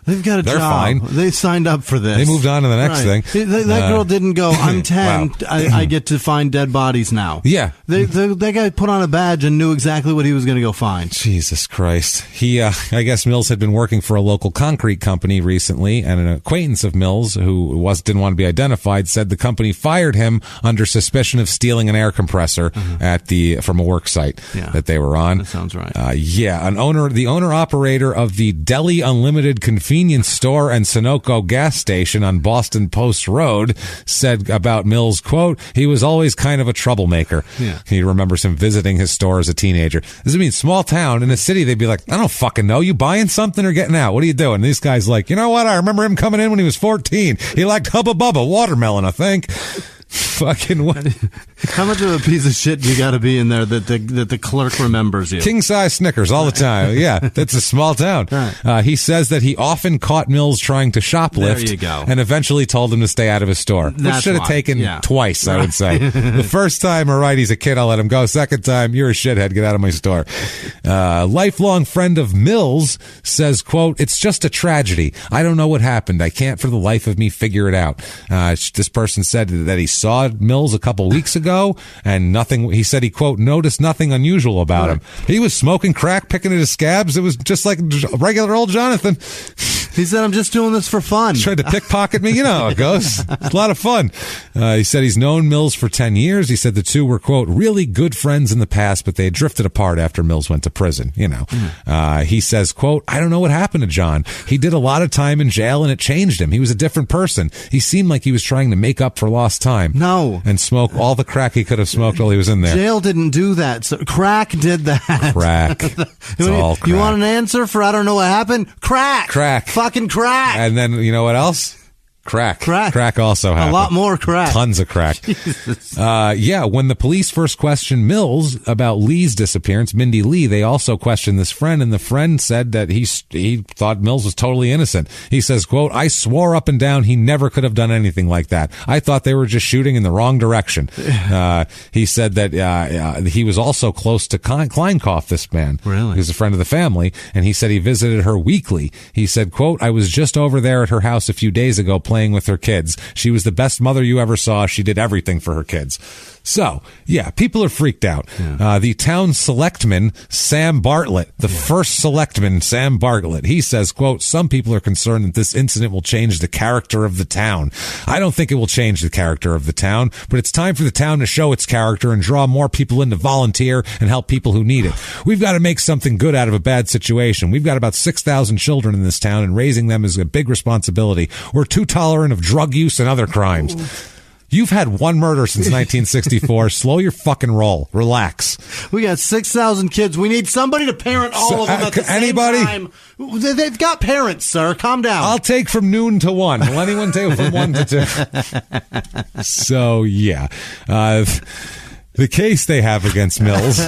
They've got a job. Fine. They signed up for this. They moved on to the next thing. That girl didn't go, I'm 10, wow. I get to find dead bodies now. Yeah. That guy put on a badge and knew exactly what he was going to go find. Jesus Christ. He, I guess Mills had been working for a local concrete company recently, and an acquaintance of Mills, who didn't want to be identified, said the company fired him under suspicion of stealing an air compressor from a work site that they were on. That sounds right. The owner-operator of the Deli Unlimited Convenience store and Sunoco gas station on Boston Post Road said about Mills, quote, he was always kind of a troublemaker. Yeah. He remembers him visiting his store as a teenager. This means small town. In a city, they'd be like, I don't fucking know. You buying something or getting out? What are you doing? And these guys like, you know what? I remember him coming in when he was 14. He liked Hubba Bubba watermelon, I think. Fucking what? How much of a piece of shit do you got to be in there that the clerk remembers you? King size Snickers all the time. Yeah, that's a small town. Right. He says that he often caught Mills trying to shoplift. There you go. And eventually told him to stay out of his store. Which should have taken twice, I would say. The first time, all right, he's a kid, I'll let him go. Second time, you're a shithead, get out of my store. Lifelong friend of Mills says, quote, it's just a tragedy. I don't know what happened. I can't for the life of me figure it out. This person said that he saw Mills a couple weeks ago and he said he, quote, noticed nothing unusual about him. He was smoking crack, picking at his scabs. It was just like regular old Jonathan. He said, I'm just doing this for fun. Tried to pickpocket me. You know how it goes. It's a lot of fun. He said he's known Mills for 10 years. He said the two were, quote, really good friends in the past, but they had drifted apart after Mills went to prison. You know, he says, quote, I don't know what happened to John. He did a lot of time in jail and it changed him. He was a different person. He seemed like he was trying to make up for lost time. No. And smoke all the crack he could have smoked while he was in there. Jail didn't do that. So crack did that. Crack. It's all crack. You want an answer for I don't know what happened? Crack. Crack. Fucking crack. And then, you know what else? Crack also happened. A lot more crack. Tons of crack. When the police first questioned Mills about Lee's disappearance, Mindy Lee, they also questioned this friend, and the friend said that he thought Mills was totally innocent. He says, quote, "I swore up and down he never could have done anything like that. I thought they were just shooting in the wrong direction." He said that he was also close to Kleinkopf, this man. Really? He was a friend of the family, and he said he visited her weekly. He said, quote, "I was just over there at her house a few days ago playing with her kids. She was the best mother you ever saw. She did everything for her kids." So, yeah, people are freaked out. Yeah. The town selectman, Sam Bartlett, the first selectman, Sam Bartlett, he says, quote, "Some people are concerned that this incident will change the character of the town. I don't think it will change the character of the town, but it's time for the town to show its character and draw more people in to volunteer and help people who need it. We've got to make something good out of a bad situation. We've got about 6,000 children in this town, and raising them is a big responsibility. We're too tolerant of drug use and other crimes." You've had one murder since 1964. Slow your fucking roll. Relax. We got 6,000 kids. We need somebody to parent all of them at the same time. They've got parents, sir. Calm down. I'll take from noon to 1. Will anyone take from 1 to 2? So, yeah. The case they have against Mills.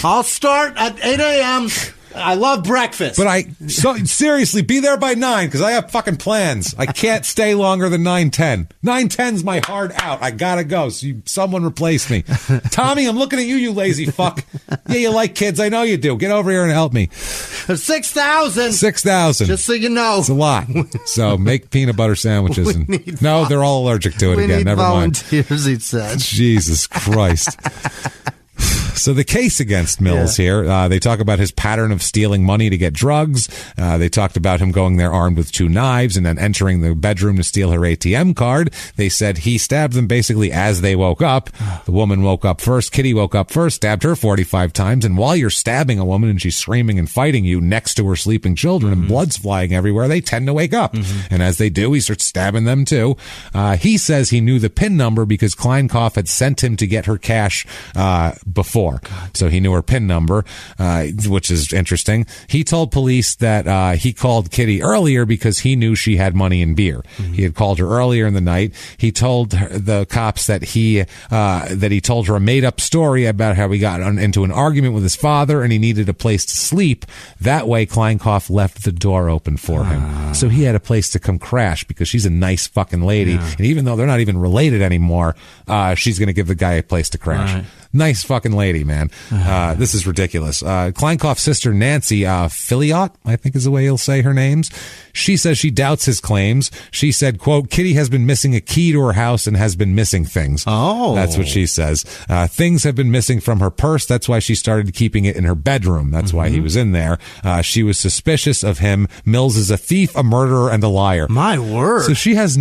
I'll start at 8 a.m., I love breakfast. But seriously, be there by 9 because I have fucking plans. I can't stay longer than 9:10. 9:10's my hard out. I gotta go. So someone replace me. Tommy, I'm looking at you, you lazy fuck. Yeah, you like kids. I know you do. Get over here and help me. 6,000. 6,000. Just so you know. It's a lot. So make peanut butter sandwiches. No, they're all allergic to it again. Never mind. Volunteers, he said. Jesus Christ. So the case against Mills here, they talk about his pattern of stealing money to get drugs. They talked about him going there armed with 2 knives and then entering the bedroom to steal her ATM card. They said he stabbed them basically as they woke up. The woman woke up first. Kitty woke up first, stabbed her 45 times. And while you're stabbing a woman and she's screaming and fighting you next to her sleeping children and blood's flying everywhere, they tend to wake up. And as they do, he starts stabbing them too. He says he knew the PIN number because Kleinkopf had sent him to get her cash before. So he knew her PIN number, which is interesting. He told police that he called Kitty earlier because he knew she had money and beer. He had called her earlier in the night. He told the cops that he told her a made-up story about how he got into an argument with his father and he needed a place to sleep. That way, Kleinkopf left the door open for him. So he had a place to come crash because she's a nice fucking lady. Yeah. And even though they're not even related anymore, she's going to give the guy a place to crash. Right. Nice fucking lady, man. This is ridiculous. Kleinkopf's sister, Nancy Filiot, I think is the way he'll say her names. She says she doubts his claims. She said, quote, "Kitty has been missing a key to her house and has been missing things." Oh. That's what she says. Things have been missing from her purse. That's why she started keeping it in her bedroom. That's why he was in there. She was suspicious of him. Mills is a thief, a murderer, and a liar. My word. So she has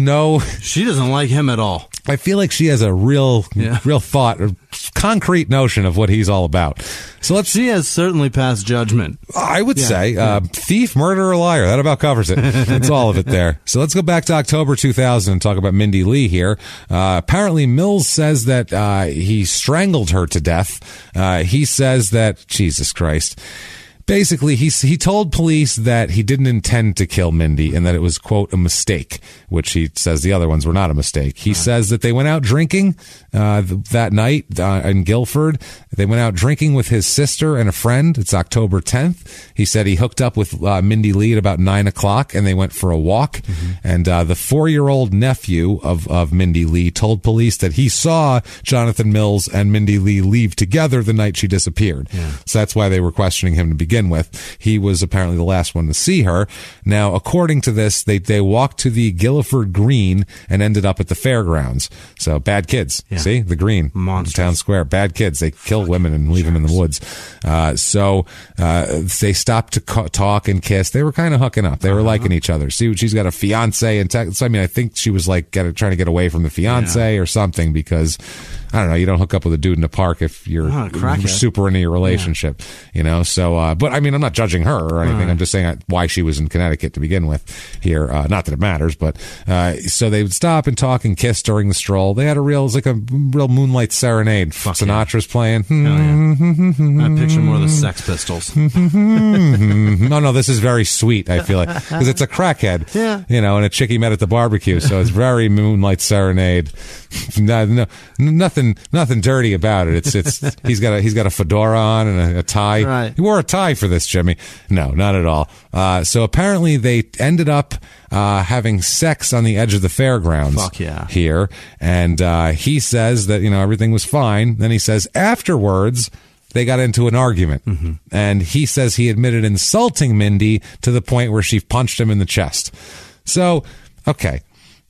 she doesn't like him at all. I feel like she has a real thought, a concrete notion of what he's all about. So she has certainly passed judgment. I would say thief, murderer, liar. That about covers it. That's all of it there. So let's go back to October 2000 and talk about Mindy Lee here. Apparently, Mills says that he strangled her to death. He says that, Jesus Christ. Basically, he told police that he didn't intend to kill Mindy and that it was, quote, a mistake, which he says the other ones were not a mistake. He says that they went out drinking that night in Guilford. They went out drinking with his sister and a friend. It's October 10th. He said he hooked up with Mindy Lee at about 9 o'clock and they went for a walk. And the 4-year-old nephew of Mindy Lee told police that he saw Jonathan Mills and Mindy Lee leave together the night she disappeared. Yeah. So that's why they were questioning him to begin with. He was apparently the last one to see her. Now, according to this, they walked to the Guilford Green and ended up at the fairgrounds. So bad kids. Yeah. See? The Green. Monsters. Town Square. Bad kids. They kill women and leave them in the woods. So they stopped to talk and kiss. They were kind of hooking up. They were liking each other. See, she's got a fiance. And I think she was like trying to get away from the fiance or something because I don't know, you don't hook up with a dude in the park if you're super into your relationship, you know? So, but I mean, I'm not judging her or anything. I'm just saying why she was in Connecticut to begin with here. Not that it matters, but so they would stop and talk and kiss during the stroll. They had it was like a real moonlight serenade. Sinatra's playing. I picture more of the Sex Pistols. No, this is very sweet, I feel like, because it's a crackhead, you know, and a chick he met at the barbecue, so it's very moonlight serenade. No, nothing dirty about it. It's he's got a fedora on and a tie. Right. He wore a tie for this, Jimmy. No, not at all. So apparently they ended up having sex on the edge of the fairgrounds. Fuck yeah. Here, and he says that, you know, everything was fine. Then he says afterwards they got into an argument, and he says he admitted insulting Mindy to the point where she punched him in the chest. So, okay,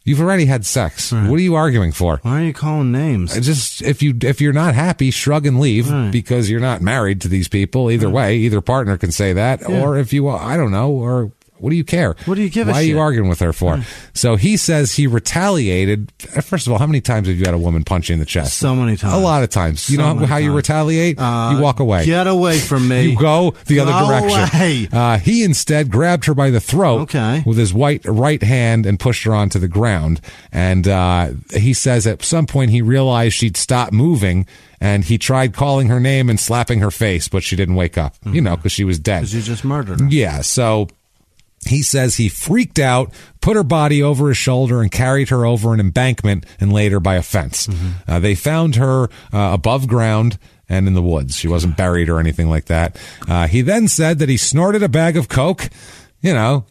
you've already had sex. Right. What are you arguing for? Why are you calling names? Just if you're not happy, shrug and leave, because you're not married to these people. Either way, either partner can say that, or if you, I don't know, or. What do you care? What do you give a shit? Why are you arguing with her for? So he says he retaliated. First of all, how many times have you had a woman punch you in the chest? So many times. A lot of times. You know how you retaliate? You walk away. Get away from me. You go the other direction. Away. He instead grabbed her by the throat with his right hand and pushed her onto the ground. And he says at some point he realized she'd stopped moving, and he tried calling her name and slapping her face, but she didn't wake up, you know, because she was dead. Because you just murdered her. Yeah, so he says he freaked out, put her body over his shoulder, and carried her over an embankment and laid her by a fence. They found her above ground and in the woods. She wasn't buried or anything like that. He then said that he snorted a bag of coke, you know,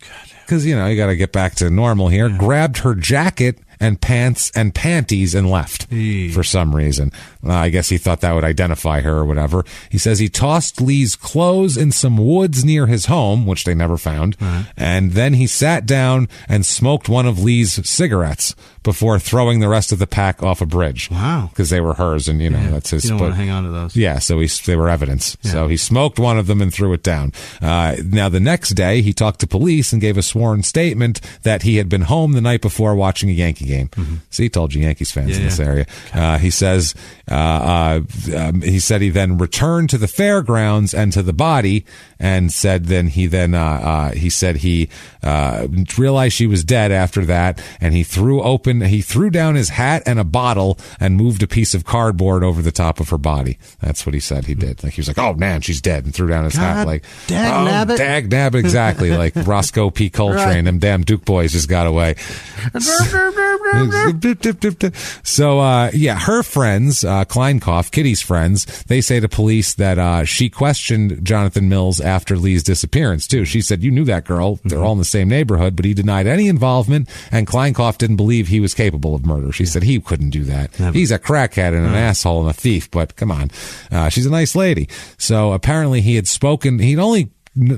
because, you know, you got to get back to normal here, grabbed her jacket and pants and panties and left for some reason. I guess he thought that would identify her or whatever. He says he tossed Lee's clothes in some woods near his home, which they never found, and then he sat down and smoked one of Lee's cigarettes before throwing the rest of the pack off a bridge. Wow. Because they were hers, and, you know, that's his. You don't want to hang on to those. Yeah, so they were evidence. Yeah. So he smoked one of them and threw it down. Now, the next day, he talked to police and gave a sworn statement that he had been home the night before watching a Yankee game. See, told you, Yankees fans in this area. He says he said he then returned to the fairgrounds and to the body, and said he said he realized she was dead after that, and he threw down his hat and a bottle and moved a piece of cardboard over the top of her body. That's what he said he did. Like, he was like, "Oh man, she's dead," and threw down his hat. Like, dag nabbit, exactly. Like Roscoe P. Coltrane. Them damn Duke boys just got away. So, her friends, Kleinkopf, Kitty's friends, they say to police that she questioned Jonathan Mills after Lee's disappearance, too. She said, "You knew that girl. They're all in the same neighborhood," but he denied any involvement, and Kleinkopf didn't believe he was capable of murder. She said he couldn't do that. Never. He's a crackhead and an asshole and a thief, but come on. She's a nice lady. So apparently he'd only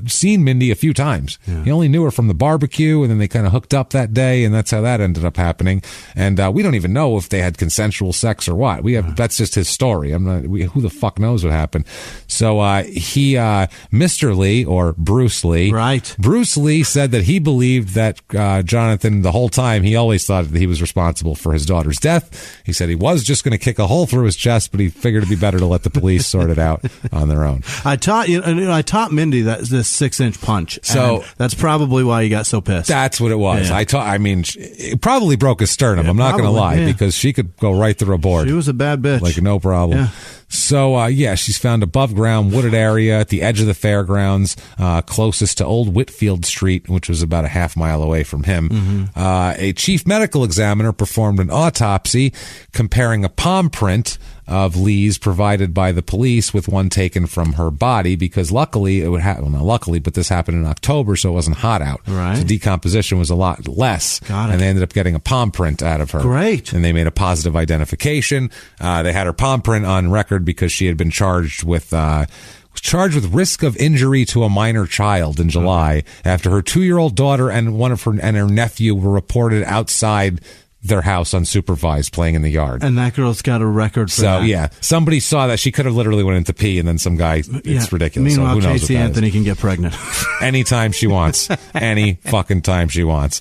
seen Mindy a few times. He only knew her from the barbecue, and then they kind of hooked up that day, and that's how that ended up happening. And we don't even know if they had consensual sex or what. That's just his story. Who the fuck knows what happened? So Mr. Lee, or Bruce Lee, Bruce Lee said that he believed that Jonathan, the whole time, he always thought that he was responsible for his daughter's death. He said he was just going to kick a hole through his chest, but he figured it'd be better to let the police sort it out on their own. I taught Mindy that this 6-inch punch. So that's probably why he got so pissed. That's what it was. Yeah. It probably broke his sternum. I'm not going to lie, because she could go right through a board. She was a bad bitch. Like, no problem. Yeah. So, she's found above ground, wooded area at the edge of the fairgrounds, closest to Old Whitfield Street, which was about a half mile away from him. A chief medical examiner performed an autopsy comparing a palm print of Lee's provided by the police with one taken from her body, because luckily it would happen. Well, not luckily, but this happened in October, so it wasn't hot out. Right. So decomposition was a lot less. Got it. And they ended up getting a palm print out of her. Great. And they made a positive identification. They had her palm print on record because she had been charged with risk of injury to a minor child in July after her 2-year-old daughter and her nephew were reported outside their house unsupervised playing in the yard. And that girl's got a record for that. So, yeah, somebody saw that. She could have literally went into pee, and then some guy, it's ridiculous. Meanwhile, so who knows Casey Anthony can get pregnant. Anytime she wants. Any fucking time she wants.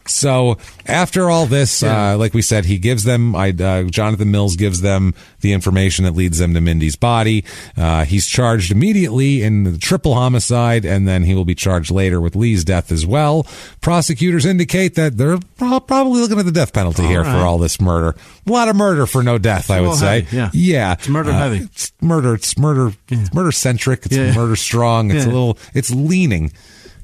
So after all this, like we said, he gives them, Jonathan Mills gives them the information that leads them to Mindy's body. He's charged immediately in the triple homicide, and then he will be charged later with Lee's death as well. Prosecutors indicate that they're probably looking at the death penalty here for all this murder. A lot of murder for no death, I would say. Heavy, yeah. It's murder heavy. It's murder centric. It's murder strong. It's it's leaning.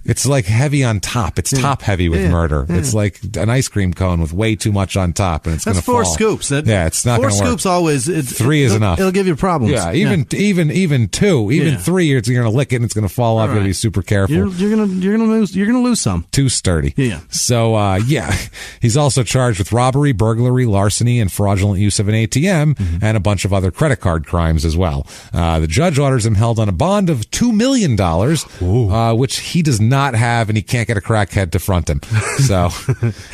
It's like heavy on top. It's top heavy with murder. It's like an ice cream cone with way too much on top, and it's going to fall. That's 4 scoops. It's not going to work. 4 scoops always. 3 is enough. It'll give you problems. Yeah, even 2, even 3, you're going to lick it and it's going to fall off. You'll be super careful. You're gonna lose some. Too sturdy. Yeah. So he's also charged with robbery, burglary, larceny, and fraudulent use of an ATM, and a bunch of other credit card crimes as well. The judge orders him held on a bond of $2 million, which he does not have, and he can't get a crackhead to front him. So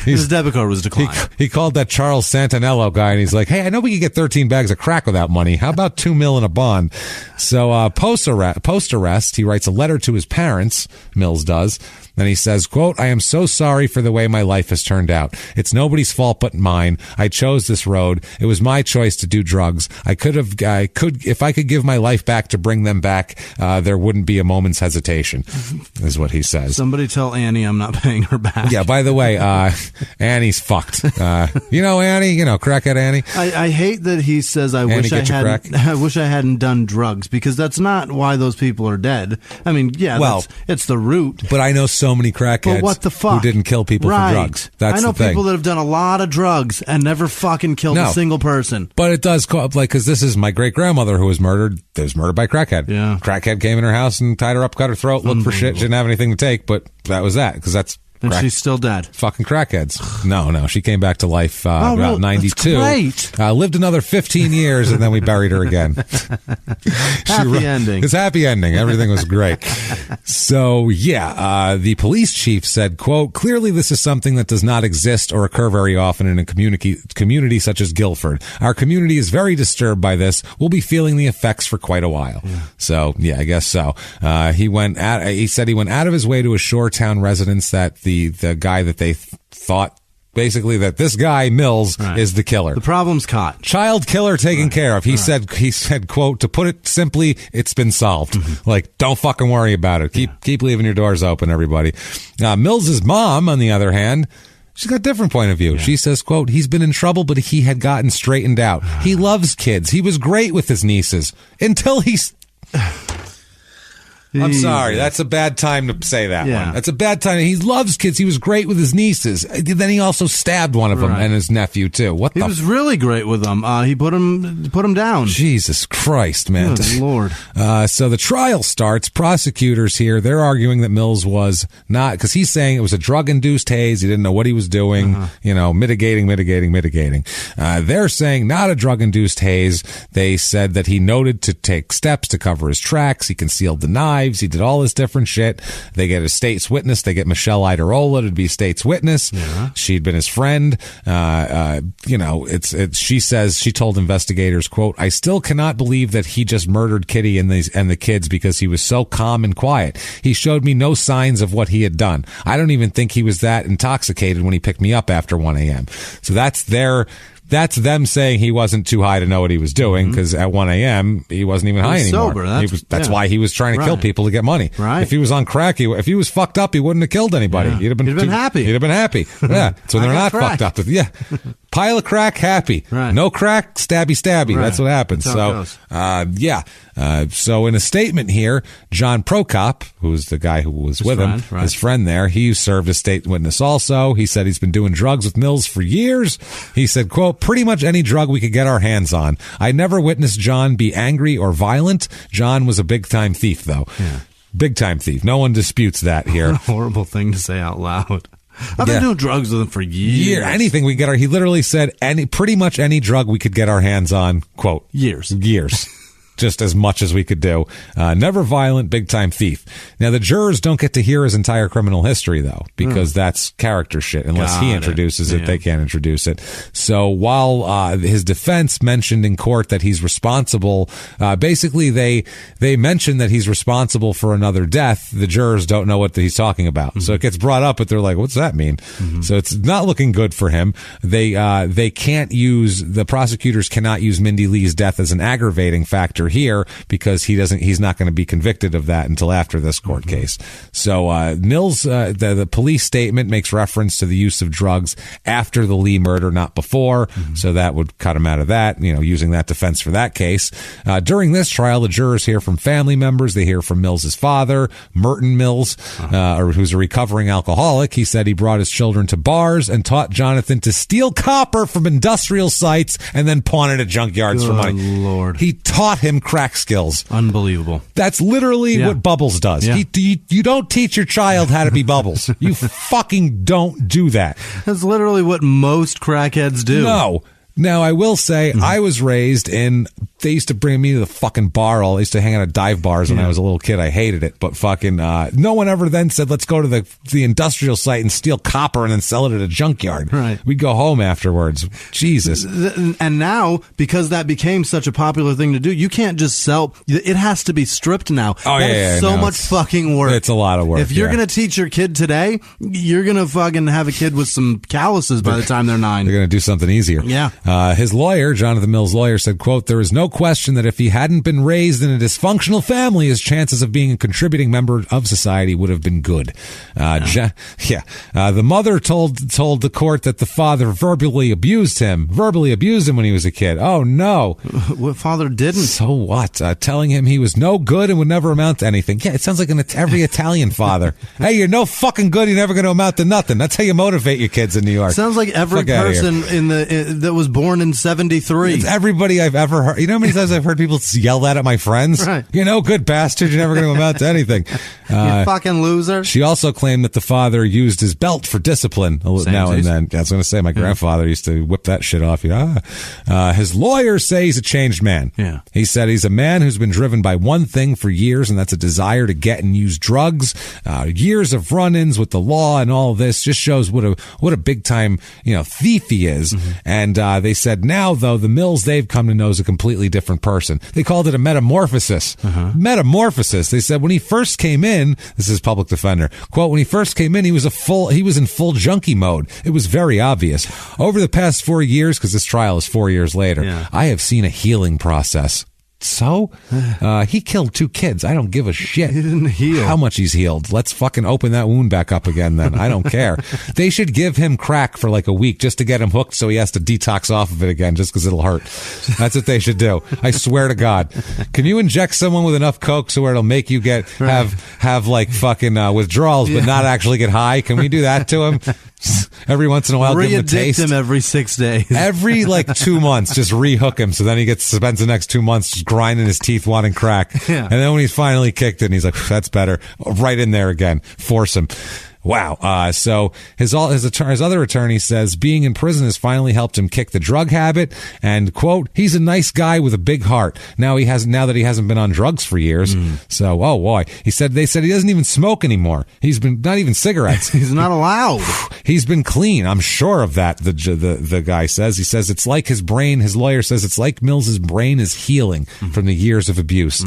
his debit card was declined. He called that Charles Santinello guy, and he's like, "Hey, I know we could get 13 bags of crack without money. How about $2 million in a bond?" So post arrest, he writes a letter to his parents. Mills does. Then he says, quote, "I am so sorry for the way my life has turned out. It's nobody's fault but mine. I chose this road. It was my choice to do drugs. If I could give my life back to bring them back, there wouldn't be a moment's hesitation," is what he says. Somebody tell Annie I'm not paying her back. Yeah, by the way, Annie's fucked. Annie, crackhead Annie. I hate that he says, I wish I hadn't done drugs, because that's not why those people are dead. I mean, it's the root. But I know so many crackheads what the fuck? who didn't kill people for drugs. That's I know the thing. people that have done a lot of drugs and never fucking killed a single person. But it does, because this is my great-grandmother who was murdered. It was murdered by crackhead. Yeah. Crackhead came in her house and tied her up, cut her throat, looked for shit. She didn't have anything to take, but that was that, because that's... And she's still dead. Fucking crackheads. No. She came back to life about 92. That's great. Lived another 15 years, and then we buried her again. Happy ending. It's happy ending. Everything was great. So, the police chief said, quote, "Clearly this is something that does not exist or occur very often in a community such as Guilford. Our community is very disturbed by this. We'll be feeling the effects for quite a while." Yeah. So, I guess so. He said he went out of his way to assure town residents that the guy that they thought, basically, that this guy Mills is the killer. The problem's caught. Child killer taken care of. He said, quote, "To put it simply, it's been solved." Like, don't fucking worry about it. Keep leaving your doors open, everybody. Mills's mom, on the other hand, she's got a different point of view. Yeah. She says, quote, "He's been in trouble, but he had gotten straightened out. He loves kids. He was great with his nieces until he's..." I'm sorry. That's a bad time to say that one. That's a bad time. He loves kids. He was great with his nieces. Then he also stabbed one of them and his nephew, too. He was really great with them. He put him down. Jesus Christ, man. Good Lord. So the trial starts. Prosecutors here, they're arguing that Mills was not, because he's saying it was a drug-induced haze. He didn't know what he was doing. Mitigating. They're saying not a drug-induced haze. They said that he noted to take steps to cover his tracks. He concealed the knife. He did all this different shit. They get a state's witness. They get Michelle Idarola to be state's witness. Yeah. She'd been his friend. She says, she told investigators, quote, "I still cannot believe that he just murdered Kitty and the kids because he was so calm and quiet. He showed me no signs of what he had done. I don't even think he was that intoxicated when he picked me up after 1 a.m. So that's them saying he wasn't too high to know what he was doing, because at 1 a.m. he wasn't even high anymore. Sober. That's why he was trying to kill people to get money. Right. If he was on crack, if he was fucked up, he wouldn't have killed anybody. Yeah. He'd have been happy. He'd have been happy. Yeah. So they're not fucked up. Yeah. Pile of crack, happy. Right. No crack, stabby. Right. That's what happens. That's how it goes. So in a statement here, John Prokop, who's the guy who was with him, his friend there, he served as state witness also. He said he's been doing drugs with Mills for years. He said, quote, "Pretty much any drug we could get our hands on. I never witnessed John be angry or violent. John was a big-time thief, though." Yeah. Big-time thief. No one disputes that here. What a horrible thing to say out loud. I've been doing drugs with him for years. Anything we get he literally said pretty much any drug we could get our hands on, quote, years. just as much as we could do. Never violent, big-time thief. Now, the jurors don't get to hear his entire criminal history, though, because that's character shit. Unless he introduces it, they can't introduce it. So while his defense mentioned in court that he's responsible, basically they mention that he's responsible for another death. The jurors don't know what he's talking about. So it gets brought up, but they're like, what's that mean? So it's not looking good for him. They can't use, the prosecutors cannot use Mindy Lee's death as an aggravating factor here because he's not going to be convicted of that until after this court case. So Mills, the police statement makes reference to the use of drugs after the Lee murder, not before. So that would cut him out of that, using that defense for that case. During this trial, the jurors hear from family members. They hear from Mills's father, Merton Mills, who's a recovering alcoholic. He said he brought his children to bars and taught Jonathan to steal copper from industrial sites and then pawn it at junkyards for money. Lord. He taught him crack skills. Unbelievable. That's literally what Bubbles does. Yeah. You don't teach your child how to be Bubbles. You fucking don't do that. That's literally what most crackheads do. No. Now, I will say, I was raised in, they used to bring me to the fucking bar. I used to hang out at dive bars when I was a little kid. I hated it. But fucking, no one ever then said, let's go to the industrial site and steal copper and then sell it at a junkyard. Right. We'd go home afterwards. Jesus. And now, because that became such a popular thing to do, you can't just sell. It has to be stripped now. Oh, that is so much fucking work. It's a lot of work. If you're going to teach your kid today, you're going to fucking have a kid with some calluses by the time they're 9. They're going to do something easier. Yeah. His lawyer, Jonathan Mills' lawyer, said, quote, there is no question that if he hadn't been raised in a dysfunctional family, his chances of being a contributing member of society would have been good. The mother told the court that the father verbally abused him when he was a kid. Oh, no. What father didn't? So what? Telling him he was no good and would never amount to anything. Yeah, it sounds like every Italian father. Hey, you're no fucking good. You're never going to amount to nothing. That's how you motivate your kids in New York. Sounds like every person that was born in 73. It's everybody I've ever heard. You know how many times I've heard people yell that at my friends? Right. You know, good bastard. You're never going to amount to anything. You fucking loser. She also claimed that the father used his belt for discipline now and then. I was going to say, my grandfather used to whip that shit off. His lawyers say he's a changed man. Yeah. He said he's a man who's been driven by one thing for years, and that's a desire to get and use drugs. Years of run-ins with the law and all of this just shows what a big time thief he is. And they said now, though, the Mills they've come to know is a completely different person. They called it a metamorphosis. Metamorphosis. They said when he first came in, this is public defender, quote, when he first came in, he was in full junkie mode. It was very obvious. Over the past 4 years, because this trial is 4 years later, I have seen a healing process. So, he killed 2 kids. I don't give a shit. He didn't heal. How much he's healed. Let's fucking open that wound back up again then. I don't care. They should give him crack for like a week just to get him hooked so he has to detox off of it again just because it'll hurt. That's what they should do. I swear to God. Can you inject someone with enough coke so it'll make you have like fucking withdrawals but not actually get high? Can we do that to him? Every once in a while, give him a taste. Re-addict him every 6 days. Every 2 months, just re-hook him. So then he spends the next 2 months just grinding his teeth wanting crack. Yeah. And then when he's finally kicked it, he's like, that's better. Right in there again. Force him. Wow. So his other attorney says being in prison has finally helped him kick the drug habit, and quote, he's a nice guy with a big heart. Now that he hasn't been on drugs for years. So, oh boy. They said he doesn't even smoke anymore. He's been not even cigarettes. He's not allowed. He's been clean. I'm sure of that. The guy says, he says it's like his brain, his lawyer says it's like Mills's brain is healing from the years of abuse.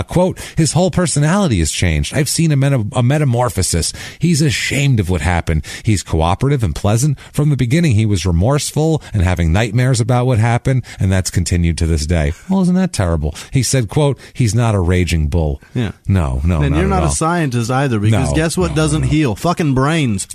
Quote, his whole personality has changed. I've seen a metamorphosis. He's ashamed of what happened. He's cooperative and pleasant. From the beginning, he was remorseful and having nightmares about what happened, and that's continued to this day. Well, isn't that terrible? He said, quote, he's not a raging bull. Yeah. No. And you're not a scientist either, because guess what doesn't heal? Fucking brains.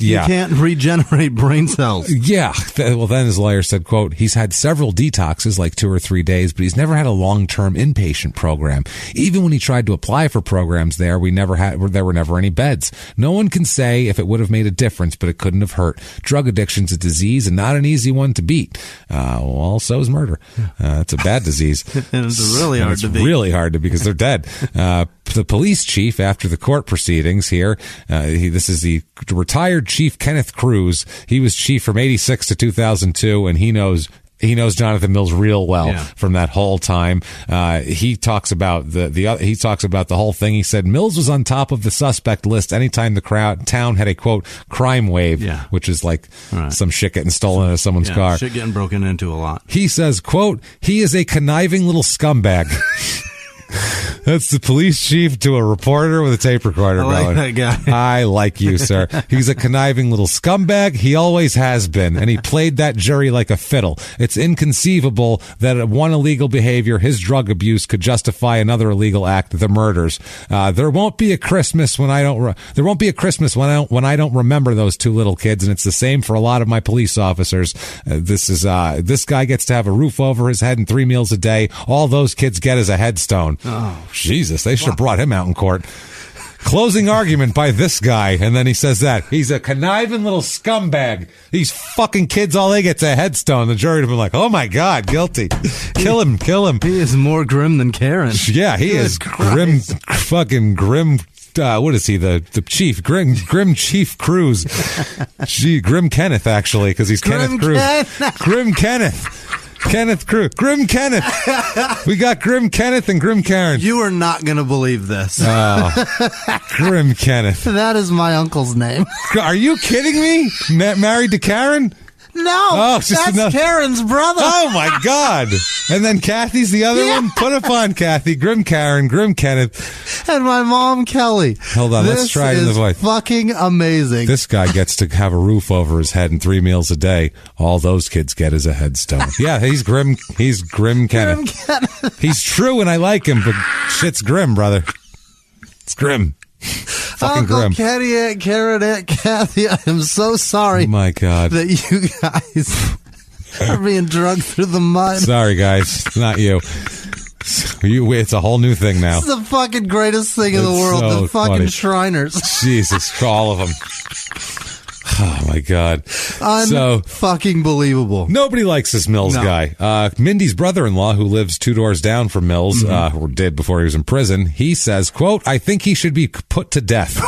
You can't regenerate brain cells. Yeah. Well, then his lawyer said, quote, he's had several detoxes, like 2 or 3 days, but he's never had a long-term inpatient program. Even when he tried to apply for programs there were never any beds. No one can say if it would have made a difference, but it couldn't have hurt. Drug addiction's a disease and not an easy one to beat. Well, so is murder. It's a bad disease. And it's really hard to beat. Really hard to because they're dead. The police chief, after the court proceedings here, this is the retired Chief Kenneth Cruz. He was chief from 86 to 2002, and he knows He knows Jonathan Mills real well from that whole time. He talks about he talks about the whole thing. He said Mills was on top of the suspect list anytime the town had a quote crime wave, which is like some shit getting stolen out of someone's car. Shit getting broken into a lot. He says, quote, he is a conniving little scumbag. That's the police chief to a reporter with a tape recorder. I like that guy. I like you, sir. He's a conniving little scumbag. He always has been, and he played that jury like a fiddle. It's inconceivable that one illegal behavior, his drug abuse, could justify another illegal act, the murders. There won't be a Christmas when I don't. There won't be a Christmas when I don't remember those two little kids, and it's the same for a lot of my police officers. This guy gets to have a roof over his head and 3 meals a day. All those kids get is a headstone. Oh, Jesus, they should have brought him out in court. Closing argument by this guy, and then he says that he's a conniving little scumbag. These fucking kids, all they get's a headstone. The jury would have been like, oh my God, guilty. Kill him. He is more grim than Karen. Yeah, he is grim, fucking grim. What is he? The chief, Grim Chief Cruz. Grim Kenneth, actually, because he's Kenneth Cruz. Grim Kenneth. Kenneth Cruz. Grim Kenneth. We got Grim Kenneth and Grim Karen. You are not going to believe this. Grim Kenneth. That is my uncle's name. Are you kidding me? Married to Karen? No, that's Karen's brother. Oh, my God. And then Kathy's the other one? Put upon Kathy. Grim Karen, Grim Kenneth. And my mom, Kelly. Hold on, let's try it in the voice. Fucking amazing. This guy gets to have a roof over his head and 3 meals a day. All those kids get is a headstone. Yeah, he's Grim Kenneth. He's true and I like him, but shit's grim, brother. It's grim. Fucking Uncle grim. Kenny, Aunt Karen, Aunt Kathy, I am so sorry. Oh my God. That you guys are being drugged through the mud. Sorry, guys. It's not you. It's a whole new thing now. This is the fucking greatest thing in the world. So the fucking funny. Shriners. Jesus, all of them. Oh, my God. Fucking believable. Nobody likes this Mills guy. Mindy's brother-in-law, who lives 2 doors down from Mills, or did before he was in prison, he says, quote, I think he should be put to death.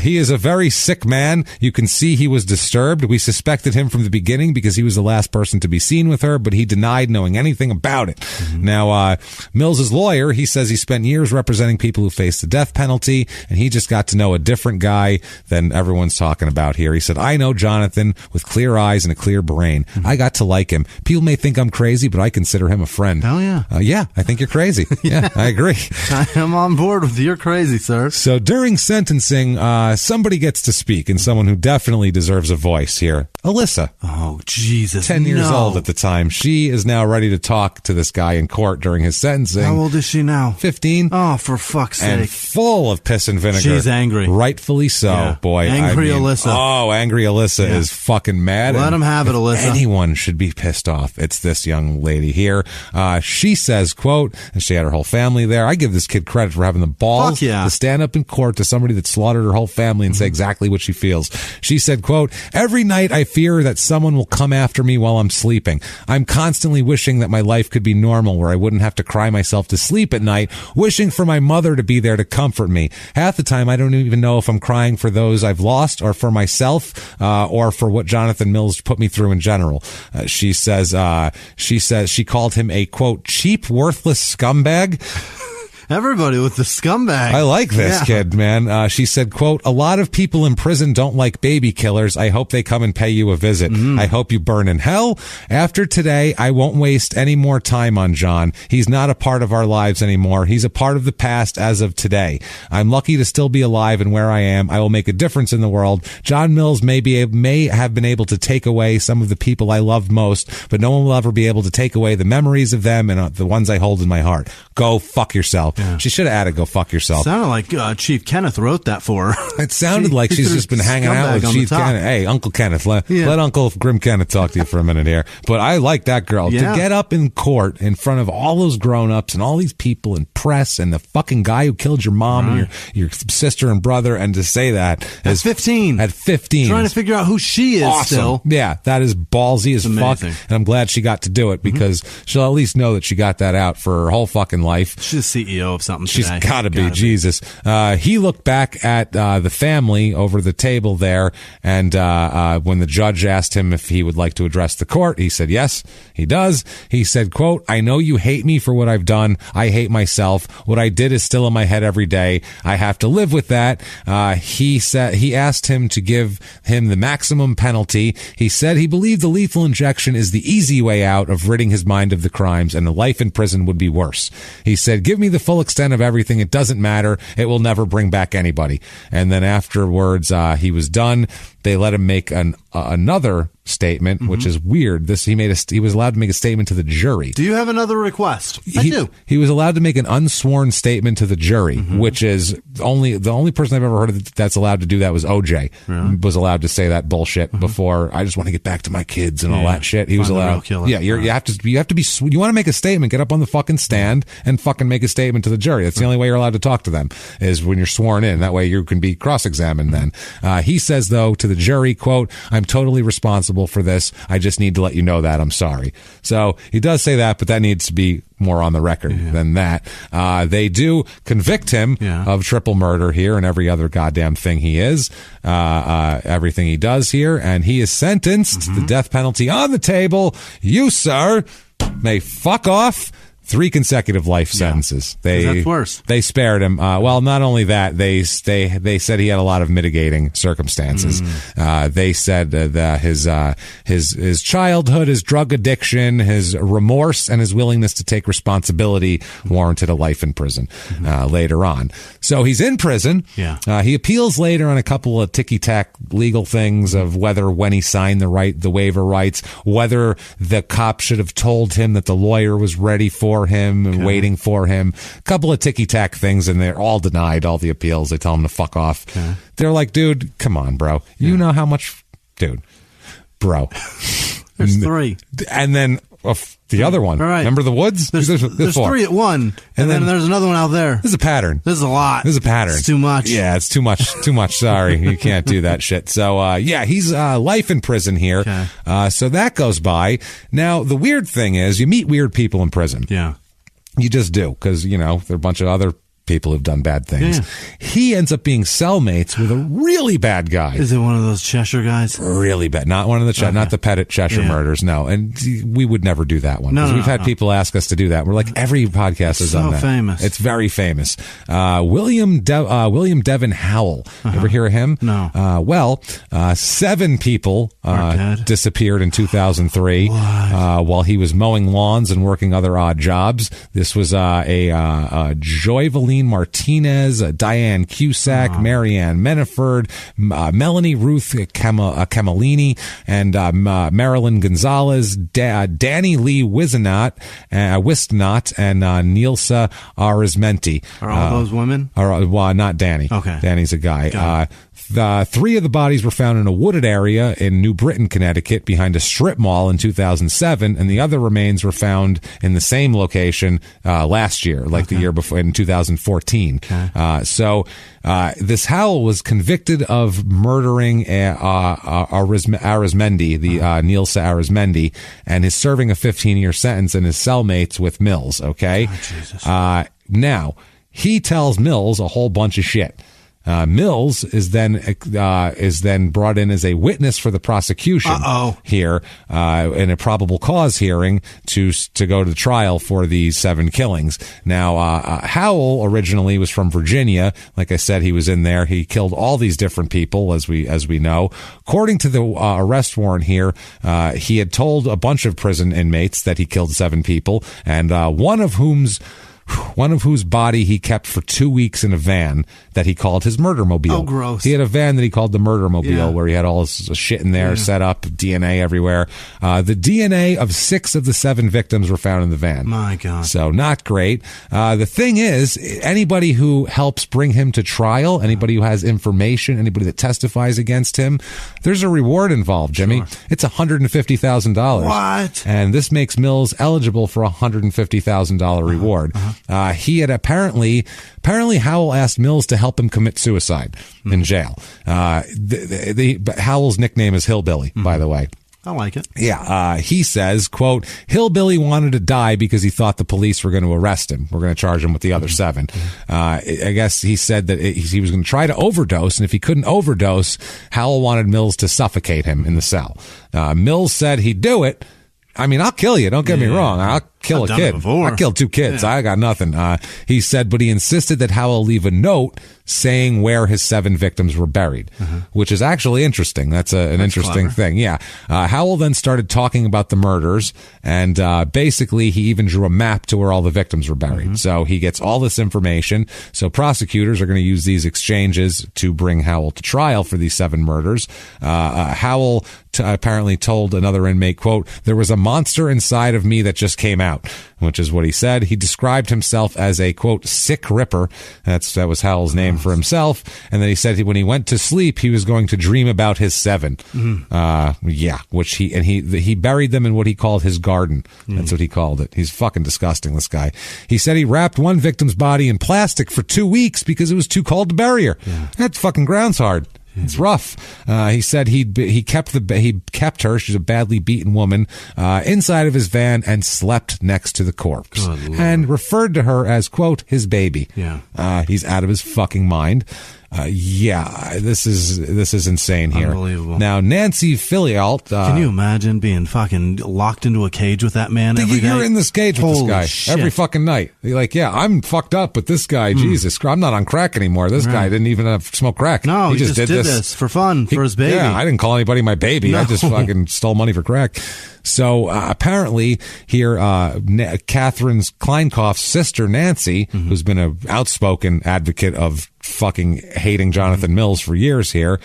He is a very sick man. You can see he was disturbed. We suspected him from the beginning because he was the last person to be seen with her, but he denied knowing anything about it. Now, Mills's lawyer, he says he spent years representing people who faced the death penalty, and he just got to know a different guy than everyone's talking about here. He said, I know Jonathan with clear eyes and a clear brain. I got to like him. People may think I'm crazy, but I consider him a friend. Hell yeah. Yeah, I think you're crazy. Yeah, I agree. I am on board with you're crazy, sir. So during sentencing, somebody gets to speak, and someone who definitely deserves a voice here. Alyssa. Oh, Jesus. 10 years old at the time. She is now ready to talk to this guy in court during his sentencing. How old is she now? 15. Oh, for fuck's sake. And full of piss and vinegar. She's angry. Rightfully so, boy. Angry Alyssa. Oh, angry Alyssa is fucking mad. Let him have it, Alyssa. Anyone should be pissed off. It's this young lady here. She says, quote, and she had her whole family there. I give this kid credit for having the balls to stand up in court to somebody that slaughtered her whole family and say exactly what she feels. She said, quote, every night I fear that someone will come after me while I'm sleeping. I'm constantly wishing that my life could be normal where I wouldn't have to cry myself to sleep at night, wishing for my mother to be there to comfort me. Half the time I don't even know if I'm crying for those I've lost or for myself or for what Jonathan Mills put me through in general. She says she called him a, quote, cheap, worthless scumbag. Everybody with the scumbag. I like this kid, man. She said, quote, a lot of people in prison don't like baby killers. I hope they come and pay you a visit. I hope you burn in hell. After today, I won't waste any more time on John. He's not a part of our lives anymore. He's a part of the past as of today. I'm lucky to still be alive and where I am. I will make a difference in the world. John Mills may have been able to take away some of the people I loved most, but no one will ever be able to take away the memories of them and the ones I hold in my heart. Go fuck yourself. Yeah. She should have added, go fuck yourself. Sounded like Chief Kenneth wrote that for her. It sounded like she's just been hanging out with Chief Kenneth. Hey, Uncle Kenneth, let Uncle Grim Kenneth talk to you for a minute here. But I like that girl. To get up in court in front of all those grown-ups and all these people and press and the fucking guy who killed your mom and your sister and brother, and to say that at 15. At 15. Trying to figure out who she is still. Yeah, that is ballsy as fuck. And I'm glad she got to do it because she'll at least know that she got that out for her whole fucking life. She's the CEO CEO of something She's today. got to be. Jesus. He looked back at the family over the table there, and when the judge asked him if he would like to address the court, he said yes, he does. He said, quote, "I know you hate me for what I've done. I hate myself. What I did is still in my head every day. I have to live with that." He asked him to give him the maximum penalty. He said he believed the lethal injection is the easy way out of ridding his mind of the crimes, and a life in prison would be worse. He said, "Give me the full extent of everything. It doesn't matter. It will never bring back anybody." And then afterwards, he was done. They let him make another statement, which is weird. He was allowed to make a statement to the jury. Do you have another request? I do. He was allowed to make an unsworn statement to the jury, which is the only person I've ever heard of that's allowed to do that was OJ. Really? Was allowed to say that bullshit before. I just want to get back to my kids and all that shit. He was allowed. Yeah, you have to be. You want to make a statement, get up on the fucking stand and fucking make a statement to the jury. That's the only way you're allowed to talk to them is when you're sworn in. That way you can be cross-examined. Then he says though to the jury, quote, "I'm totally responsible for this. I just need to let you know that. I'm sorry." So he does say that, but that needs to be more on the record than that. They do convict him of triple murder here and every other goddamn thing he is, everything he does here, and he is sentenced. The death penalty on the table. You, sir, may fuck off. 3 consecutive life sentences. That's worse. They spared him. Well, not only that, they said he had a lot of mitigating circumstances. They said that his childhood, his drug addiction, his remorse, and his willingness to take responsibility warranted a life in prison later on. So he's in prison. He appeals later on a couple of ticky-tack legal things of whether when he signed the waiver rights, whether the cop should have told him that the lawyer was ready for him and waiting for him. A couple of ticky-tack things, and they're all denied, all the appeals. They tell him to fuck off. They're like, dude, come on, bro. You know how much... Dude. Bro. There's 3. And then the other one. All right. Remember the woods? There's 3 at one, and then there's another one out there. This is a pattern. This is a lot. This is a pattern. It's too much. Yeah, it's too much. Too much. Sorry. You can't do that shit. So, he's life in prison here. So that goes by. Now, the weird thing is you meet weird people in prison. Yeah. You just do, because, there are a bunch of other people who've done bad things. He ends up being cellmates with a really bad guy. Is it one of those Cheshire guys? Really bad. Not one of the not the Pettit Cheshire murders. No, and we would never do that one because we've had people ask us to do that. We're like, every podcast has done that. Famous. It's very famous. William Devin Howell. Ever hear of him? No. 7 people disappeared in 2003 while he was mowing lawns and working other odd jobs. This was Joyvaline Martinez, Diane Cusack, Marianne Meniford, Melanie Ruth Camellini, and Marilyn Gonzalez, Danny Lee Wisnot, and Nilsa Arizmenti. Are all those women? Not Danny. Okay. Danny's a guy. 3 of the bodies were found in a wooded area in New Britain, Connecticut, behind a strip mall in 2007, and the other remains were found in the same location last year, the year before, in 2014. So this Howell was convicted of murdering Arizmendi, Nilsa Arizmendi, and is serving a 15-year sentence in his cellmates with Mills. Okay. Oh, Jesus. Now he tells Mills a whole bunch of shit. Mills is then brought in as a witness for the prosecution here in a probable cause hearing to go to trial for these 7 killings. Now, Howell originally was from Virginia. Like I said, he was in there. He killed all these different people, as we know. According to the arrest warrant here, he had told a bunch of prison inmates that he killed 7 people, and one of whose body he kept for 2 weeks in a van that he called his murder mobile. Oh, gross. He had a van that he called the murder mobile where he had all his shit in there set up, DNA everywhere. The DNA of 6 of the 7 victims were found in the van. My God. So not great. The thing is, anybody who helps bring him to trial, anybody who has information, anybody that testifies against him, there's a reward involved, Jimmy. Sure. It's $150,000. What? And this makes Mills eligible for a $150,000 reward. He had apparently Howell asked Mills to help him commit suicide in jail. Howell's nickname is Hillbilly, by the way. I like it. Yeah. He says, quote, Hillbilly wanted to die because he thought the police were going to arrest him. We're going to charge him with the other 7. I guess he said that he was going to try to overdose, and if he couldn't overdose, Howell wanted Mills to suffocate him in the cell. Mills said he'd do it. I mean, I'll kill you. Don't get me wrong. I'll kill a kid. I killed 2 kids. I got nothing. He said, but he insisted that Howell leave a note saying where his 7 victims were buried, which is actually interesting. That's an interesting clever thing. Yeah. Howell then started talking about the murders, and basically he even drew a map to where all the victims were buried. So he gets all this information. So prosecutors are going to use these exchanges to bring Howell to trial for these 7 murders. Howell apparently told another inmate, quote, there was a monster inside of me that just came out, which is what he said. He described himself as a, quote, sick ripper. That was Howell's name for himself. And then he said when he went to sleep, he was going to dream about his 7. Which he buried them in what he called his garden. That's what he called it. He's fucking disgusting, this guy. He said he wrapped one victim's body in plastic for 2 weeks because it was too cold to bury her. That fucking ground's hard. It's rough. He said he kept her. She's a badly beaten woman inside of his van and slept next to the corpse and referred to her as, quote, his baby. He's out of his fucking mind. This is insane here. Unbelievable. Now, Nancy Filialt. Can you imagine being fucking locked into a cage with that man every day? You're in this cage with this guy every fucking night. You're like, I'm fucked up, but this guy, Jesus, I'm not on crack anymore. This guy didn't even smoke crack. No, he just did this for fun, for his baby. Yeah, I didn't call anybody my baby. No. I just fucking stole money for crack. So apparently here, Catherine Kleinkoff's sister, Nancy, who's been an outspoken advocate of fucking hating Jonathan Mills for years here,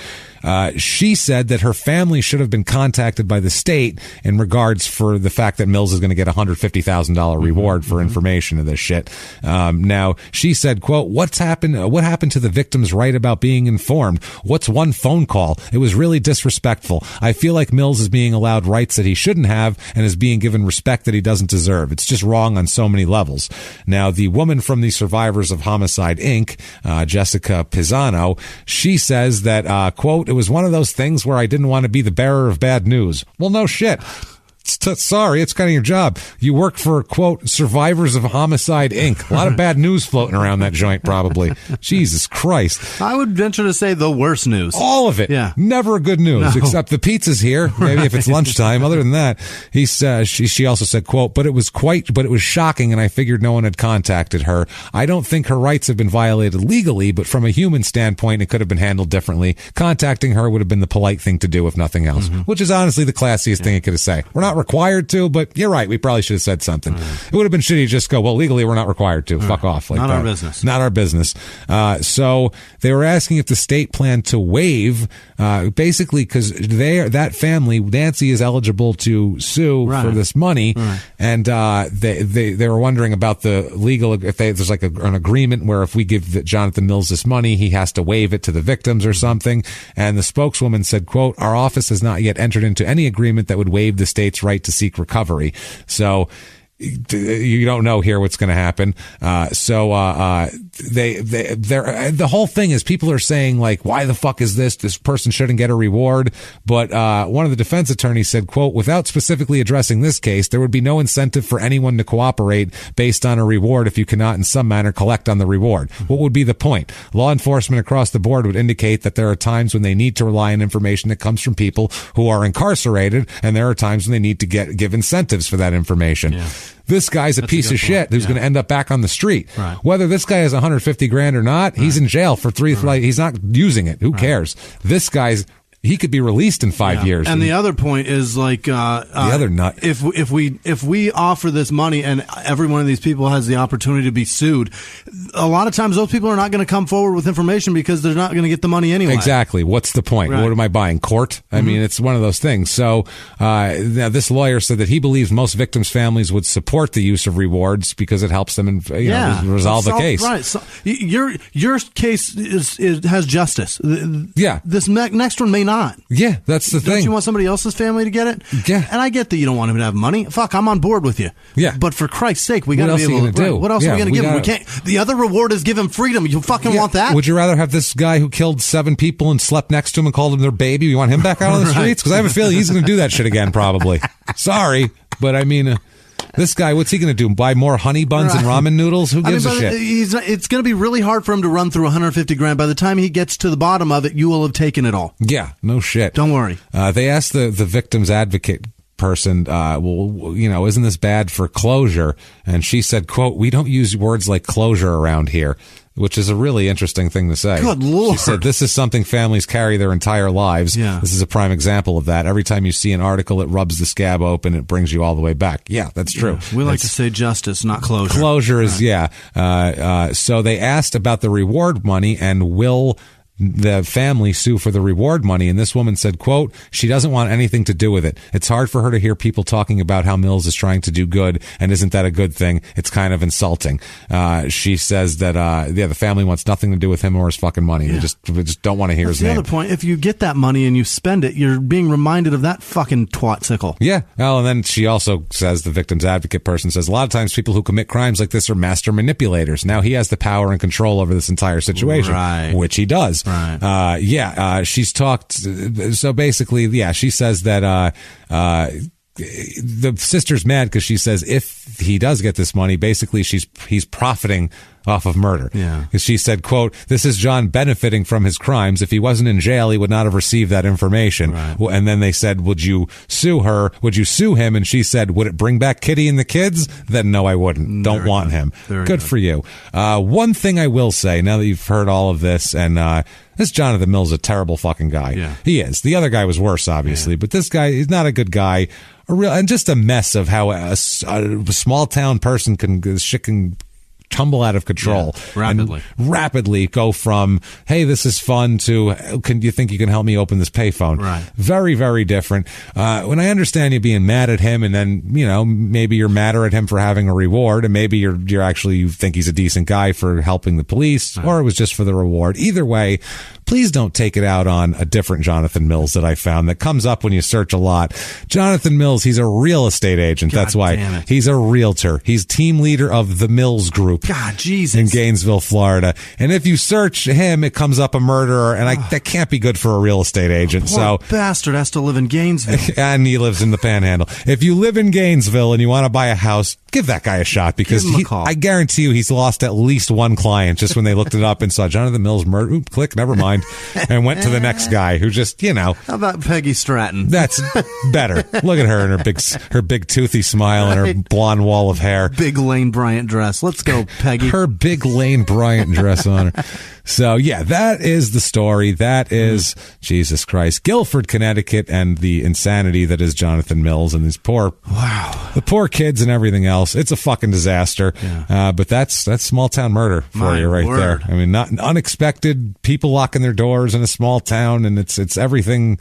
she said that her family should have been contacted by the state in regards for the fact that Mills is going to get $150,000 reward for information of this shit. Now, she said, quote, what happened to the victim's right about being informed? What's one phone call? It was really disrespectful. I feel like Mills is being allowed rights that he shouldn't have and is being given respect that he doesn't deserve. It's just wrong on so many levels. Now, the woman from the Survivors of Homicide, Inc., Jessica Pisano, she says that, quote, it was one of those things where I didn't want to be the bearer of bad news. Well, no shit. Sorry, it's kind of your job. You work for, quote, Survivors of Homicide, Inc. A lot of bad news floating around that joint, probably. Jesus Christ. I would venture to say the worst news. All of it. Yeah. Never good news, except the pizza's here. Maybe if it's lunchtime. Other than that, she also said, quote, but it was shocking, and I figured no one had contacted her. I don't think her rights have been violated legally, but from a human standpoint, it could have been handled differently. Contacting her would have been the polite thing to do, if nothing else, which is honestly the classiest thing it could have said. We're not required to, but you're right. We probably should have said something. It would have been shitty to just go, well, legally we're not required to. Fuck off. Like not that. Our business. Not our business. So they were asking if the state planned to waive, basically because that family, Nancy is eligible to sue for this money. And they were wondering about the legal, if there's like an agreement where if we give Jonathan Mills this money, he has to waive it to the victims or something. And the spokeswoman said, quote, our office has not yet entered into any agreement that would waive the state's right to seek recovery. So you don't know here what's going to happen. The whole thing is people are saying like, why the fuck is this? This person shouldn't get a reward. But one of the defense attorneys said, quote, without specifically addressing this case, there would be no incentive for anyone to cooperate based on a reward if you cannot in some manner collect on the reward. What would be the point? Law enforcement across the board would indicate that there are times when they need to rely on information that comes from people who are incarcerated, and there are times when they need to give incentives for that information. This guy's a piece of shit who's going to end up back on the street. Whether this guy has 150 grand or not, he's in jail for he's not using it. Who cares? This guy's, he could be released in 5 years. And the other point is like the other nut. If we offer this money and every one of these people has the opportunity to be sued, a lot of times those people are not going to come forward with information because they're not going to get the money anyway. Exactly. What's the point? What am I buying? Court? I mean, it's one of those things. So now this lawyer said that he believes most victims' families would support the use of rewards because it helps them resolve the case. Right. So your case has justice. This next one may not. Yeah, that's the thing. Don't you want somebody else's family to get it? Yeah. And I get that you don't want him to have money. Fuck, I'm on board with you. Yeah. But for Christ's Christ's sake, we got to be able to do. What else are we going to give him? We can't. The other reward is give him freedom. You fucking want that? Would you rather have this guy who killed 7 people and slept next to him and called him their baby? You want him back out on the streets? Because I have a feeling he's going to do that shit again, probably. Sorry, but I mean, this guy, what's he going to do? Buy more honey buns and ramen noodles? Who gives a shit? It's going to be really hard for him to run through 150 grand. By the time he gets to the bottom of it, you will have taken it all. Yeah, no shit. Don't worry. They asked the victim's advocate person, well, you know, isn't this bad for closure? And she said, quote, we don't use words like closure around here, which is a really interesting thing to say. Good Lord. She said, this is something families carry their entire lives. Yeah. This is a prime example of that. Every time you see an article, it rubs the scab open. It brings you all the way back. Yeah, that's true. Yeah. We like to say justice, not closure. Closure is, so they asked about the reward money and will the family sue for the reward money, and this woman said, quote, she doesn't want anything to do with it. It's hard for her to hear people talking about how Mills is trying to do good, and isn't that a good thing? It's kind of insulting. She says that the family wants nothing to do with him or his fucking money. Yeah. We just don't want to hear his name. The other point, if you get that money and you spend it, you're being reminded of that fucking twat-sickle. Yeah. Well, and then she also says, the victim's advocate person says, a lot of times people who commit crimes like this are master manipulators. Now he has the power and control over this entire situation, right, which he does. Right. She's talked. So basically, she says that the sister's mad because she says if he does get this money, basically he's profiting off of murder. Yeah. Because she said, quote, this is John benefiting from his crimes. If he wasn't in jail, he would not have received that information. Right. And then they said, would you sue her? Would you sue him? And she said, would it bring back Kitty and the kids? Then no, I wouldn't. Don't want him. Good for you. One thing I will say, now that you've heard all of this, and this Jonathan Mills is a terrible fucking guy. Yeah. He is. The other guy was worse, obviously, but this guy, he's not a good guy. And just a mess of how a small town person can tumble out of control rapidly go from, hey, this is fun, to, can you think you can help me open this payphone? Right. Very, very different. When I understand you being mad at him, and then, you know, maybe you're madder at him for having a reward, and maybe you're actually, you think he's a decent guy for helping the police, or it was just for the reward. Either way, please don't take it out on a different Jonathan Mills that I found that comes up when you search a lot. Jonathan Mills, he's a real estate agent. That's why he's a realtor. He's team leader of the Mills Group. God, Jesus. In Gainesville, Florida. And if you search him, it comes up a murderer, and that can't be good for a real estate agent. Poor bastard has to live in Gainesville. And he lives in the Panhandle. If you live in Gainesville and you want to buy a house, give that guy a shot, because I guarantee you he's lost at least one client just when they looked it up and saw Jonathan Mills murder. Oop, click, never mind. And went to the next guy who just, you know. How about Peggy Stratton? That's better. Look at her and her big toothy smile and her blonde wall of hair. Big Lane Bryant dress. Let's go, Peggy. Her big Lane Bryant dress on her. So, yeah, that is the story. That is, Jesus Christ, Guilford, Connecticut, and the insanity that is Jonathan Mills and these the poor kids and everything else. It's a fucking disaster. Yeah. But that's small town murder for you right there. I mean, not unexpected, people locking their doors in a small town, and it's everything.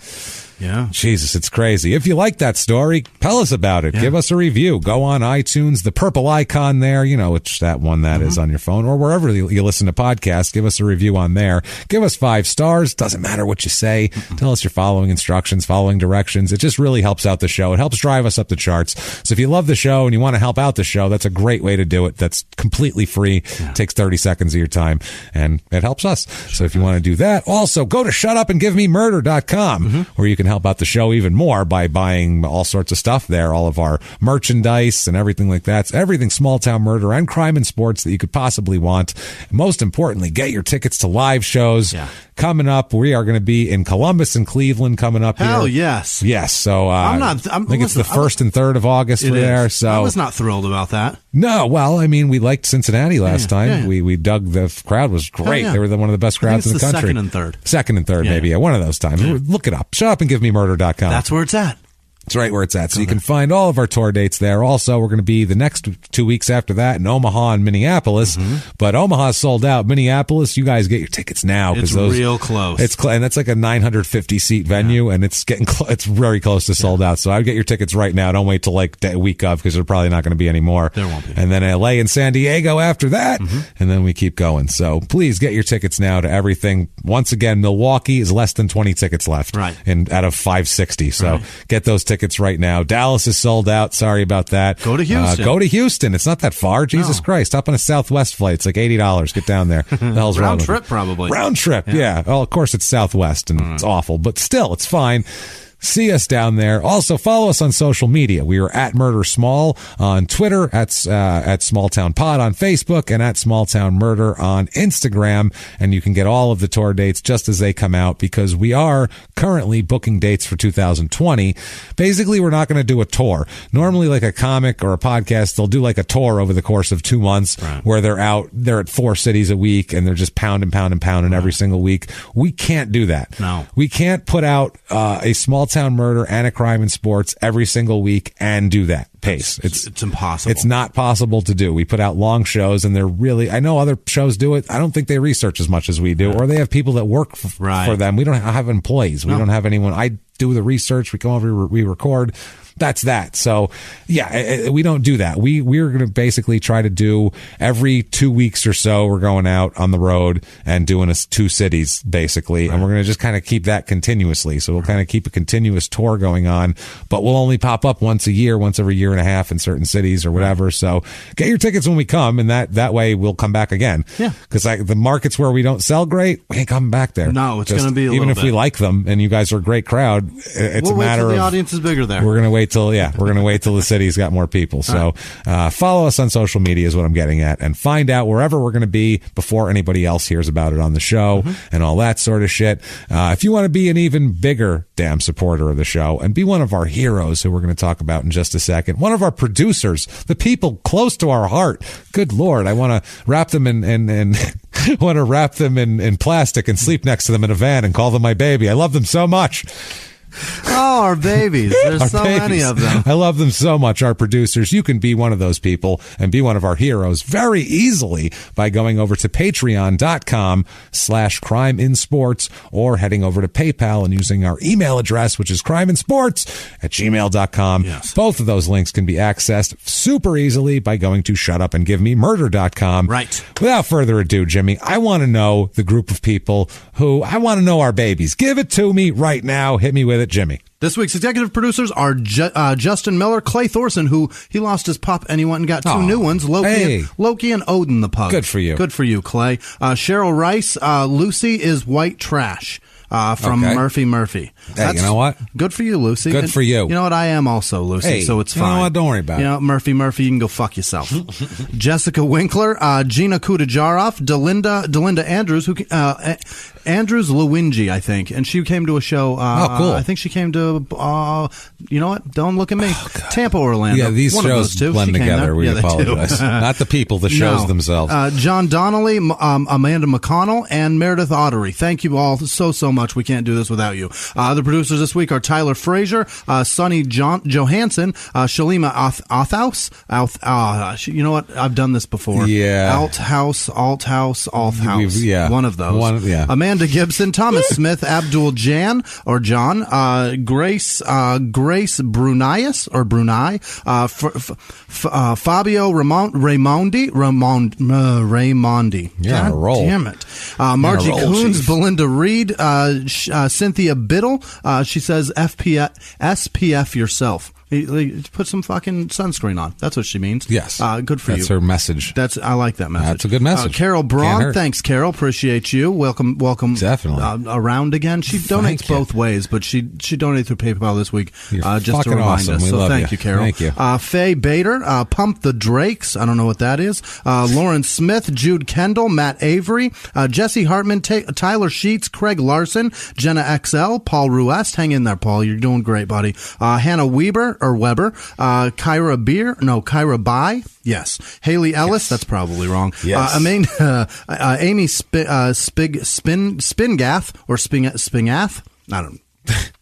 Yeah. Jesus, it's crazy. If you like that story, tell us about it. Yeah. Give us a review. Go on iTunes, the purple icon there, you know, which that one that is on your phone, or wherever you listen to podcasts. Give us a review on there. Give us 5 stars. Doesn't matter what you say. Tell us you're following instructions, following directions. It just really helps out the show. It helps drive us up the charts. So if you love the show and you want to help out the show, that's a great way to do it. That's completely free. Yeah. It takes 30 seconds of your time, and it helps us. So if you want to do that, also go to shutupandgivememurder.com, where you can help out the show even more by buying all sorts of stuff there, all of our merchandise and everything like that. It's everything small town murder and crime and sports that you could possibly want. Most importantly, get your tickets to live shows. Yeah. Coming up, we are going to be in Columbus and Cleveland coming up. Hell here. Yes. Yes. So I think it's the 1st and 3rd of August there. So I was not thrilled about that. No, well, I mean, we liked Cincinnati last time. Yeah. We dug, the crowd was great. They were one of the best crowds in the country. Second and third. Second and third, maybe. Yeah, one of those times. Yeah. Look it up. Shutupandgivememurder.com. That's where it's at. It's right where it's at. So you can find all of our tour dates there. Also, we're going to be the next 2 weeks after that in Omaha and Minneapolis. But Omaha's sold out. Minneapolis, you guys get your tickets now. It's real close. And that's like a 950 seat venue, and it's getting it's very close to sold out. So I'd get your tickets right now. Don't wait till like the week of, because there's probably not going to be any more. There won't be. And then LA and San Diego after that. And then we keep going. So please get your tickets now to everything. Once again, Milwaukee is less than 20 tickets left. Right. Out of 560. So get those tickets tickets right now. Dallas is sold out. Sorry about that. Go to Houston. Go to Houston. It's not that far. Jesus Christ. Hop on a Southwest flight. It's like $80. Get down there. The hell's wrong with Round trip, probably. Round trip, yeah. Well, of course, it's Southwest, and it's awful, but still, it's fine. See us down there. Also, follow us on social media. We are at Murder Small on Twitter, at Small Town Pod on Facebook, and at Small Town Murder on Instagram. And you can get all of the tour dates just as they come out, because we are currently booking dates for 2020. Basically, we're not going to do a tour. Normally, like a comic or a podcast, they'll do like a tour over the course of 2 months, where they're at 4 cities a week, and they're just pounding every single week. We can't do that. No. We can't put out a Small Town Murder and a Crime in Sports every single week and do that pace. It's impossible. It's not possible to do. We put out long shows, and they're really, I know other shows do it. I don't think they research as much as we do, or they have people that work for them. We don't have employees. We don't have anyone. I do the research. We come over, we record. That's that. So, yeah, we don't do that. We're going to basically try to do every 2 weeks or so, we're going out on the road and doing 2 cities, basically. And we're going to just kind of keep that continuously. So we'll kind of keep a continuous tour going on, but we'll only pop up once every year and a half in certain cities or whatever. So get your tickets when we come, and that way we'll come back again. Yeah. Because the markets where we don't sell great, we ain't coming back there. No, it's going to be even if we like them and you guys are a great crowd, it's a matter of the audience is bigger there. We're going to wait till the city's got more people. So follow us on social media is what I'm getting at, and find out wherever we're going to be before anybody else hears about it on the show and all that sort of shit. If you want to be an even bigger damn supporter of the show and be one of our heroes, who we're going to talk about in just a second, one of our producers, the people close to our heart. Good Lord, I want to wrap them in plastic and sleep next to them in a van and call them my baby. I love them so much. Oh, our babies. There's so many of them. I love them so much, our producers. You can be one of those people and be one of our heroes very easily by going over to patreon.com/crimeinsports or heading over to PayPal and using our email address, which is crimeinsports@gmail.com. Yes. Both of those links can be accessed super easily by going to shutupandgivememurder.com. Right. Without further ado, Jimmy, I want to know the group of people I want to know our babies. Give it to me right now. Hit me with it, Jimmy. This week's executive producers are Justin Miller, Clay Thorson, who he lost his pup and he went and got 2 new ones, Loki and Odin the pug. Good for you. Good for you, Clay. Cheryl Rice, Lucy is white trash. From Murphy. Hey, you know what? Good for you, Lucy. Good for you. You know what? I am also Lucy, so it's fine. You know what? Don't worry about it. Murphy, you can go fuck yourself. Jessica Winkler, Gina Kudajarov, Delinda Andrews, Andrews Lewinji, I think, and she came to a show. Cool. I think she came to. You know what? Don't look at me. Tampa, Orlando. Yeah, these One shows blend together. We apologize. Not the people, the shows themselves. John Donnelly, Amanda McConnell, and Meredith Ottery. Thank you all so much. We can't do this without you. The producers this week are Tyler Frazier, Sonny Johansson, Shalima Althaus. You know what? I've done this before. Yeah. Althaus. Yeah. One of those. Amanda Gibson, Thomas Smith, Abdul John, Grace Brunias or Brunei, Fabio Raimondi. Yeah, God roll. Damn it. Margie Coons, Chief. Belinda Reed, Cynthia Biddle. She says SPF yourself. Put some fucking sunscreen on. That's what she means. Yes. Good for you. That's her message. I like that message. That's a good message. Carol Braun. Thanks, Carol. Appreciate you. Welcome. Definitely. Around again. She donates both ways, but she donated through PayPal this week just to remind awesome. us. So thank you, Carol. Thank you. Faye Bader, Pump the Drakes. I don't know what that is. Lauren Smith, Jude Kendall, Matt Avery, Jesse Hartman, Tyler Sheets, Craig Larson, Jenna XL, Paul Ruest. Hang in there, Paul. You're doing great, buddy. Hannah Weber, Kyra Bai. Yes. Haley Ellis. Yes. That's probably wrong. Yes. Amy Spingath or Spingath. I don't know.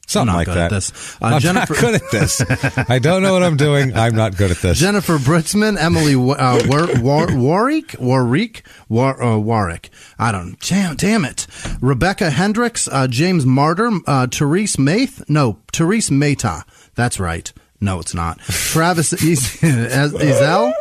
Something like that. I'm Jennifer, not good at this. I don't know what I'm doing. I'm not good at this. Jennifer Britzman, Emily Warwick. I don't. Damn it. Rebecca Hendricks, James Martyr, Therese Mehta. That's right. No, it's not. Travis Ezel.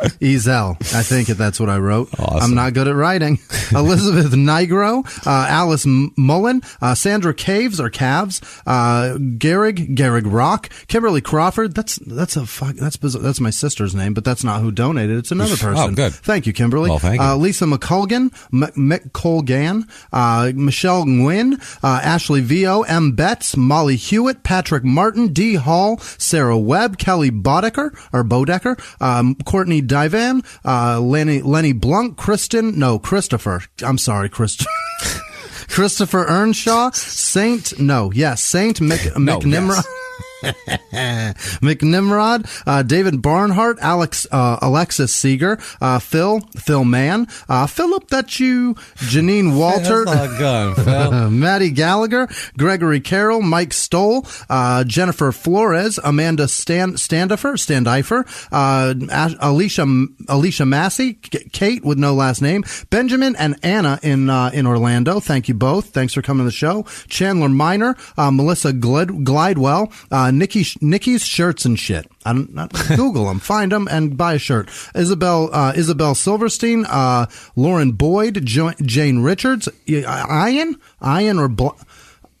I think that's what I wrote. Awesome. I'm not good at writing. Elizabeth Nigro, Alice Mullen, Sandra Caves or Calves, Garrig Rock, Kimberly Crawford. That's my sister's name, but that's not who donated. It's another person. Oh, good. Thank you, Kimberly. Well, thank you. Lisa McColgan, Michelle Nguyen, Ashley Vio, M. Betts, Molly Hewitt, Patrick Martin, D. Hall, Sarah Webb, Kelly Bodecker, Courtney Divan, Lenny Blunt, Christopher. I'm sorry, Christopher Earnshaw, Saint McNimrod. McNimrod, David Barnhart, Alexis Seeger, Phil Mann, Philip, that's you, Janine Walter, Maddie Gallagher, Gregory Carroll, Mike Stoll, Jennifer Flores, Amanda Standifer, Alicia Massey, Kate with no last name, Benjamin and Anna in Orlando. Thank you both. Thanks for coming to the show. Chandler Miner, Melissa Glidewell, Nikki's shirts and shit. Google them, find them, and buy a shirt. Isabel Silverstein, Lauren Boyd, Jane Richards, Ian or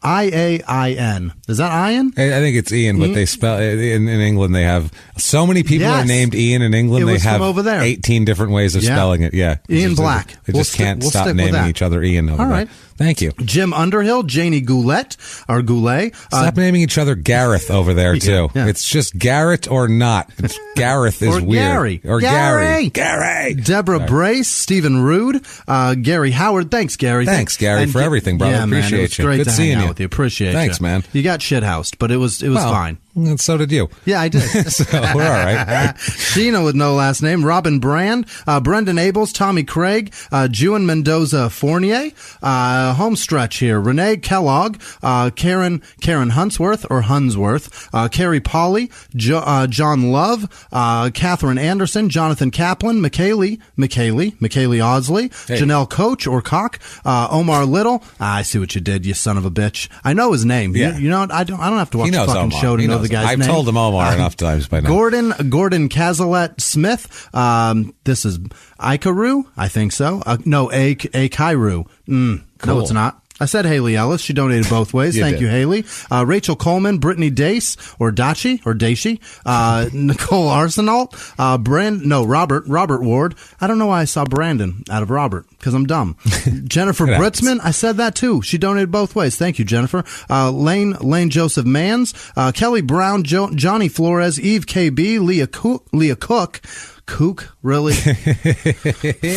IAIN. Is that Ian? I think it's Ian, but they spell in England. They have so many people are named Ian in England. They have over there. 18 different ways of spelling it. Yeah, Ian Black. They just can't stop naming each other Ian. Over All right. there. Thank you. Jim Underhill, Janie Goulet. Stop naming each other Gareth over there, too. Yeah. It's just Garrett or not. Gareth is or weird. Gary. Gary. Deborah Brace, Stephen Rude, Gary Howard. Thanks, Gary. Thanks, Gary, for everything, brother. Yeah, appreciate man, it was you. great Good to seeing hang you. out with you. Appreciate Thanks, you. man. You got shithoused, but it was fine. And so did you. Yeah, I did. So we're all right. Sheena with no last name, Robin Brand, Brendan Abels, Tommy Craig, Juan Mendoza Fournier, home stretch here, Renee Kellogg, Karen Hunsworth, Carrie Polly, John Love, Catherine Anderson, Jonathan Kaplan, McKaylee Osley, Janelle Coach or Cock, Omar Little. I see what you did, you son of a bitch. I know his name. Yeah. You know, I don't have to watch the fucking Omar. show to know the guy's name. I've told him Omar enough times by now. Gordon Cazalet Smith. This is Ikaru, I think so. No, Akiru. Cool. No, it's not. I said Haley Ellis. She donated both ways. Thank you, Haley. Rachel Coleman, Brittany Dace, or Dachi, Nicole Arsenault, Robert Ward. I don't know why I saw Brandon out of Robert, because I'm dumb. Jennifer Britzman, I said that too. She donated both ways. Thank you, Jennifer. Lane Joseph Mans, Kelly Brown, Johnny Flores, Eve KB, Leah Cook, really?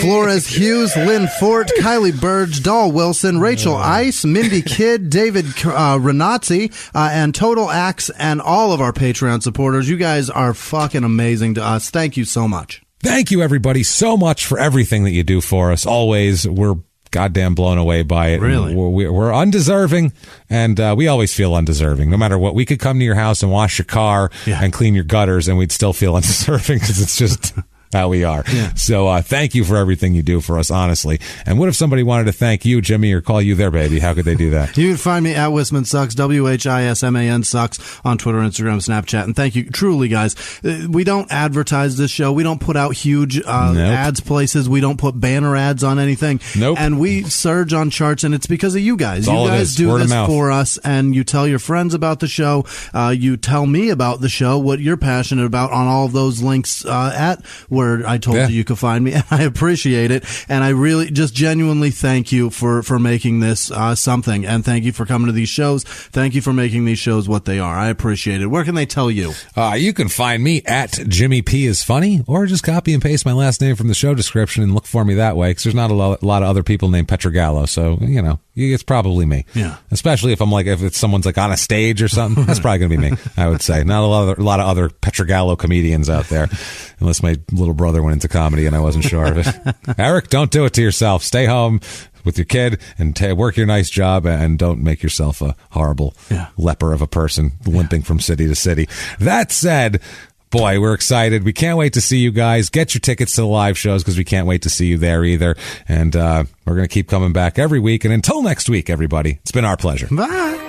Flores Hughes, Lynn Fort, Kylie Burge, Dahl Wilson, Rachel Ice, Mindy Kidd, David Renazzi, and Total Axe, and all of our Patreon supporters. You guys are fucking amazing to us. Thank you so much. Thank you, everybody, so much for everything that you do for us. Always, we're goddamn blown away by it. Really? We're undeserving, and we always feel undeserving. No matter what, we could come to your house and wash your car and clean your gutters, and we'd still feel undeserving because it's just how we are. Yeah. So thank you for everything you do for us, honestly. And what if somebody wanted to thank you, Jimmie, or call you their baby? How could they do that? You can find me at Whisman Sucks, WHISMAN Sucks, on Twitter, Instagram, Snapchat. And thank you, truly, guys. We don't advertise this show. We don't put out huge ads places. We don't put banner ads on anything. Nope. And we surge on charts, and it's because of you guys. You guys do this for us, and you tell your friends about the show. You tell me about the show, what you're passionate about on all of those links at where I told you could find me, and I appreciate it. And I really just genuinely thank you for making this something, and thank you for coming to these shows. Thank you for making these shows what they are. I appreciate it. Where can they tell you? You can find me at Jimmie P is funny, or just copy and paste my last name from the show description and look for me that way, because there's not a lot of other people named Pietragallo, so it's probably me. Yeah. Especially if it's someone's like on a stage or something, that's probably gonna be me. I would say not a lot of other Pietragallo comedians out there, unless my little brother went into comedy and I wasn't sure of it. Eric, don't do it to yourself. Stay home with your kid and work your nice job, and don't make yourself a horrible leper of a person limping from city to city. That said, boy, we're excited. We can't wait to see you guys. Get your tickets to the live shows, because we can't wait to see you there either. And we're going to keep coming back every week. And until next week, everybody, it's been our pleasure. Bye.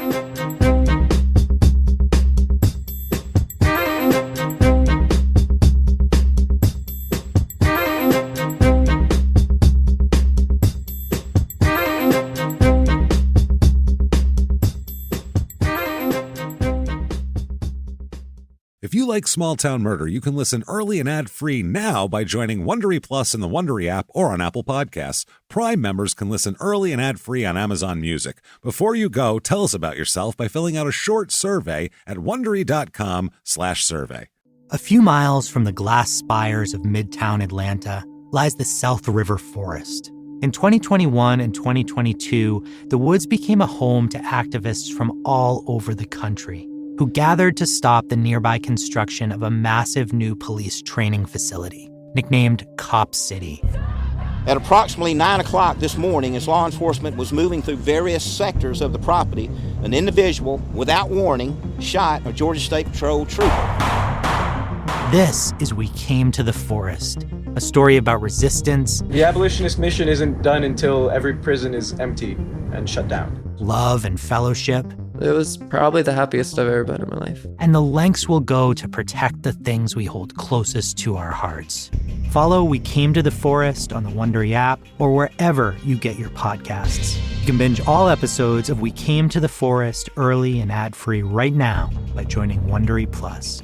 like Small Town Murder, you can listen early and ad-free now by joining Wondery Plus in the Wondery app or on Apple Podcasts. Prime members can listen early and ad-free on Amazon Music. Before you go, tell us about yourself by filling out a short survey at Wondery.com/survey. A few miles from the glass spires of Midtown Atlanta lies the South River Forest. In 2021 and 2022, the woods became a home to activists from all over the country who gathered to stop the nearby construction of a massive new police training facility, nicknamed Cop City. At approximately 9 o'clock this morning, as law enforcement was moving through various sectors of the property, an individual, without warning, shot a Georgia State Patrol trooper. This is We Came to the Forest, a story about resistance. The abolitionist mission isn't done until every prison is empty and shut down. Love and fellowship. It was probably the happiest I've ever been in my life. And the lengths we'll go to protect the things we hold closest to our hearts. Follow We Came to the Forest on the Wondery app or wherever you get your podcasts. You can binge all episodes of We Came to the Forest early and ad-free right now by joining Wondery Plus.